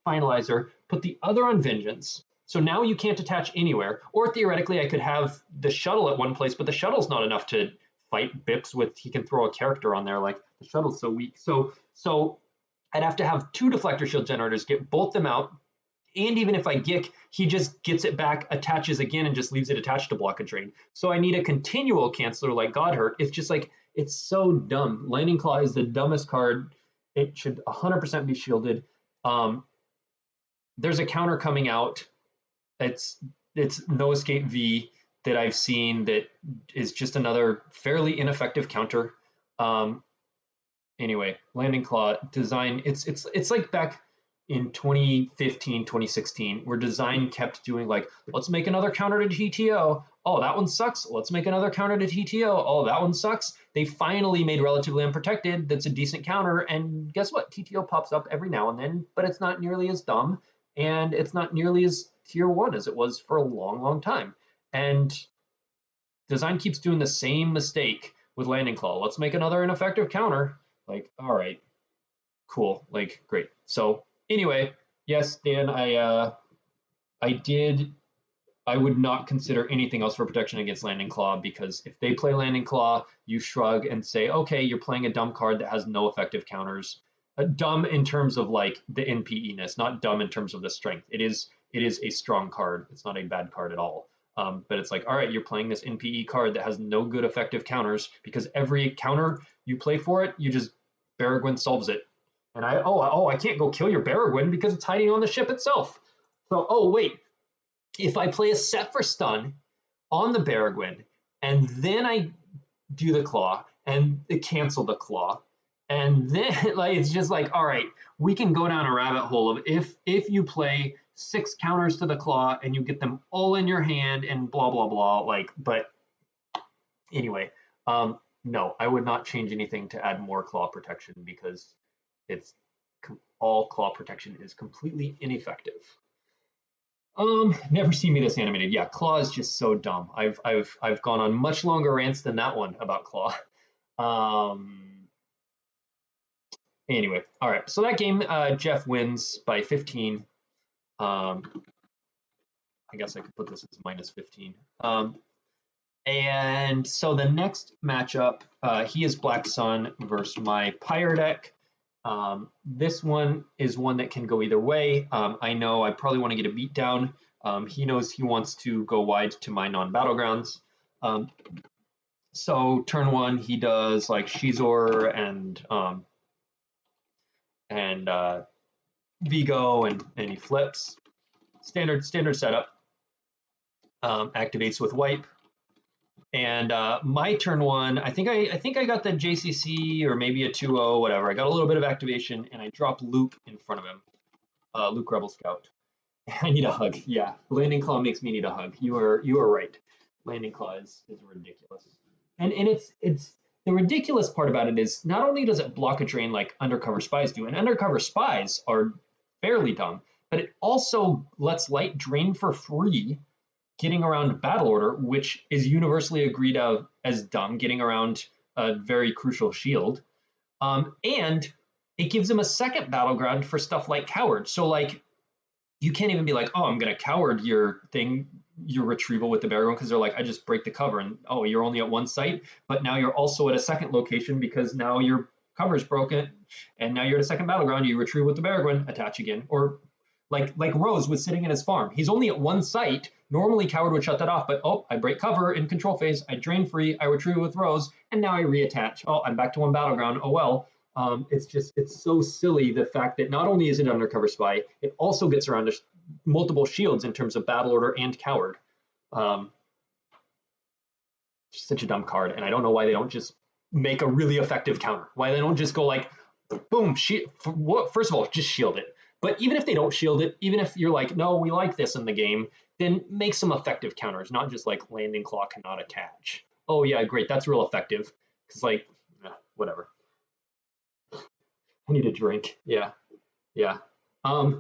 Finalizer, put the other on Vengeance. So now you can't attach anywhere. Or theoretically, I could have the shuttle at one place, but the shuttle's not enough to fight Bips with. He can throw a character on there, like the shuttle's so weak. So I'd have to have 2 deflector shield generators, get both them out. And even if I Gick, he just gets it back, attaches again, and just leaves it attached to block a drain. So I need a continual canceller like Godhurt. It's just like, it's so dumb. Landing Claw is the dumbest card. It should 100% be shielded. There's a counter coming out. It's No Escape V that I've seen that is just another fairly ineffective counter. Anyway, Landing Claw design, it's like back in 2015, 2016, where design kept doing like, let's make another counter to TTO. Oh, that one sucks. Let's make another counter to TTO. Oh, that one sucks. They finally made Relatively Unprotected. That's a decent counter. And guess what? TTO pops up every now and then, but it's not nearly as dumb. And it's not nearly as tier 1 as it was for a long, long time. And design keeps doing the same mistake with Landing Claw. Let's make another ineffective counter. Like, all right, cool, like, great. So anyway, yes, Dan, I would not consider anything else for protection against Landing Claw, because if they play Landing Claw, you shrug and say, okay, you're playing a dumb card that has no effective counters. Dumb in terms of like the NPE-ness, not dumb in terms of the strength. It is a strong card. It's not a bad card at all. But it's like, all right, you're playing this NPE card that has no good effective counters, because every counter you play for it, you just Baragwin solves it. And I can't go kill your Baragwin because it's hiding on the ship itself. So, oh, wait. If I play a set for stun on the Baragwin, and then I do the claw, and cancel the claw, and then like it's just like, all right, we can go down a rabbit hole of if you play 6 counters to the claw and you get them all in your hand and blah, blah, blah, like, but anyway, no, I would not change anything to add more claw protection, because all claw protection is completely ineffective. Never seen me this animated. Yeah, Claw is just so dumb. I've gone on much longer rants than that one about Claw. Anyway, all right. So that game, Jeff wins by 15. I guess I could put this as minus 15. And so the next matchup, he is Black Sun versus my Pyre deck. This one is one that can go either way. I know I probably want to get a beat down. He knows he wants to go wide to my non-battlegrounds. So turn one, he does like Shizor and Vigo, and he flips. Standard setup. Activates with wipe. And my turn one, I think I got the JCC or maybe a 2-0, whatever. I got a little bit of activation, and I drop Luke in front of him. Luke Rebel Scout. I need a hug. Yeah, Landing Claw makes me need a hug. You are right. Landing Claw is ridiculous. And it's the ridiculous part about it is not only does it block a drain like Undercover Spies do, and Undercover Spies are fairly dumb, but it also lets Light drain for free, getting around Battle Order, which is universally agreed of as dumb, getting around a very crucial shield. And it gives him a second battleground for stuff like Coward. So like, you can't even be like, oh, I'm going to Coward your retrieval with the Baragorn, because they're like, I just break the cover, and oh, you're only at one site, but now you're also at a second location because now your cover's broken, and now you're at a second battleground, you retrieve with the Baragorn, attach again. Or like Rose was sitting in his farm. He's only at one site. Normally Coward would shut that off, but oh, I break cover in control phase, I drain free, I retrieve with Rose, and now I reattach. Oh, I'm back to one battleground. Oh well. It's so silly, the fact that not only is it Undercover Spy, it also gets around multiple shields in terms of Battle Order and Coward. Such a dumb card, and I don't know why they don't just make a really effective counter. Why they don't just go like, boom, first of all, just shield it. But even if they don't shield it, even if you're like, no, we like this in the game, then make some effective counters, not just like Landing Claw cannot attach. Oh yeah, great, that's real effective. Because like, whatever. I need a drink. Yeah. I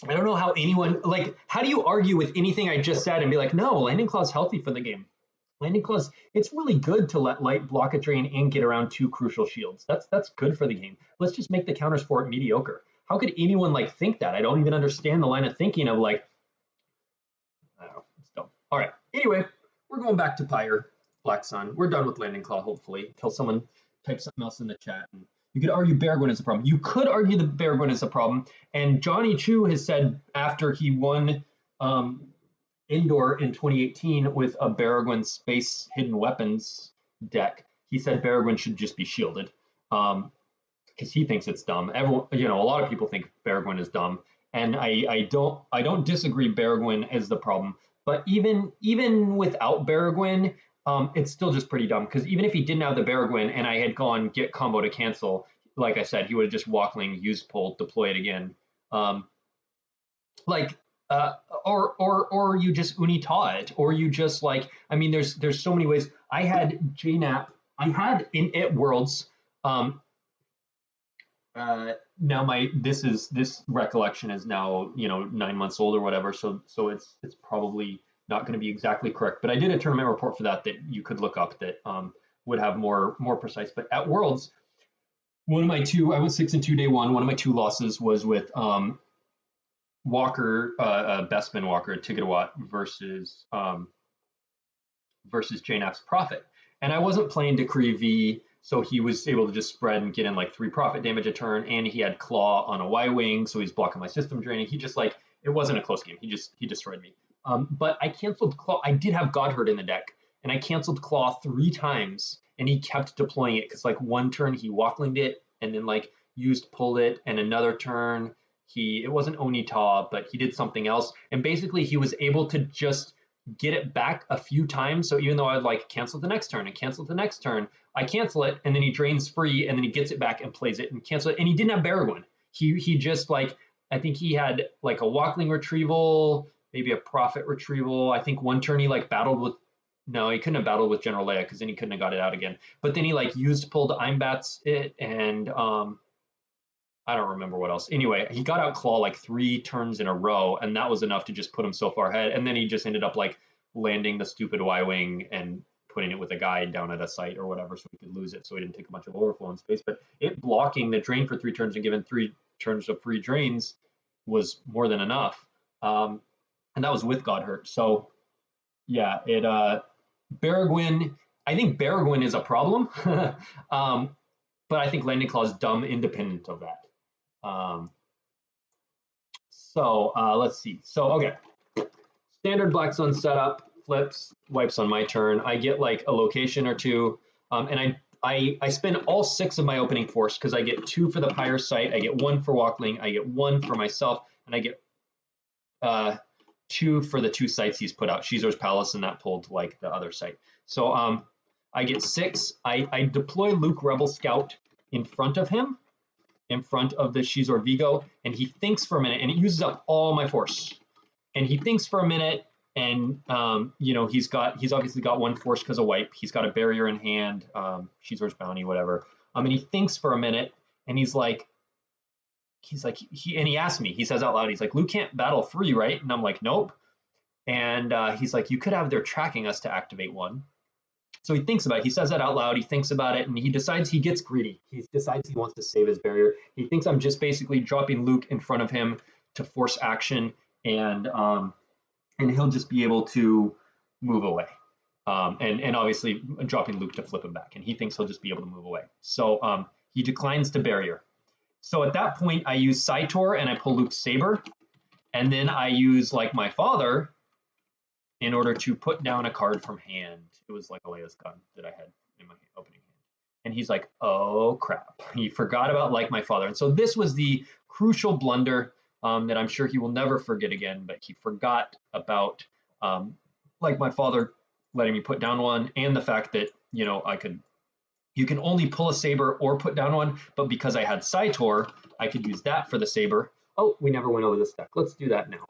don't know how anyone, like, how do you argue with anything I just said and be like, no, Landing Claw's healthy for the game. Landing Claw's, it's really good to let Light block a drain and get around two crucial shields. That's good for the game. Let's just make the counters for it mediocre. How could anyone like think that? I don't even understand the line of thinking of like, I don't know, it's dumb. All right, anyway, we're going back to Pyre, Black Sun. We're done with Landing Claw, hopefully, until someone type something else in the chat. And you could argue Baragorn is a problem. You could argue the Baragorn is a problem. And Johnny Chu has said after he won Indoor in 2018 with a Baragorn Space Hidden Weapons deck, he said Baragorn should just be shielded because he thinks it's dumb. Everyone, a lot of people think Baragorn is dumb, and I don't disagree. Baragorn is the problem, but even without Baragorn, it's still just pretty dumb, because even if he didn't have the Baragorn and I had gone get combo to cancel, like I said, he would have just walkling, use pull, deploy it again. Or you just Unita it, or you just like, I mean, there's so many ways. I had JNAP, I had in It Worlds, now this recollection is now 9 months old or whatever, so it's probably not going to be exactly correct, but I did a tournament report for that you could look up that would have more precise. But at Worlds, I went 6-2 day one. One of my two losses was with Walker, Bestman Walker, Tiggerwatt versus JNAP's Prophet, and I wasn't playing Decree V, so he was able to just spread and get in like 3 Prophet damage a turn, and he had Claw on a Y-wing, so he's blocking my system draining. He just like, it wasn't a close game. He destroyed me. But I canceled Claw. I did have Godherd in the deck, and I canceled Claw 3 times, and he kept deploying it because like one turn he walklinged it, and then like used pull it, and another turn it wasn't Onita, but he did something else, and basically he was able to just get it back a few times. So even though I would like cancel the next turn and cancel the next turn, I cancel it, and then he drains free, and then he gets it back and plays it and cancel it, and he didn't have Baragorn. He just like, I think he had like a walkling retrieval, maybe a Prophet retrieval. I think one turn he like battled with, no, he couldn't have battled with General Leia because then he couldn't have got it out again. But then he like used pull to Einbats it, and I don't remember what else. Anyway, he got out Claw like 3 turns in a row, and that was enough to just put him so far ahead. And then he just ended up like landing the stupid Y-wing and putting it with a guide down at a site or whatever so he could lose it so he didn't take a bunch of overflow in space. But it blocking the drain for 3 turns and giving 3 turns of free drains was more than enough. And that was with God Hurt. So yeah, it Baragwin, I think Baragwin is a problem. But I think Landing Claw is dumb independent of that. Let's see. So, okay. Standard Black Sun setup, flips, wipes on my turn. I get like a location or two, and I spend all 6 of my opening force because I get 2 for the Pyre site, I get 1 for Walkling, I get 1 for myself, and I get 2 for the 2 sites he's put out, Shizor's Palace and that pulled like the other site. So I get 6. I deploy Luke Rebel Scout in front of him, in front of the Shizor Vigo, and he thinks for a minute, and it uses up all my force. And he thinks for a minute, and you know, he's obviously got 1 force because of wipe. He's got a barrier in hand, Shizor's Bounty, whatever. And he thinks for a minute, and he asks me, he says out loud, he's like, Luke can't battle free, right? And I'm like, nope. And he's like, you could have their tracking us to activate 1. So he thinks about it. He says that out loud. He thinks about it, and he decides he gets greedy. He decides he wants to save his barrier. He thinks I'm just basically dropping Luke in front of him to force action, and he'll just be able to move away. And obviously dropping Luke to flip him back, and he thinks he'll just be able to move away. So he declines to barrier. So at that point, I use Cytor and I pull Luke's Saber, and then I use like my father in order to put down a card from hand. It was like Alea's gun that I had in my opening hand. And he's like, oh crap, he forgot about like my father. And so this was the crucial blunder that I'm sure he will never forget again, but he forgot about like my father letting me put down 1, and the fact that, you know, you can only pull a Saber or put down 1, but because I had Cytor, I could use that for the Saber. Oh, we never went over this deck. Let's do that now.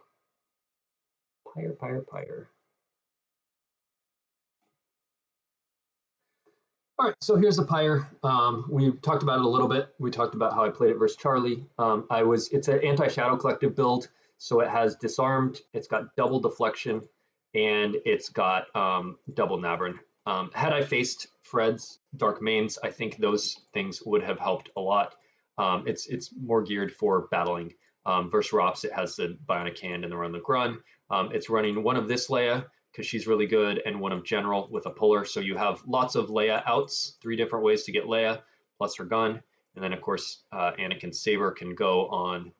Pyre. All right, so here's the Pyre. We talked about it a little bit. We talked about how I played it versus Charlie. It's an anti-Shadow Collective build, so it has disarmed, it's got double deflection, and it's got double Navern. Had I faced Fred's Dark Mains, I think those things would have helped a lot. It's more geared for battling. Versus Rops, it has the Bionic Hand and the Run the Grun. It's running 1 of this Leia, because she's really good, and 1 of General with a puller. So you have lots of Leia outs, 3 different ways to get Leia, plus her gun. And then, of course, Anakin's Saber can go on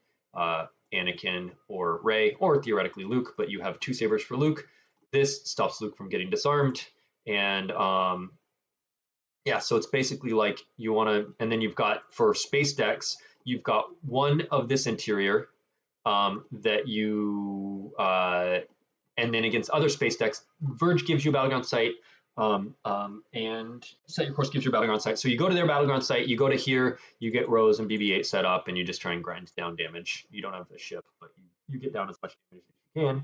Anakin or Rey, or theoretically Luke, but you have 2 sabers for Luke. This stops Luke from getting disarmed. And yeah, so it's basically like you want to, and then you've got, for space decks, you've got 1 of this interior that you, and then against other space decks, Verge gives you a Battleground site, and Set Your Course gives you a Battleground site. So you go to their Battleground site, you go to here, you get Rose and BB-8 set up, and you just try and grind down damage. You don't have the ship, but you get down as much damage as you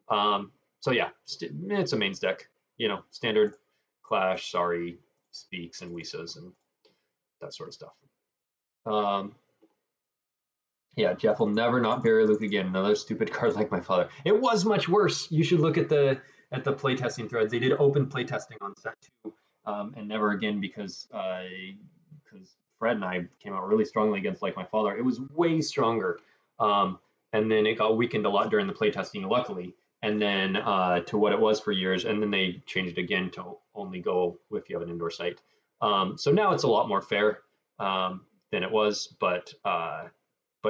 can. So yeah, it's a mains deck, you know, standard Clash, Sorry, Speaks, and Wisas, and that sort of stuff. Yeah, Jeff will never not bury Luke again. Another stupid card like my father. It was much worse. You should look at the playtesting threads. They did open playtesting on set 2, and never again because Fred and I came out really strongly against like my father. It was way stronger, and then it got weakened a lot during the playtesting, luckily, and then to what it was for years, and then they changed it again to only go if you have an indoor site. So now it's a lot more fair than it was, but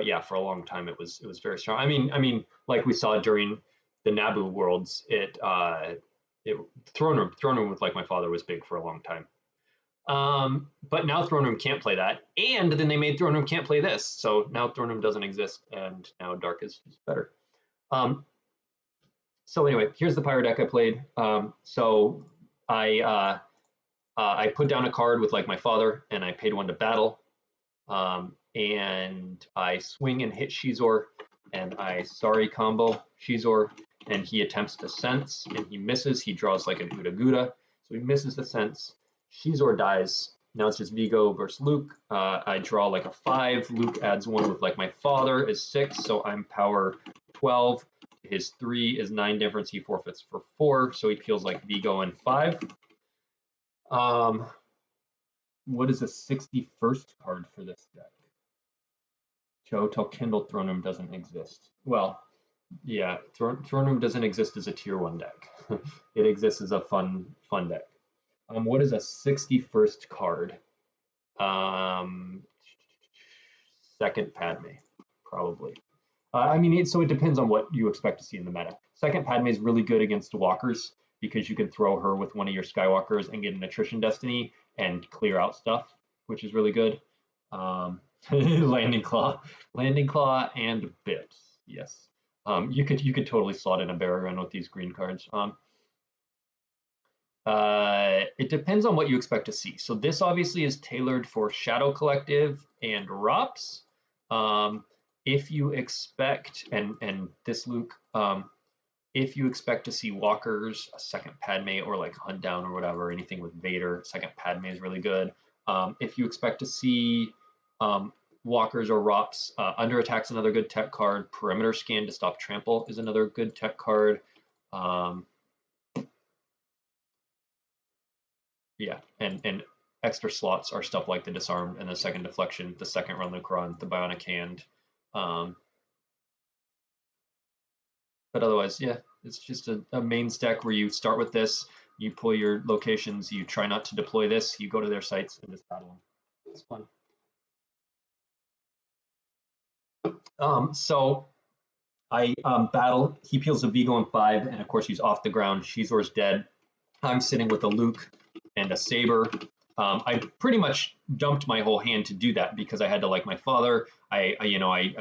yeah, for a long time it was very strong. I mean, like we saw during the Naboo worlds, Throne Room with like my father was big for a long time. But now Throne Room can't play that, and then they made Throne Room can't play this. So now Throne Room doesn't exist, and now Dark is better. So anyway, here's the Pyre deck I played. So I put down a card with like my father, and I paid 1 to battle. And I swing and hit Shizor, and I Sorry combo Shizor, and he attempts to sense, and he misses. He draws like an Uda Guda, so he misses the sense. Shizor dies. Now it's just Vigo versus Luke. I draw like a 5. Luke adds 1 with like my father is 6, so I'm power 12. His 3 is 9 difference. He forfeits for 4, so he feels like Vigo and 5. What is the 61st card for this deck? Joe, till Kindle Throne Room doesn't exist. Well, yeah, Throne Room doesn't exist as a tier 1 deck. It exists as a fun deck. What is a 61st card? Second Padme, probably. I mean, so it depends on what you expect to see in the meta. Second Padme is really good against walkers because you can throw her with one of your Skywalkers and get an attrition destiny and clear out stuff, which is really good. Landing Claw, and Bips. Yes, you could totally slot in a Barragan with these green cards. It depends on what you expect to see. So this obviously is tailored for Shadow Collective and ROPS. If you expect, and this Luke, if you expect to see walkers, a second Padme, or like Hunt Down or whatever, anything with Vader, second Padme is really good. If you expect to see walkers or ROPS, Under Attack's another good tech card. Perimeter Scan to stop trample is another good tech card. Yeah, and extra slots are stuff like the Disarm and the second Deflection, the second Run Lucron, the Bionic Hand. But otherwise, yeah, it's just a main stack where you start with this, you pull your locations, you try not to deploy this, you go to their sites and just battle them. It's fun. So I battle, he peels a Vigo in 5, and of course he's off the ground, Shizor's dead. I'm sitting with a Luke and a Saber. I pretty much dumped my whole hand to do that because I had to, like my father, I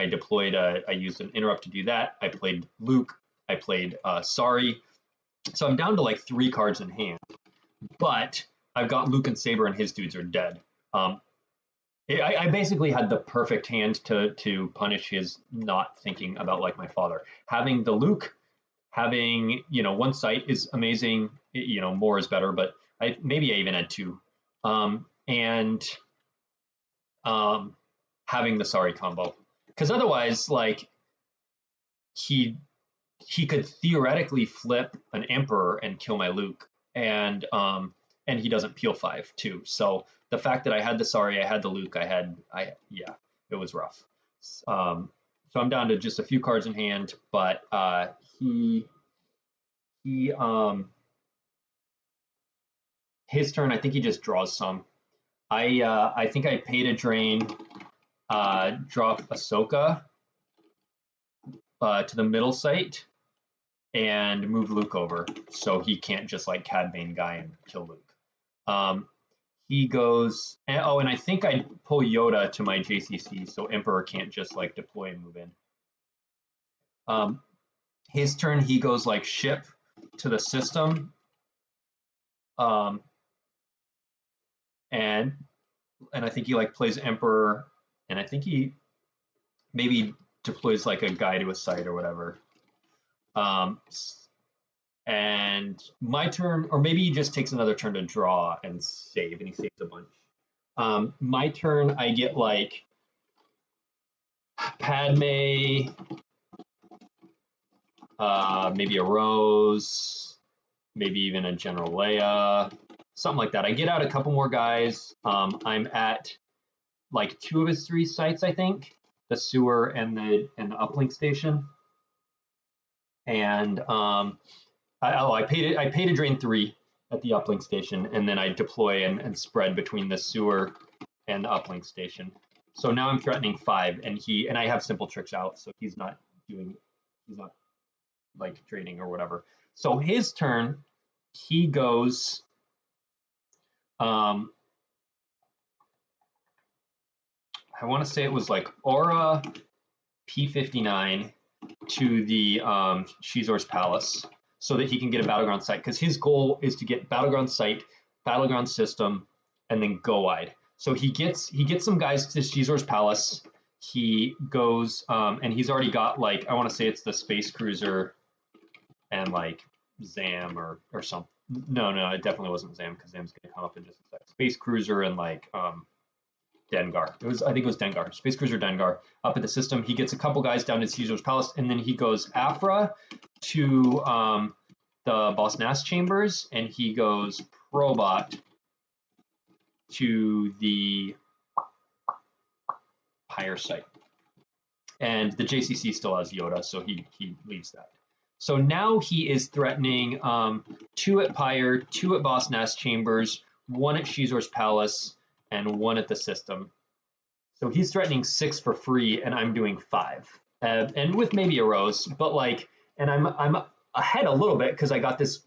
deployed, I used an interrupt to do that. I played Luke, I played Sari. So I'm down to like 3 cards in hand, but I've got Luke and Saber and his dudes are dead. I basically had the perfect hand to punish his not thinking about like my father. Having the Luke, having, one site is amazing, more is better, but maybe I even had 2. And having the Sari combo, because otherwise, like he could theoretically flip an Emperor and kill my Luke, and he doesn't peel 5 too. So the fact that I had the Sari, I had the Luke, yeah, it was rough. So I'm down to just a few cards in hand, but his turn, I think he just draws some. I think I paid a drain, drop Ahsoka to the middle site, and move Luke over, so he can't just like Cad Bane guy and kill Luke. He goes, and I think I pull Yoda to my JCC, so Emperor can't just like deploy and move in. His turn, he goes like ship to the system, and I think he like plays Emperor, and I think he maybe deploys like a guy to a site or whatever. And my turn, or maybe he just takes another turn to draw and save, and he saves a bunch. My turn, I get like Padme, maybe a Rose, maybe even a General Leia, something like that. I get out a couple more guys. I'm at like 2 of his 3 sites, I think, the sewer and the uplink station. And I paid a drain 3 at the uplink station, and then I deploy and spread between the sewer and the uplink station. So now I'm threatening 5, and I have simple tricks out, so he's not like draining or whatever. So his turn, he goes I want to say it was like Aura P59 to the Shizor's Palace, so that he can get a Battleground site, because his goal is to get Battleground site, Battleground system, and then go wide. So he gets some guys to Shizor's Palace. He goes and he's already got like, I want to say it's the Space Cruiser and like Zam or something. No, it definitely wasn't Zam, because Zam's gonna come up in just a sec. Space Cruiser and like Dengar. I think it was Dengar. Space Cruiser Dengar up at the system. He gets a couple guys down to Caesar's Palace, and then he goes Afra to the Boss Nass Chambers, and he goes Probot to the Pyre site. And the JCC still has Yoda, so he leaves that. So now he is threatening 2 at Pyre, 2 at Boss Nass Chambers, 1 at Shizor's Palace, and 1 at the system. So he's threatening 6 for free, and I'm doing 5, and with maybe a rose, but like, and I'm ahead a little bit because I got this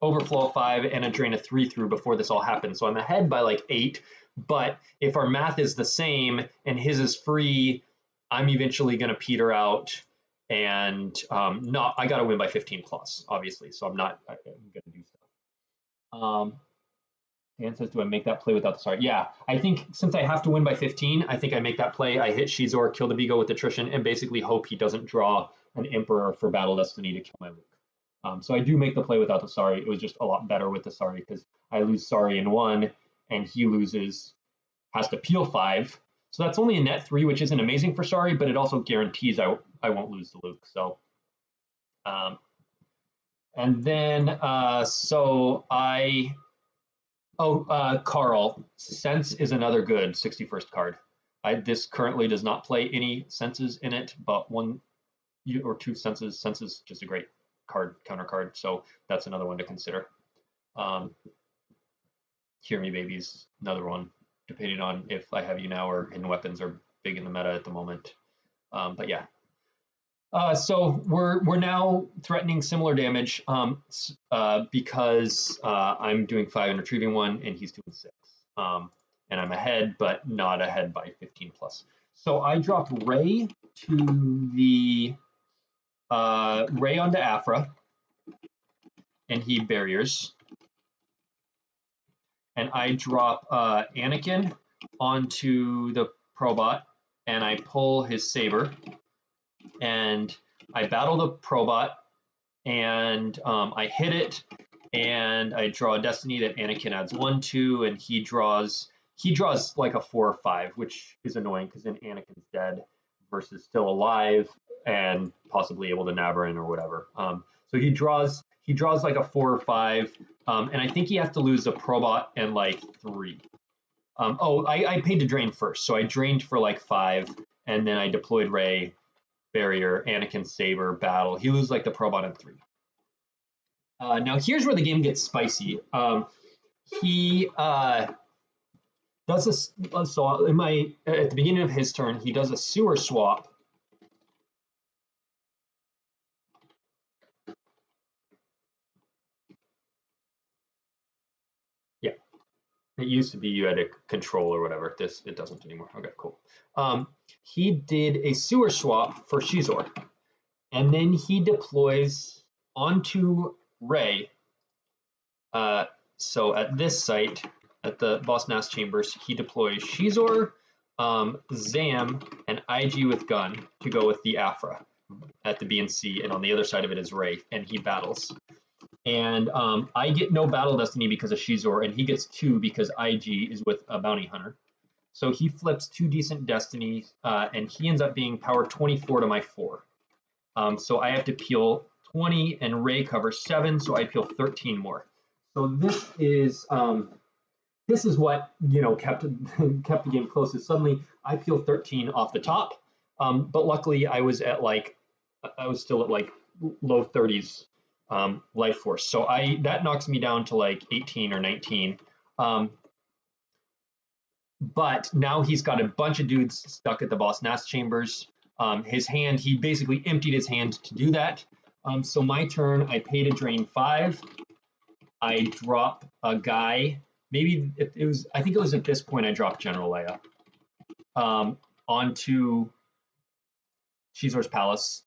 overflow of 5 and a drain of 3 through before this all happened. So I'm ahead by like 8. But if our math is the same and his is free, I'm eventually going to peter out, and I got to win by 15 plus, obviously. So I'm going to do stuff. Dan says, do I make that play without the sorry? Yeah, I think since I have to win by 15, I think I make that play. I hit Shizor, kill the Vigo with attrition, and basically hope he doesn't draw an Emperor for Battle Destiny to kill my Luke. So I do make the play without the sorry. It was just a lot better with the sorry because I lose sorry in 1, and he has to peel 5. So that's only a net 3, which isn't amazing for sorry, but it also guarantees I won't lose to Luke. So, and then Carl, Sense is another good 61st card. This currently does not play any senses in it, but 1 or 2 senses. Sense is just a great counter card, so that's another one to consider. Hear Me Babies, another one, depending on if I have you now or hidden weapons are big in the meta at the moment. But yeah. So we're now threatening similar damage because I'm doing 5 and retrieving 1, and he's doing 6. And I'm ahead, but not ahead by 15 plus. So I drop Ray to the Ray onto Afra, and he barriers. And I drop Anakin onto the Probot, and I pull his saber, and I battle the Probot, and I hit it, and I draw a Destiny that Anakin adds 1 to, and he draws like a 4 or 5, which is annoying because then Anakin's dead versus still alive and possibly able to Nabarin or whatever. So he draws like a 4 or 5, and I think he has to lose a Probot and like 3. I paid to drain first, so I drained for like 5, and then I deployed Ray, barrier, Anakin, saber, battle. He loses like the Probot and 3. Now here's where the game gets spicy. He does this. So at the beginning of his turn, he does a sewer swap. Yeah, it used to be you had a control or whatever. It doesn't anymore. Okay, cool. He did a sewer swap for Shizor, and then he deploys onto Ray. So at this site, at the Boss Nass Chambers, he deploys Shizor, Zam, and IG with gun to go with the Afra at the BNC, and on the other side of it is Ray, and he battles. And I get no Battle Destiny because of Shizor, and he gets 2 because IG is with a Bounty Hunter. So he flips 2 decent Destinies, and he ends up being power 24 to my 4. So I have to peel 20, and Ray covers 7, so I peel 13 more. So this is what kept the game close. Is suddenly I peel 13 off the top, but luckily I was still at like low 30s life force, so that knocks me down to like 18 or 19. But now he's got a bunch of dudes stuck at the Boss Nass Chambers. His hand, he basically emptied his hand to do that. So my turn, I pay to drain 5. I drop a guy. Maybe I think it was at this point I dropped General Leia onto Shizor's Palace,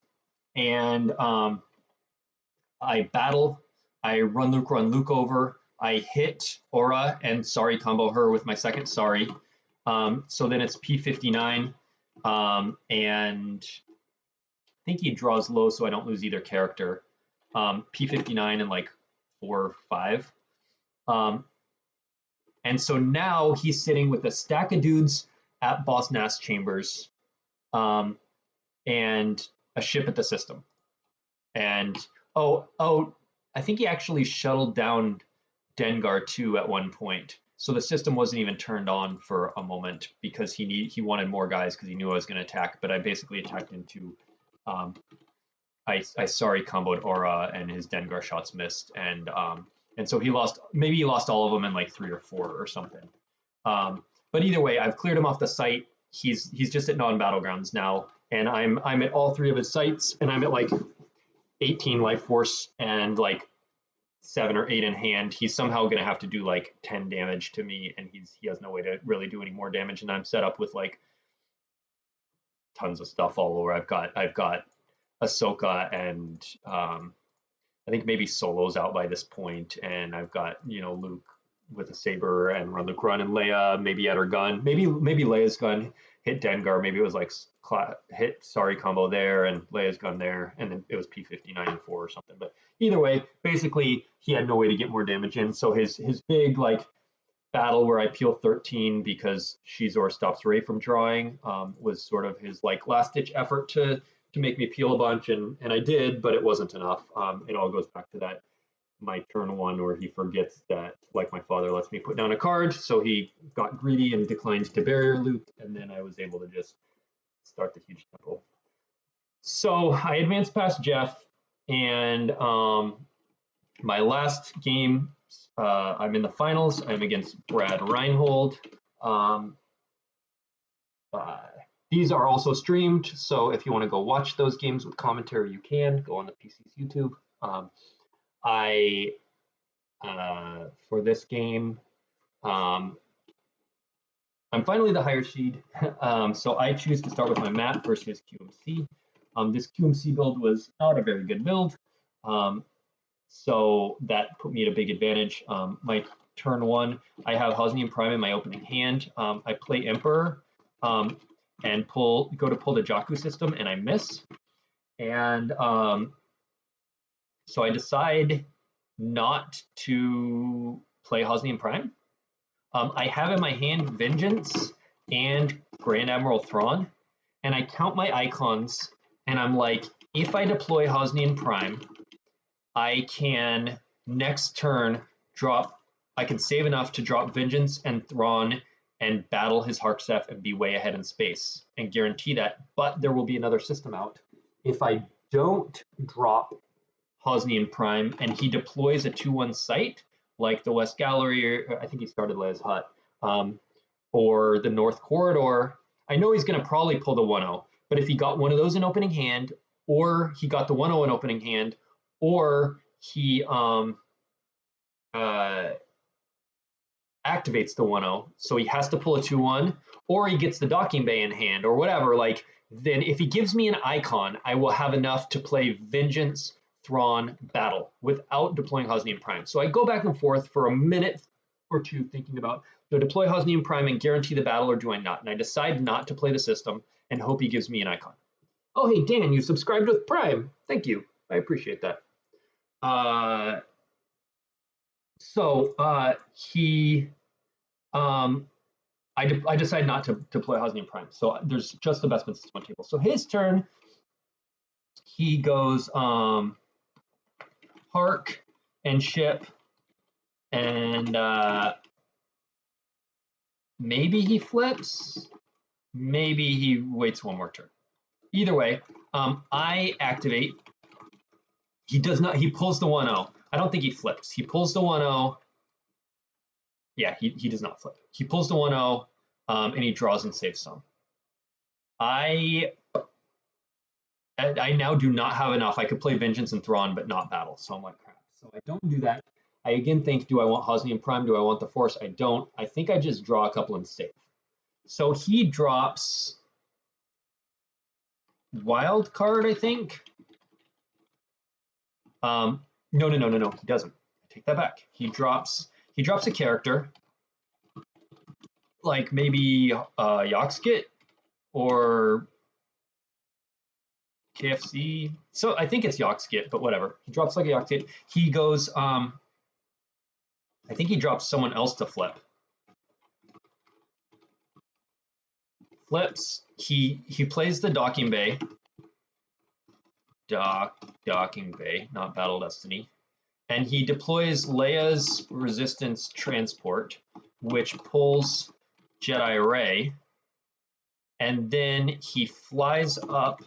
and I battle. I run Luke over. I hit Aura and sorry combo her with my second sorry. So then it's P59, and I think he draws low so I don't lose either character. P59 and like 4 or 5. And so now he's sitting with a stack of dudes at Boss Nass Chambers, and a ship at the system. And I think he actually shuttled down Dengar too at one point. So the system wasn't even turned on for a moment because he wanted more guys because he knew I was going to attack. But I basically attacked into I sorry comboed Aura and his Dengar shots missed, and so he lost, maybe he lost all of them in like 3 or 4 or something. But either way, I've cleared him off the site. He's just at non-battlegrounds now, and I'm at all 3 of his sites, and I'm at like 18 life force and like 7 or 8 in hand. He's somehow gonna have to do like 10 damage to me, and he has no way to really do any more damage, and I'm set up with like tons of stuff all over. I've got Ahsoka and I think maybe Solo's out by this point, and I've got Luke with a saber and Luke Run and Leia maybe at her gun. Maybe Leia's gun hit Dengar. Maybe it was like hit sorry combo there and Leia's gun there, and then it was P59 and 4 or something. But either way, basically he had no way to get more damage in. So his big like battle where I peel 13 because Shizor stops Rey from drawing was sort of his like last ditch effort to make me peel a bunch, and I did, but it wasn't enough. It all goes back to that my turn 1 where he forgets that like my father lets me put down a card, so he got greedy and declined to barrier loop, and then I was able to just start the huge tempo. So I advanced past Jeff, and my last game, I'm in the finals. I'm against Brad Reinhold. These are also streamed, so if you want to go watch those games with commentary, you can go on the PC's YouTube. For this game, I'm finally the higher seed, so I choose to start with my map versus QMC. This QMC build was not a very good build, so that put me at a big advantage. My turn 1, I have Hosnian Prime in my opening hand. I play Emperor and go to pull the Jakku system, and I miss. And so I decide not to play Hosnian Prime. I have in my hand Vengeance and Grand Admiral Thrawn, and I count my icons, and I'm like, if I deploy Hosnian Prime, I can next turn I can save enough to drop Vengeance and Thrawn and battle his Harkstef and be way ahead in space and guarantee that. But there will be another system out. If I don't drop Hosnian Prime and he deploys a 2-1 site, like the West Gallery, or I think he started Leia's Hut, or the North Corridor, I know he's going to probably pull the 1-0. But if he got one of those in opening hand, or he got the 1-0 in opening hand, or he activates the 1-0, so he has to pull a 2-1, or he gets the docking bay in hand, or whatever, like, then if he gives me an icon, I will have enough to play Vengeance, Thrawn, Battle without deploying Hosnian Prime. So I go back and forth for a minute or two thinking about, do I deploy Hosnian Prime and guarantee the battle, or do I not? And I decide not to play the system and hope he gives me an icon. Oh, hey, Dan, you subscribed with Prime. Thank you. I appreciate that. I decide not to play Hosnian Prime. So there's just the Bespin system on table. So his turn, he goes Hark and Ship, and maybe he flips, maybe he waits one more turn. Either way, I activate. He does not. He pulls the 1-0. I don't think he flips. He pulls the 1-0. Yeah, he does not flip. He pulls the 1-0, and he draws and saves some. I now do not have enough. I could play Vengeance and Thrawn, but not Battle. So I'm like, crap. So I don't do that. I again think, do I want Hosnian Prime? Do I want the Force? I don't. I think I just draw a couple and save. So he drops Wild Card, I think. No, he doesn't. I take that back. He drops a character, like maybe Yoxkit or KFC. So I think it's Yoxkit, but whatever. He drops like a Yoxkit. He goes, I think he drops someone else to flip. Flips. He plays the Docking Bay. Docking Bay, not Battle Destiny. And he deploys Leia's Resistance Transport, which pulls Jedi Ray, and then he flies up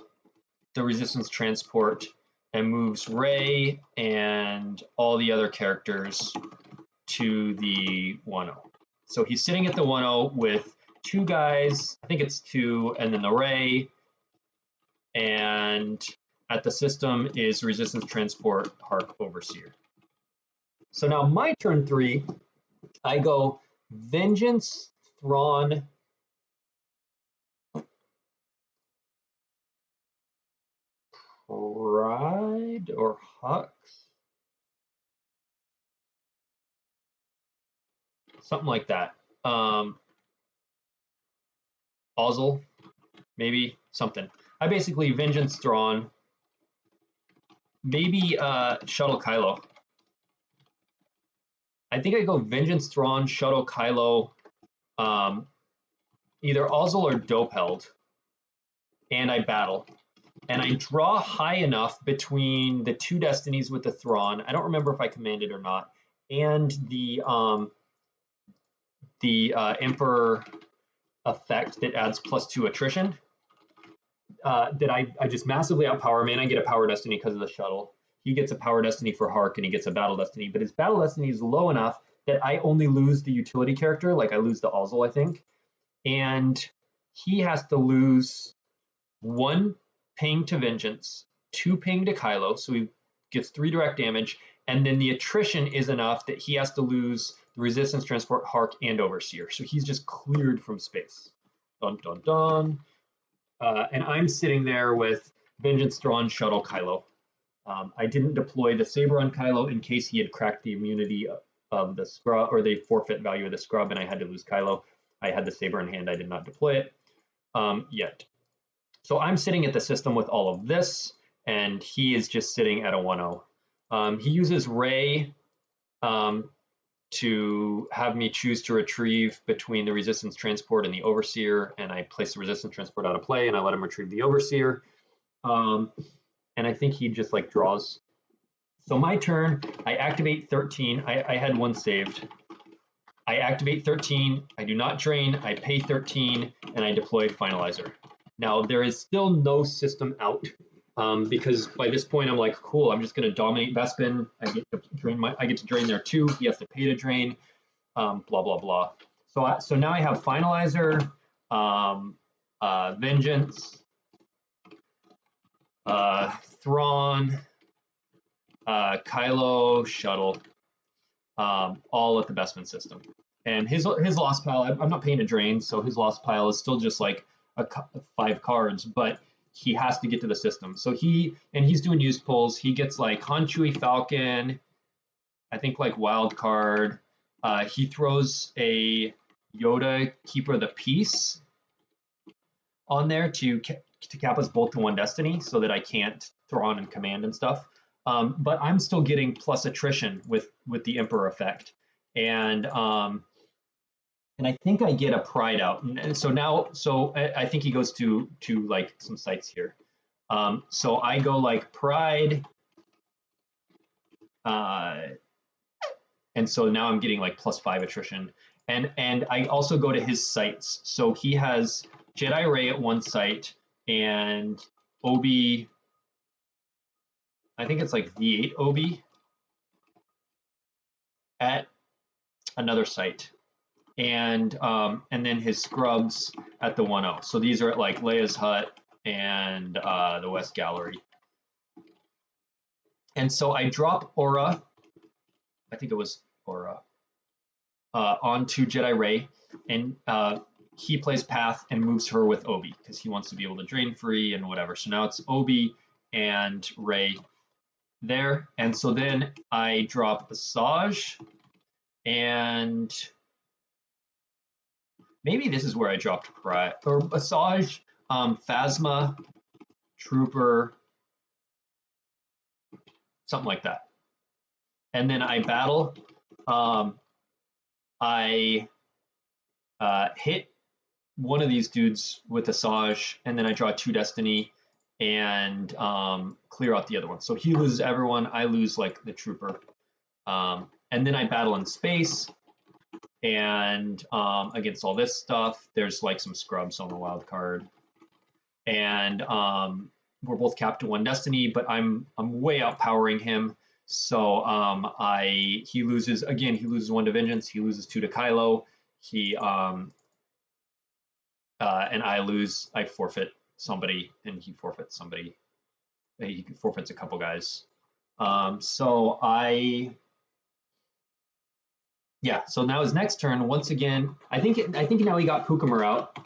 the resistance transport and moves Ray and all the other characters to the 1-0. So he's sitting at the 1-0 with two guys, I think it's two, and then the Ray, and at the system is resistance transport Hark Overseer. So now my turn 3, I go Vengeance, Thrawn, Pride, or Hux, something like that. Ozzel, maybe something. I basically Vengeance, Thrawn, maybe Shuttle Kylo. I think I go Vengeance, Thrawn, Shuttle Kylo, either Ozzel or Dopeld, and I battle. And I draw high enough between the two destinies with the Thrawn. I don't remember if I commanded or not, and the Emperor effect that adds +2 attrition. That I just massively outpower him, and I get a power destiny because of the shuttle. He gets a power destiny for Hark, and he gets a battle destiny, but his battle destiny is low enough that I only lose the utility character, like I lose the Ozzel, I think, and he has to lose 1 ping to Vengeance, 2 ping to Kylo, so he gets 3 direct damage, and then the attrition is enough that he has to lose the resistance transport, Hark, and Overseer, so he's just cleared from space. Dun dun dun. And I'm sitting there with Vengeance, Thrawn, Shuttle, Kylo. I didn't deploy the Saber on Kylo in case he had cracked the immunity of the scrub, or the forfeit value of the scrub, and I had to lose Kylo. I had the Saber in hand. I did not deploy it yet. So I'm sitting at the system with all of this, and he is just sitting at a 1-0. He uses Ray to have me choose to retrieve between the resistance transport and the Overseer, and I place the resistance transport out of play, and I let him retrieve the Overseer. And I think he just like draws. So my turn, I activate 13. I had 1 saved. I activate 13. I do not drain. I pay 13, and I deploy Finalizer. Now there is still no system out because by this point I'm like, cool. I'm just going to dominate Bespin. I get to drain there too. He has to pay to drain. Blah blah blah. So now I have Finalizer, Vengeance, Thrawn, Kylo, Shuttle, all at the Bespin system. And his lost pile, I'm not paying a drain, so his lost pile is still just like 5 cards, but he has to get to the system. So he's doing used pulls. He gets like Han, Chewie, Falcon, I think like wild card. He throws a Yoda, Keeper of the Peace on there to cap us both to 1 destiny so that I can't throw on and command and stuff. But I'm still getting plus attrition with the Emperor effect. And I think I get a Pride out. And so I think he goes to like some sites here. So I go like Pride. And so now I'm getting like +5 attrition. And I also go to his sites. So he has Jedi Ray at 1 site and Obi, I think it's like V8 Obi at another site. And then his scrubs at the 1-0. So these are at like Leia's Hut and the West Gallery. And so I drop Aura, I think it was Aura, onto Jedi Ray, and he plays Path and moves her with Obi because he wants to be able to drain free and whatever. So now it's Obi and Ray there. And so then I drop Asajj, and maybe this is where I dropped Pride, or Asajj, Phasma, Trooper, something like that. And then I battle. I hit one of these dudes with Asajj, and then I draw 2 destiny and clear out the other one. So he loses everyone. I lose like the Trooper. And then I battle in space, and against all this stuff, there's like some scrubs on the wild card, and we're both capped to 1 destiny, but I'm way outpowering him. So he loses again. He loses 1 to Vengeance. He loses 2 to Kylo. He and I lose. I forfeit somebody, and he forfeits somebody. He forfeits a couple guys. So now his next turn, once again, I think now he got Pukamur out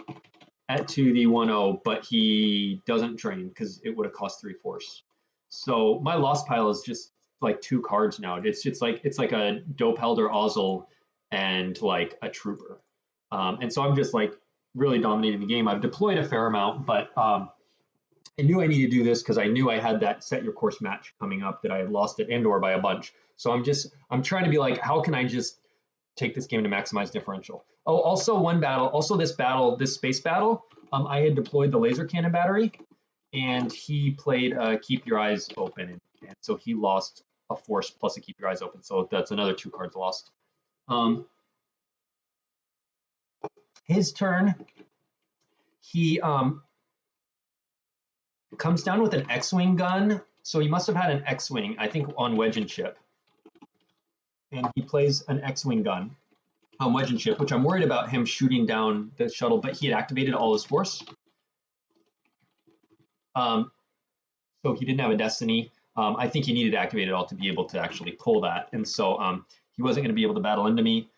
to the 1-0, but he doesn't drain because it would have cost 3 force. So my lost pile is just like 2 cards now. It's like a Dopelder Ozzel and like a Trooper. And so I'm just like really dominating the game. I've deployed a fair amount, but I knew I needed to do this because I knew I had that set your course match coming up that I had lost at Endor by a bunch. So I'm trying to be like, how can I just take this game to maximize differential? Oh, also this space battle, I had deployed the laser cannon battery, and he played Keep Your Eyes Open, and so he lost a force plus a Keep Your Eyes Open. So that's another 2 cards lost. His turn, he comes down with an X-Wing gun. So he must have had an X-Wing, I think, on Wedge and Chip. And he plays an X-Wing gun on Wedge and Chip, which I'm worried about him shooting down the shuttle, but he had activated all his force. So he didn't have a destiny. I think he needed to activate it all to be able to actually pull that. And so he wasn't going to be able to battle into me.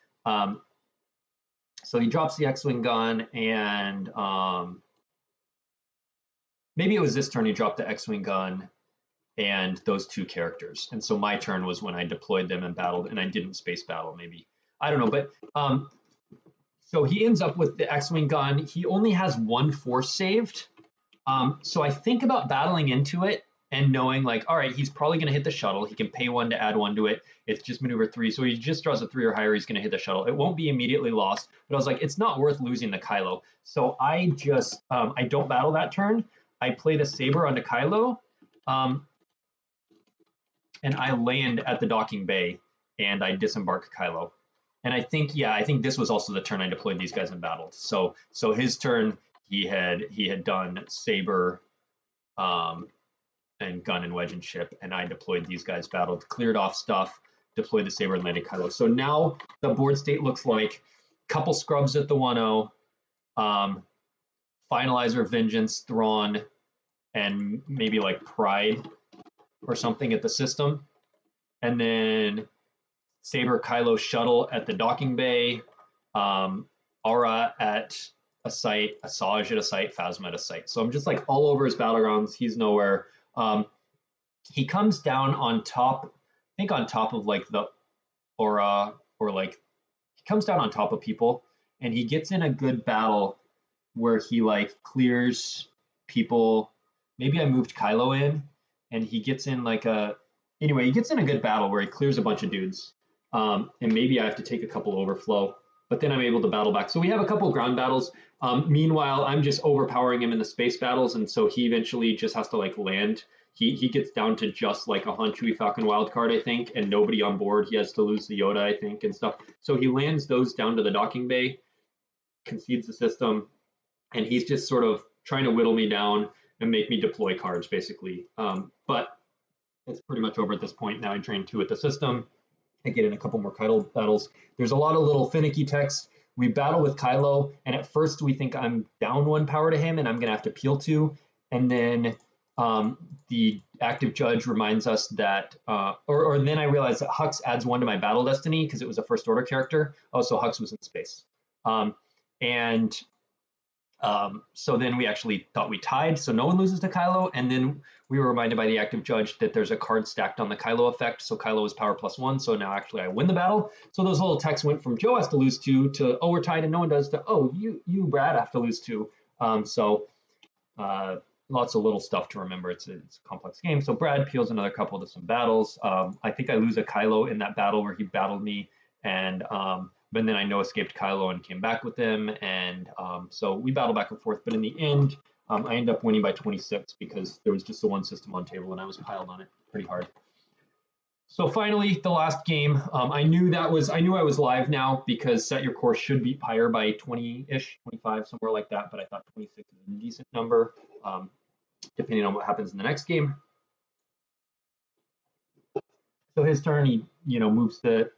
So he drops the X-Wing gun, and maybe it was this turn he dropped the X-Wing gun and those 2 characters. And so my turn was when I deployed them and battled, and I didn't space battle, maybe. I don't know, but so he ends up with the X-Wing gun. He only has 1 force saved. So I think about battling into it and knowing like, all right, he's probably going to hit the shuttle. He can pay 1 to add 1 to it. It's just maneuver 3. So he just draws a 3 or higher. He's going to hit the shuttle. It won't be immediately lost. But I was like, it's not worth losing the Kylo. So I just, I don't battle that turn. I play the Saber onto Kylo. And I land at the docking bay, and I disembark Kylo. And I think this was also the turn I deployed these guys in battle. So his turn, he had done Saber, and gun and wedge and ship, and I deployed these guys, battled, cleared off stuff, deployed the Saber, and landed Kylo. So now the board state looks like couple scrubs at the 1-0, Finalizer, Vengeance, Thrawn, and maybe like Pride or something at the system, and then Saber, Kylo, shuttle at the docking bay, Aura at a site, Asajj at a site, Phasma at a site. So I'm just like all over his battlegrounds. He's nowhere. He comes down on top, I think on top of like the Aura, or like he comes down on top of people, and he gets in a good battle where he like clears people. Maybe I moved Kylo in, and he gets in like anyway, he gets in a good battle where he clears a bunch of dudes. And maybe I have to take a couple overflow, but then I'm able to battle back. So we have a couple ground battles. Meanwhile, I'm just overpowering him in the space battles, and so he eventually just has to like land. He gets down to just like a Han Chewie Falcon wildcard, I think, and nobody on board. He has to lose the Yoda, I think, and stuff. So he lands those down to the docking bay, concedes the system, and he's just sort of trying to whittle me down and make me deploy cards, basically. But it's pretty much over at this point. Now I drain 2 at the system. I get in a couple more Kylo battles. There's a lot of little finicky text. We battle with Kylo, and at first we think I'm down 1 power to him, and I'm going to have to peel 2. And then the active judge reminds us that, or then I realize that Hux adds 1 to my battle destiny because it was a first order character. Oh, so Hux was in space. So then we actually thought we tied, so no one loses to Kylo, and then we were reminded by the active judge that there's a card stacked on the Kylo effect, so Kylo is power +1, so now actually I win the battle. So those little texts went from Joe has to lose 2 to, oh, we're tied and no one does, to, oh, you Brad, have to lose 2. Lots of little stuff to remember. It's a complex game. So Brad peels another couple to some battles. I think I lose a Kylo in that battle where he battled me, and but then I escaped Kylo and came back with him, and so we battle back and forth. But in the end, I end up winning by 26 because there was just the one system on table, and I was piled on it pretty hard. So finally, the last game. I knew I was live now because Set Your Course should beat Pyre by 20-ish, 25, somewhere like that. But I thought 26 is a decent number, depending on what happens in the next game. So his turn, he moves the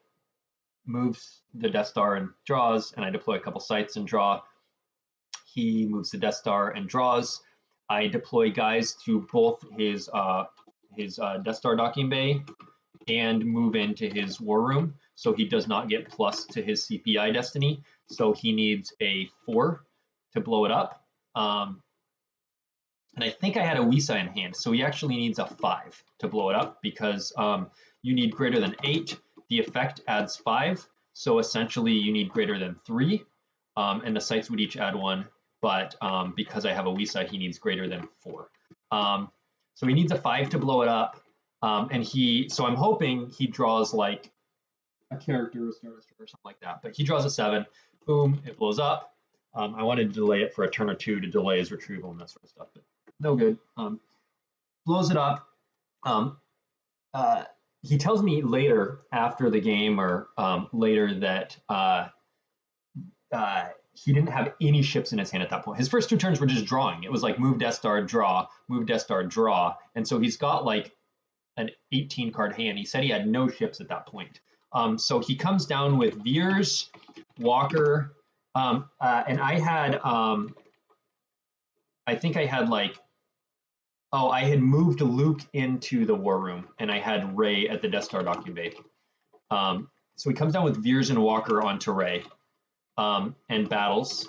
Death Star and draws, and I deploy a couple sites and draw. He moves the Death Star and draws. I deploy guys to both his Death Star docking bay and move into his war room, so he does not get plus to his CPI destiny. So he needs a 4 to blow it up. And I think I had a Wisa in hand, so he actually needs a 5 to blow it up because you need greater than 8. The effect adds 5, so essentially you need greater than 3, and the sites would each add 1. But because I have a Wisa, he needs greater than 4. So he needs a 5 to blow it up. So I'm hoping he draws like a character, a Star Destroyer, or something like that. But he draws a 7, boom, it blows up. I wanted to delay it for a turn or 2 to delay his retrieval and that sort of stuff, but no good. Blows it up. He tells me later after the game or later that he didn't have any ships in his hand at that point. His first 2 turns were just drawing. It was like move Death Star, draw, move Death Star, draw. And so he's got like an 18 card hand. He said he had no ships at that point. So he comes down with Veers, Walker, and I had, I think I had like, I had moved Luke into the war room and I had Rey at the Death Star docking bay. So he comes down with Veers and Walker onto Rey and battles.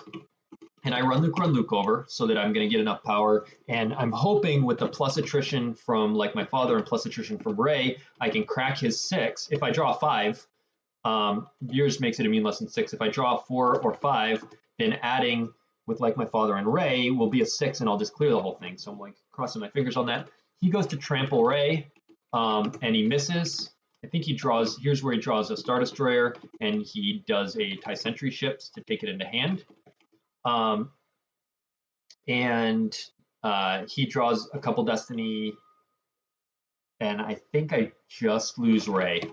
And I run Luke over so that I'm going to get enough power. And I'm hoping with the plus attrition from like my father and plus attrition from Rey, I can crack his 6. If I draw a 5, Veers makes it immune less than 6. If I draw a 4 or 5, then adding with like my father and Rey will be a 6 and I'll just clear the whole thing. So I'm like crossing my fingers on that. He goes to trample Rey and he misses. I think he draws, here's where he draws a Star Destroyer and he does a TIE Sentry ships to take it into hand. He draws a couple Destiny, and I think I just lose Rey.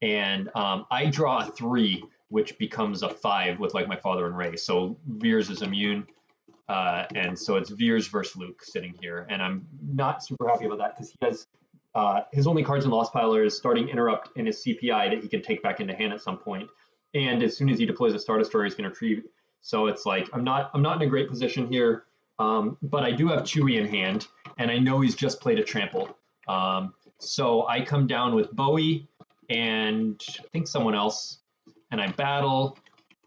And I draw a 3, which becomes a 5 with like my father and Rey. So Veers is immune, and so it's Veers versus Luke sitting here. And I'm not super happy about that because he has his only cards in Lost Pile are his starting interrupt and his CPI that he can take back into hand at some point. And as soon as he deploys a Star Destroyer, he's going to retrieve. So it's like I'm not in a great position here, but I do have Chewie in hand, and I know he's just played a trample. So I come down with Bowie and I think someone else, and I battle,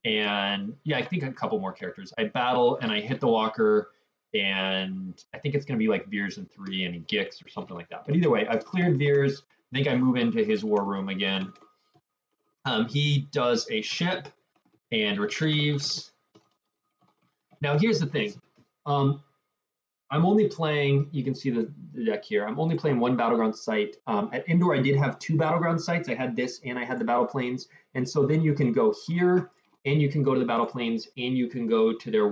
and yeah, I think a couple more characters. I battle and I hit the Walker, and I think it's going to be like Veers in 3 and he Gix or something like that. But either way, I've cleared Veers. I think I move into his war room again. He does a ship and retrieves. Now, here's the thing. I'm only playing, you can see the deck here, I'm only playing 1 Battleground site. At Indoor, I did have 2 Battleground sites. I had this and I had the Battle Planes. And so then you can go here and you can go to the Battle Planes and you can go to their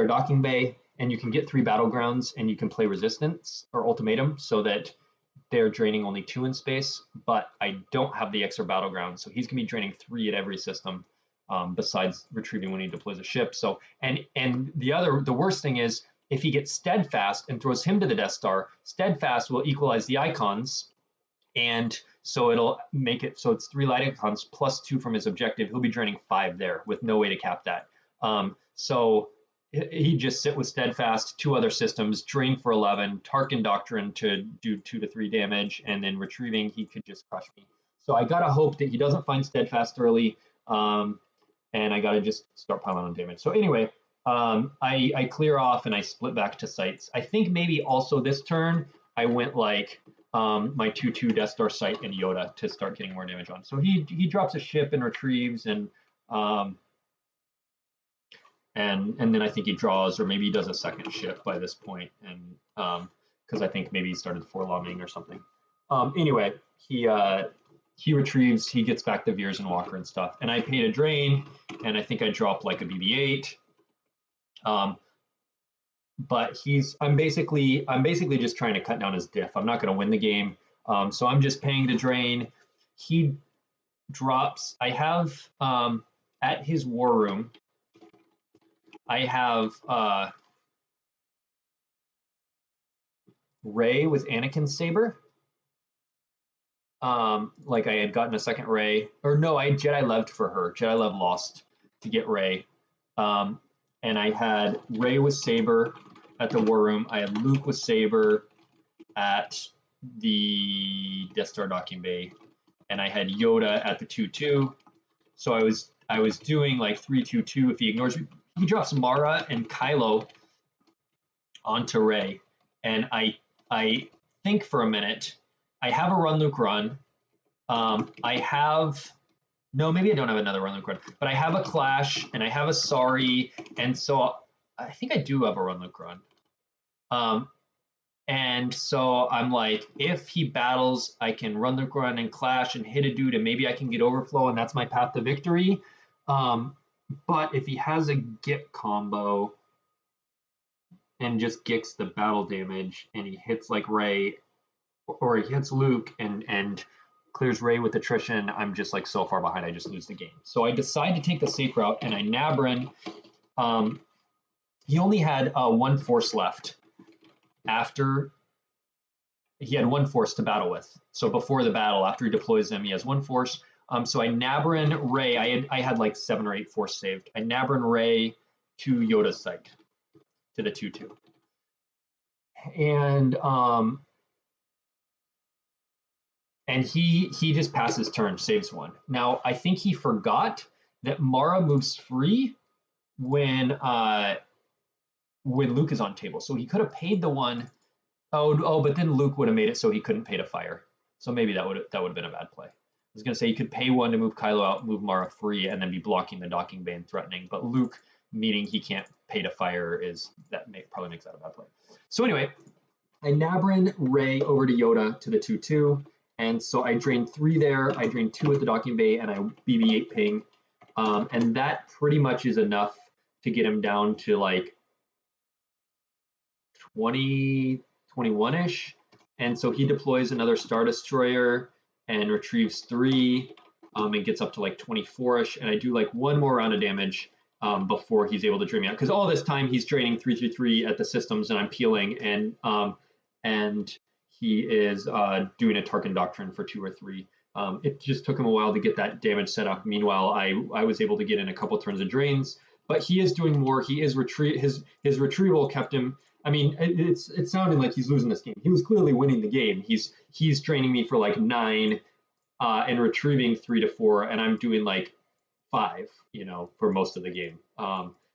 docking bay, and you can get 3 Battlegrounds and you can play Resistance or Ultimatum so that they're draining only 2 in space, but I don't have the extra Battleground. So he's going to be draining 3 at every system. Besides retrieving when he deploys a ship. So, and the worst thing is if he gets Steadfast and throws him to the Death Star, Steadfast will equalize the icons, and so it'll make it so it's 3 light icons plus 2 from his objective. He'll be draining 5 there with no way to cap that. So he'd just sit with Steadfast, 2 other systems, drain for 11, Tarkin Doctrine to do 2 to 3 damage, and then retrieving, he could just crush me. So I gotta hope that he doesn't find Steadfast early. And I got to just start piling on damage. So anyway, I clear off and I split back to sites. I think maybe also this turn I went like my 2/2 Death Star site and Yoda to start getting more damage on. So he drops a ship and retrieves and then I think he draws, or maybe he does a second ship by this point, and because I think maybe he started 4-longing or something. Anyway, he retrieves, he gets back the Veers and Walker and stuff. And I paid a drain, and I think I dropped like a BB-8. but I'm basically just trying to cut down his diff. I'm not going to win the game, so I'm just paying to drain. He drops. I have at his war room. I have Rey with Anakin's saber. Like I had gotten a second Rey, or no, I had Jedi Lev'd for her. Jedi Lev lost to get Rey, and I had Rey with saber at the war room. I had Luke with saber at the Death Star docking bay, and I had Yoda at the 2-2. So I was doing like 3-2-2. If he ignores me, he drops Mara and Kylo onto Rey, and I think for a minute. I have a run Luke run. I have no, maybe I don't have another run Luke run, but I have a Clash and I have a Sorry, and so I think I do have a run Luke run. And so I'm like, if he battles, I can run Luke run and Clash and hit a dude, and maybe I can get overflow, and that's my path to victory. But if he has a Gip combo and just gets the battle damage, and he hits like Rey, or he hits Luke and clears Rey with attrition, I'm just like so far behind, I just lose the game. So I decide to take the safe route, and I Nabrin. He only had one force left. After he had one force to battle with. So before the battle, after he deploys them, he has one force. So I Nabrin Rey. I had like 7 or 8 force saved. I Nabrin Rey to Yoda's site, to the 2-2. And he just passes turn, saves one. Now I think he forgot that Mara moves free when Luke is on table. So he could have paid the one. But then Luke would have made it so he couldn't pay to fire. So maybe that would have been a bad play. I was gonna say you could pay one to move Kylo out, move Mara free, and then be blocking the docking bay and threatening. But Luke, meaning he can't pay to fire, probably makes that a bad play. So anyway, I Nabrin Rey over to Yoda to the 2-2. And so I drained 3 there, I drained 2 at the docking bay, and I BB-8 ping. And that pretty much is enough to get him down to like 20, 21-ish. And so he deploys another Star Destroyer and retrieves 3 and gets up to like 24-ish. And I do like 1 more round of damage before he's able to drain me out. Because all this time he's draining 3-3-3 at the systems, and I'm peeling, and he is doing a Tarkin Doctrine for 2 or 3. It just took him a while to get that damage set up. Meanwhile, I was able to get in a couple turns of drains, but he is doing more. He is his retrieval kept him. I mean, it's sounding like he's losing this game. He was clearly winning the game. He's draining me for like 9 and retrieving 3 to 4, and I'm doing like 5, for most of the game.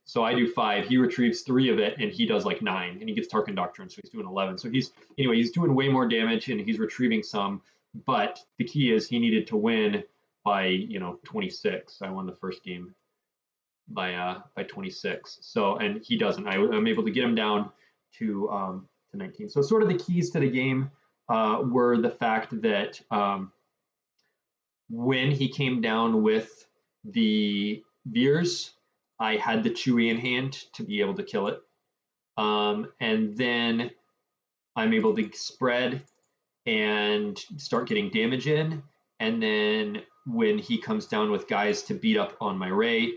So I do 5, he retrieves 3 of it, and he does like 9, and he gets Tarkin Doctrine, so he's doing 11. So he's doing way more damage, and he's retrieving some. But the key is he needed to win by 26. I won the first game by 26. So, and he doesn't. I'm able to get him down to 19. So sort of the keys to the game were the fact that when he came down with the Veers, I had the Chewie in hand to be able to kill it. And then I'm able to spread and start getting damage in. And then when he comes down with guys to beat up on my Rey,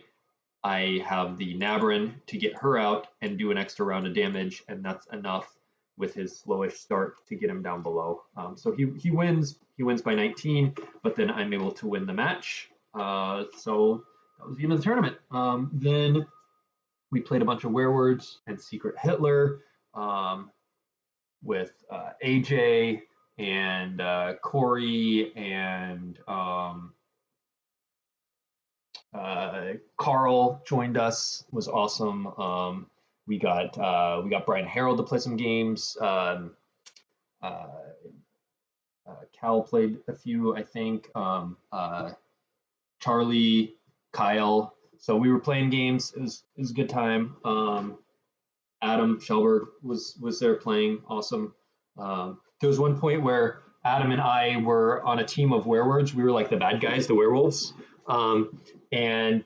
I have the Nabrin to get her out and do an extra round of damage. And that's enough with his slowish start to get him down below. So he wins. He wins by 19, but then I'm able to win the match. So that was the end of the tournament. Then we played a bunch of Werewords and Secret Hitler with AJ and Corey and Carl joined us. It was awesome. We got Brian Harold to play some games. Cal played a few, I think. Charlie, Kyle. So we were playing games. It was a good time. Adam Shelberg was there playing. Awesome. There was one point where Adam and I were on a team of Werewords. We were like the bad guys, the werewolves. And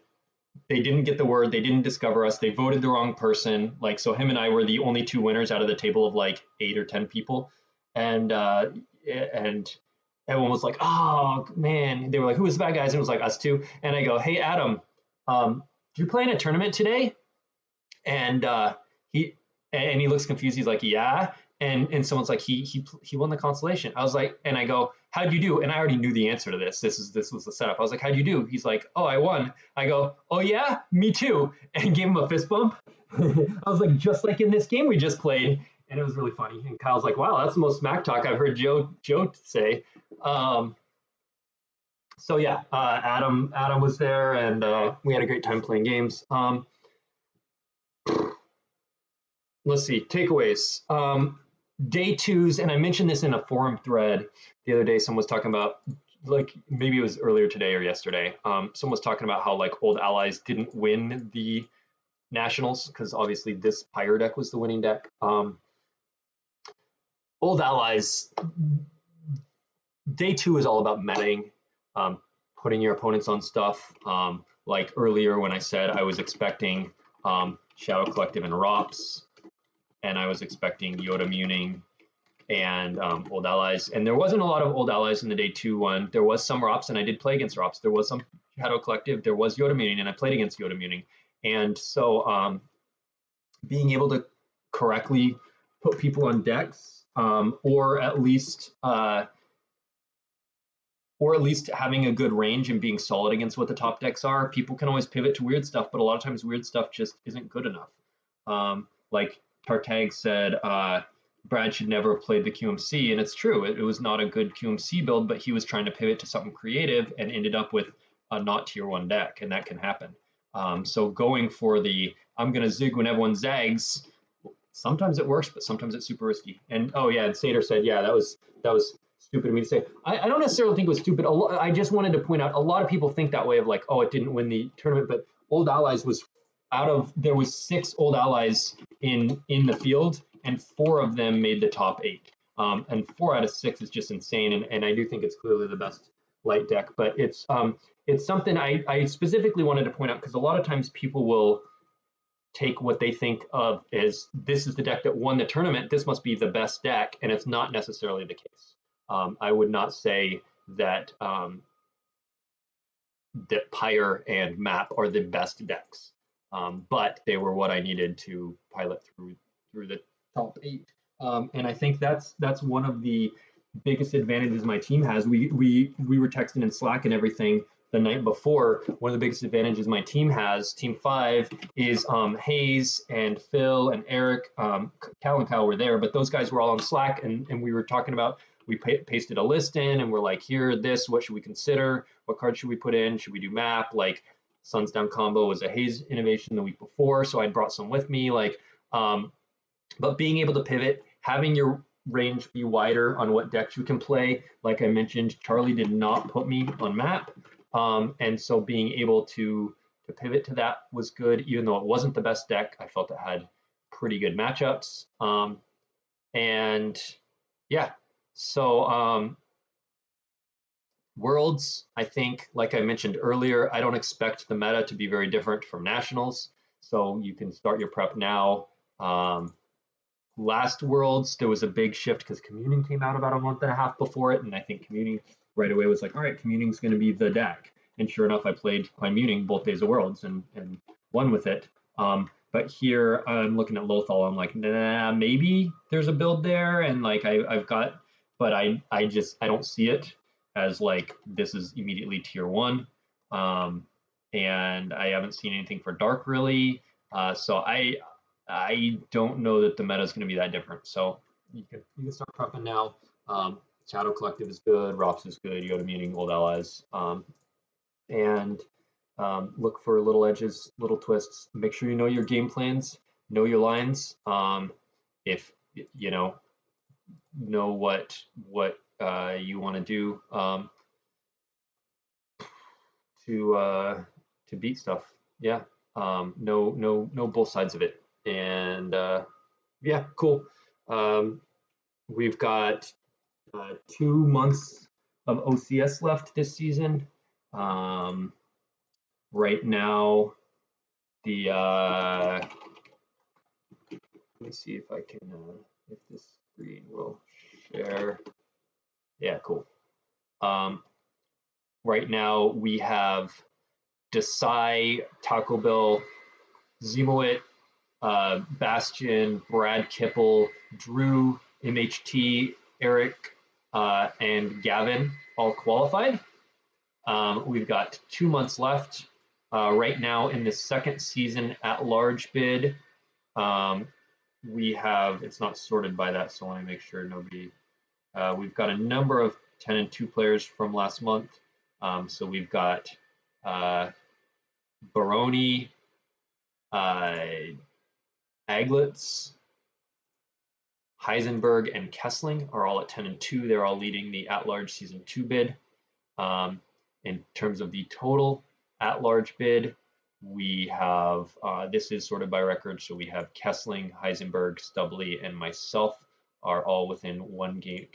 they didn't get the word, they didn't discover us, they voted the wrong person. Like, so him and I were the only two winners out of the table of like 8 or 10 people. And everyone was like, oh man, they were like, who was the bad guys? And it was like us two. And I go, hey Adam, you play in a tournament today? And he looks confused. He's like, yeah. And someone's like, he won the constellation. I was like, and I go, how'd you do? And I already knew the answer to this. This was the setup. I was like, how'd you do? He's like, oh, I won. I go, oh yeah, me too. And gave him a fist bump. I was like, just like in this game we just played. And it was really funny. And Kyle's like, wow, that's the most smack talk I've heard Joe say. So yeah, Adam was there, and we had a great time playing games. Let's see, takeaways. Day twos, and I mentioned this in a forum thread the other day. Someone was talking about, like, maybe it was earlier today or yesterday. Someone was talking about how like Old Allies didn't win the Nationals because obviously this Pyre deck was the winning deck. Old Allies, day two is all about metaing, putting your opponents on stuff. Like earlier when I said I was expecting Shadow Collective and ROPS, and I was expecting Yoda Muning and Old Allies. And there wasn't a lot of Old Allies in the day two one. There was some ROPS, and I did play against ROPS. There was some Shadow Collective. There was Yoda Muning, and I played against Yoda Muning. And so being able to correctly put people on decks, or at least having a good range and being solid against what the top decks are. People can always pivot to weird stuff, but a lot of times weird stuff just isn't good enough. Like Tartag said, Brad should never have played the QMC, and it's true. It was not a good QMC build, but he was trying to pivot to something creative and ended up with a not tier one deck, and that can happen. So going for the I'm going to zig when everyone zags, sometimes it works, but sometimes it's super risky. And oh yeah, and Sater said, yeah, that was stupid of me to say. I don't necessarily think it was stupid. I just wanted to point out a lot of people think that way of like, oh, it didn't win the tournament, but Old Allies was there was 6 Old Allies in the field, and 4 of them made the top 8. And 4 out of 6 is just insane, and I do think it's clearly the best light deck. But it's something I specifically wanted to point out because a lot of times people will take what they think of as this is the deck that won the tournament, this must be the best deck, and it's not necessarily the case. I would not say that that Pyre and Map are the best decks, but they were what I needed to pilot through the top 8. And I think that's one of the biggest advantages my team has. We were texting in Slack and everything the night before. One of the biggest advantages my team has, Team 5, is Hayes and Phil and Eric. Cal and Kyle were there, but those guys were all on Slack, and we were talking about, we pasted a list in, and we're like, here, this, what should we consider? What card should we put in? Should we do Map? Like, Suns Down combo was a Hayes innovation the week before, so I brought some with me. Like, but being able to pivot, having your range be wider on what decks you can play. Like I mentioned, Charlie did not put me on Map. And so being able to pivot to that was good, even though it wasn't the best deck. I felt it had pretty good matchups. And yeah, so Worlds, I think, like I mentioned earlier, I don't expect the meta to be very different from Nationals. So you can start your prep now. Last Worlds, there was a big shift because Communing came out about a month and a half before it, and I think Communing right away was like, all right, Communing's going to be the deck. And sure enough, I played Communing both days of Worlds and won with it. But here I'm looking at Lothal, I'm like, nah, maybe there's a build there, and like I've got, but I don't see it as like this is immediately tier 1. And I haven't seen anything for Dark really. So I don't know that the meta is going to be that different. So you can start prepping now. Shadow Collective is good, ROPS is good, Yoda Muning, Old Allies, and look for little edges, little twists. Make sure you know your game plans, know your lines. If you know what you want to do to beat stuff. Yeah, know both sides of it. And yeah, cool. We've got 2 months of OCS left this season. Right now, the let me see if I can if this screen will share. Yeah, cool. Right now we have Desai, Taco Bell, Zimowit, Bastian, Brad Kipple, Drew, MHT, Eric, and Gavin all qualified. We've got 2 months left. Right now in the second season at large bid, we have, it's not sorted by that, so I want to make sure nobody, we've got a number of 10 and 2 players from last month. So we've got Baroni, Aglitz, Heisenberg, and Kessling are all at 10 and 2. They're all leading the at-large season 2 bid. In terms of the total at-large bid, we have, this is sorted by record, so we have Kessling, Heisenberg, Stubley, and myself are all within 1 game.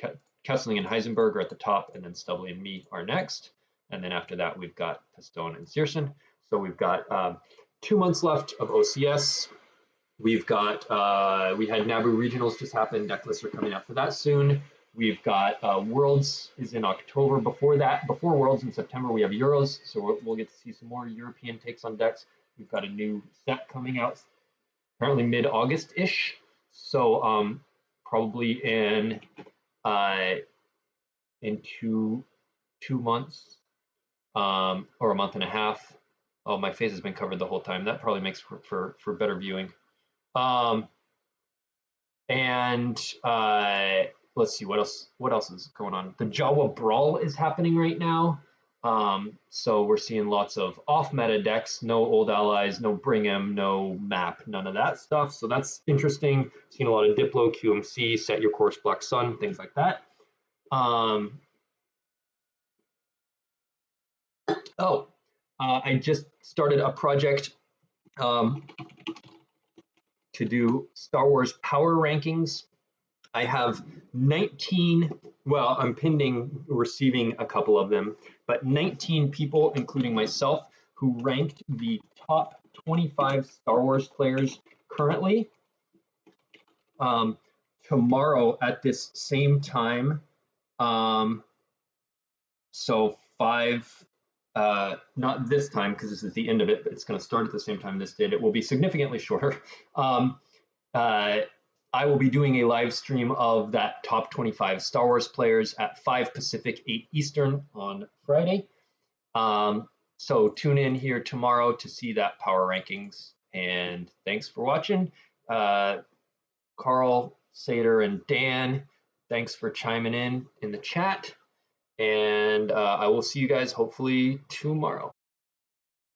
Kessling and Heisenberg are at the top, and then Stubley and me are next. And then after that, we've got Pistone and Searson. So we've got 2 months left of OCS. We've got, we had NABU regionals just happen. Deck lists are coming out for that soon. We've got Worlds is in October. Before that, before Worlds in September, we have Euros. So we'll get to see some more European takes on decks. We've got a new set coming out apparently mid-August-ish. So probably in 2 months or a month and a half. Oh, my face has been covered the whole time. That probably makes for better viewing. Let's see what else is going on. The Jawa Brawl is happening right now. So we're seeing lots of off-meta decks, no old allies, no Brigham, no map, none of that stuff. So that's interesting. Seeing a lot of Diplo, QMC, Set Your Course, Black Sun, things like that. I just started a project to do Star Wars power rankings. I have 19, well, I'm pending receiving a couple of them, but 19 people, including myself, who ranked the top 25 Star Wars players currently. Tomorrow at this same time, so 5, not this time because this is the end of it, but it's going to start at the same time this did. It will be significantly shorter. I will be doing a live stream of that top 25 Star Wars players at 5 Pacific, 8 Eastern on Friday. So tune in here tomorrow to see that power rankings. And thanks for watching. Carl, Sater, and Dan, thanks for chiming in the chat. And I will see you guys hopefully tomorrow.